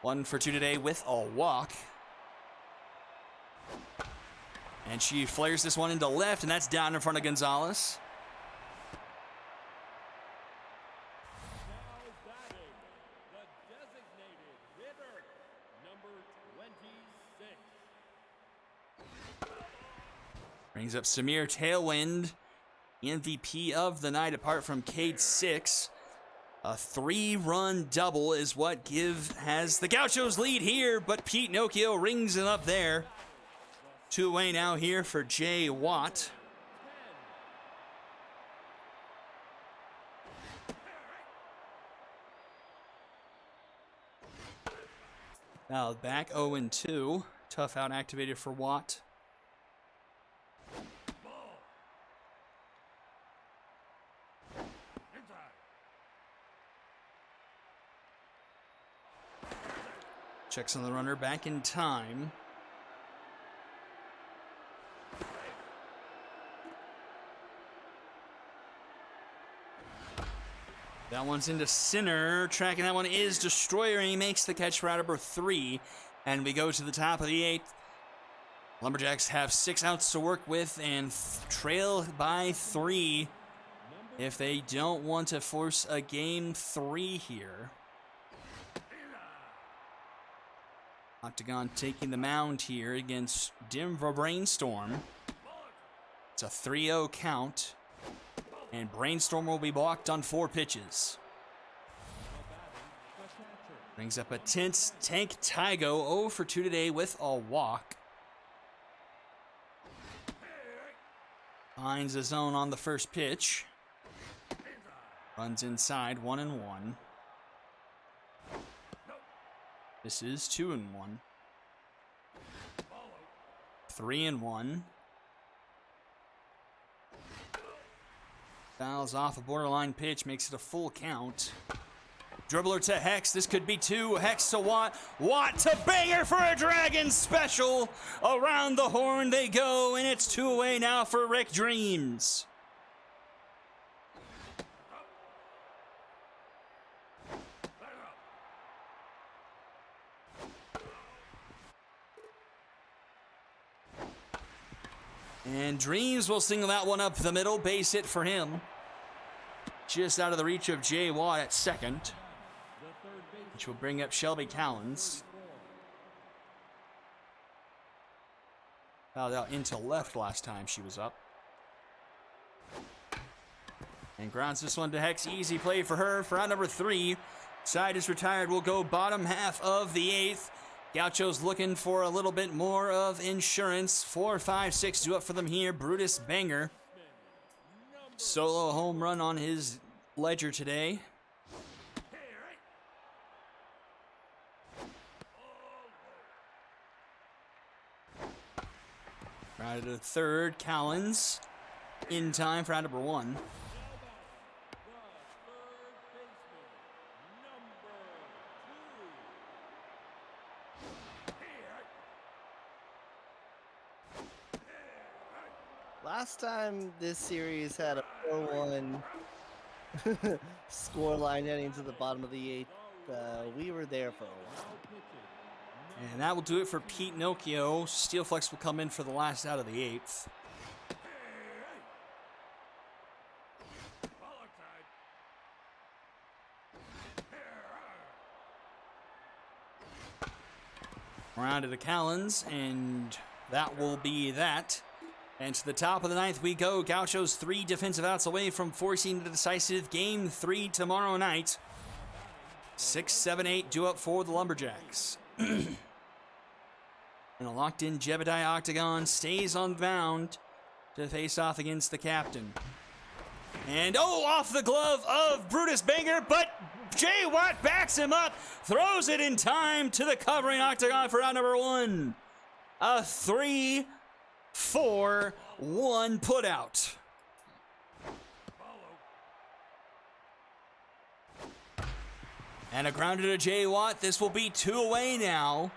1 for 2 today with a walk. And she flares this one into left, and that's down in front of Gonzalez. Now batting, the designated hitter, number 26. Brings up Samir Tailwind, MVP of the night apart from Cade 6. A 3-run double is what has the Gauchos lead here, but Pete Nokia rings it up there. 2 away now here for Jay Watt. Now back 0-2. Tough out activated for Watt. Checks on the runner back in time. That one's into center. Tracking that one is Destroyer, and he makes the catch for out number 3. And we go to the top of the 8th. Lumberjacks have 6 outs to work with and trail by 3 if they don't want to force a game 3 here. Octagon taking the mound here against Denver Brainstorm. It's a 3-0 count. And Brainstorm will be blocked on 4 pitches. Brings up a tense Tank Tygo, 0 for 2 today with a walk. Finds the zone on the first pitch. Runs inside, 1-1. This is 2-1. 3-1. Fouls off a borderline pitch, makes it a full count. Dribbler to Hex, this could be 2. Hex to Watt. Watt to Banger for a Dragon special. Around the horn they go, and it's 2 away now for Rick Dreams. And Dreams will single that one up the middle, base hit for him. Just out of the reach of Jay Watt at second, which will bring up Shelby Callens. Fouled out into left last time she was up. And grounds this one to Hex. Easy play for her for out number 3. Side is retired. We'll go bottom half of the 8th. Gauchos looking for a little bit more of insurance. 4, 5, 6 do up for them here. Brutus Banger. Solo home run on his ledger today. Right to the 3rd, Callens. In time for out number 1. Last time this series had a 4-1 scoreline heading to the bottom of the 8th, we were there for a while. And that will do it for Pete Nocchio. Steel Flex will come in for the last out of the 8th. Around to the Callens, and that will be that. And to the top of the ninth we go. Gauchos 3 defensive outs away from forcing the decisive Game 3 tomorrow night. 6-7-8 due up for the Lumberjacks. And a locked-in Jebediah Octagon stays on the mound to face off against the captain. And off the glove of Brutus Banger, but Jay Watt backs him up, throws it in time to the covering Octagon for out number 1. A 3-4-1 putout. And a grounder to Jay Watt. This will be 2 away now.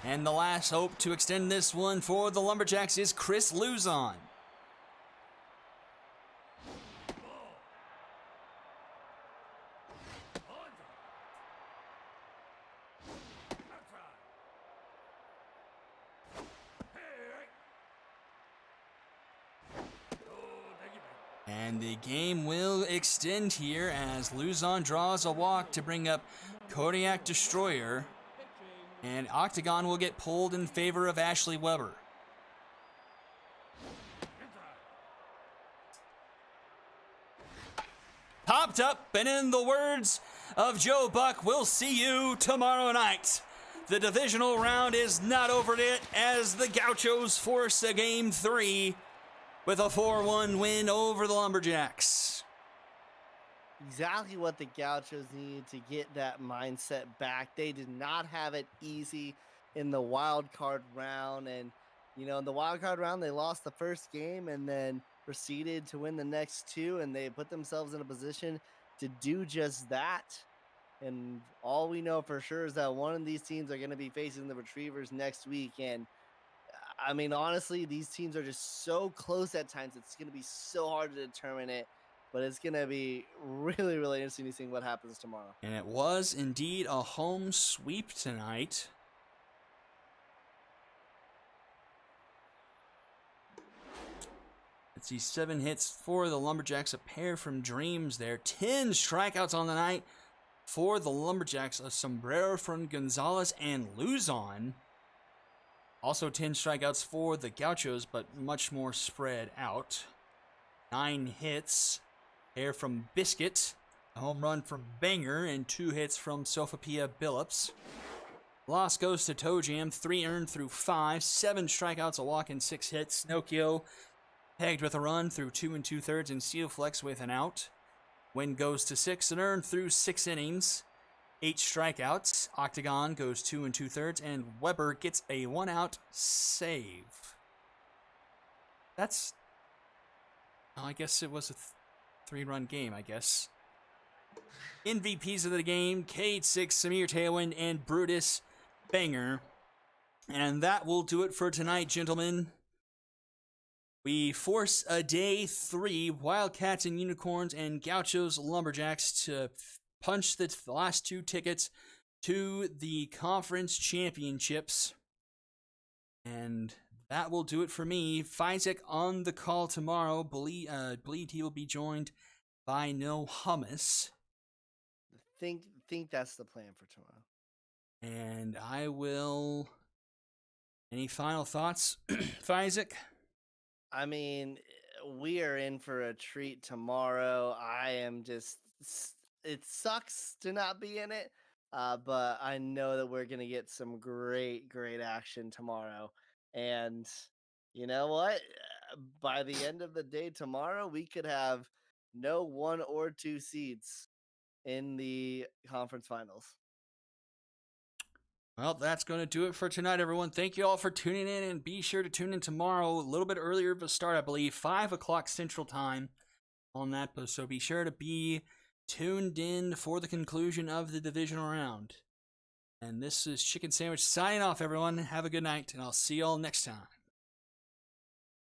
And the last hope to extend this one for the Lumberjacks is Chris Luzon. And the game will extend here as Luzon draws a walk to bring up Kodiak Destroyer. And Octagon will get pulled in favor of Ashley Weber. Popped up, and in the words of Joe Buck, we'll see you tomorrow night. The divisional round is not over yet as the Gauchos force a Game 3 with a 4-1 win over the Lumberjacks. Exactly what the Gauchos needed to get that mindset back. They did not have it easy in the wild card round. And, in the wild card round, they lost the first game and then proceeded to win the next 2. And they put themselves in a position to do just that. And all we know for sure is that one of these teams are going to be facing the Retrievers next week. And honestly, these teams are just so close at times. It's going to be so hard to determine it. But it's going to be really, really interesting to see what happens tomorrow. And it was indeed a home sweep tonight. Let's see, 7 hits for the Lumberjacks, a pair from Dreams there. 10 strikeouts on the night for the Lumberjacks, a sombrero from Gonzalez and Luzon. Also 10 strikeouts for the Gauchos, but much more spread out. 9 hits. Pair from Biscuit, a home run from Banger, and 2 hits from Sophia Billups. Loss goes to Toe Jam, 3 earned through 5, 7 strikeouts, a walk, and 6 hits. Snokio pegged with a run through 2 2/3, and Steel Flex with an out. Win goes to 6 and earned through 6 innings, 8 strikeouts. Octagon goes 2 2/3, and Weber gets a 1-out save. I guess it was a 3-run game, I guess. MVPs of the game, Cade 6, Samir Tailwind, and Brutus Banger. And that will do it for tonight, gentlemen. We force a Day 3, Wildcats and Unicorns and Gauchos Lumberjacks to punch the last 2 tickets to the conference championships. And that will do it for me. Fizek on the call tomorrow. Believe he will be joined by No Hummus. Think that's the plan for tomorrow. And I will... Any final thoughts, Fizek? We are in for a treat tomorrow. It sucks to not be in it, but I know that we're going to get some great, great action tomorrow. And you know what? By the end of the day tomorrow, we could have no 1 or 2 seeds in the conference finals. Well, that's going to do it for tonight, everyone. Thank you all for tuning in, and be sure to tune in tomorrow, a little bit earlier of a start, I believe, 5 o'clock Central Time on that. So be sure to be tuned in for the conclusion of the divisional round. And this is Chicken Sandwich signing off, everyone. Have a good night, and I'll see you all next time.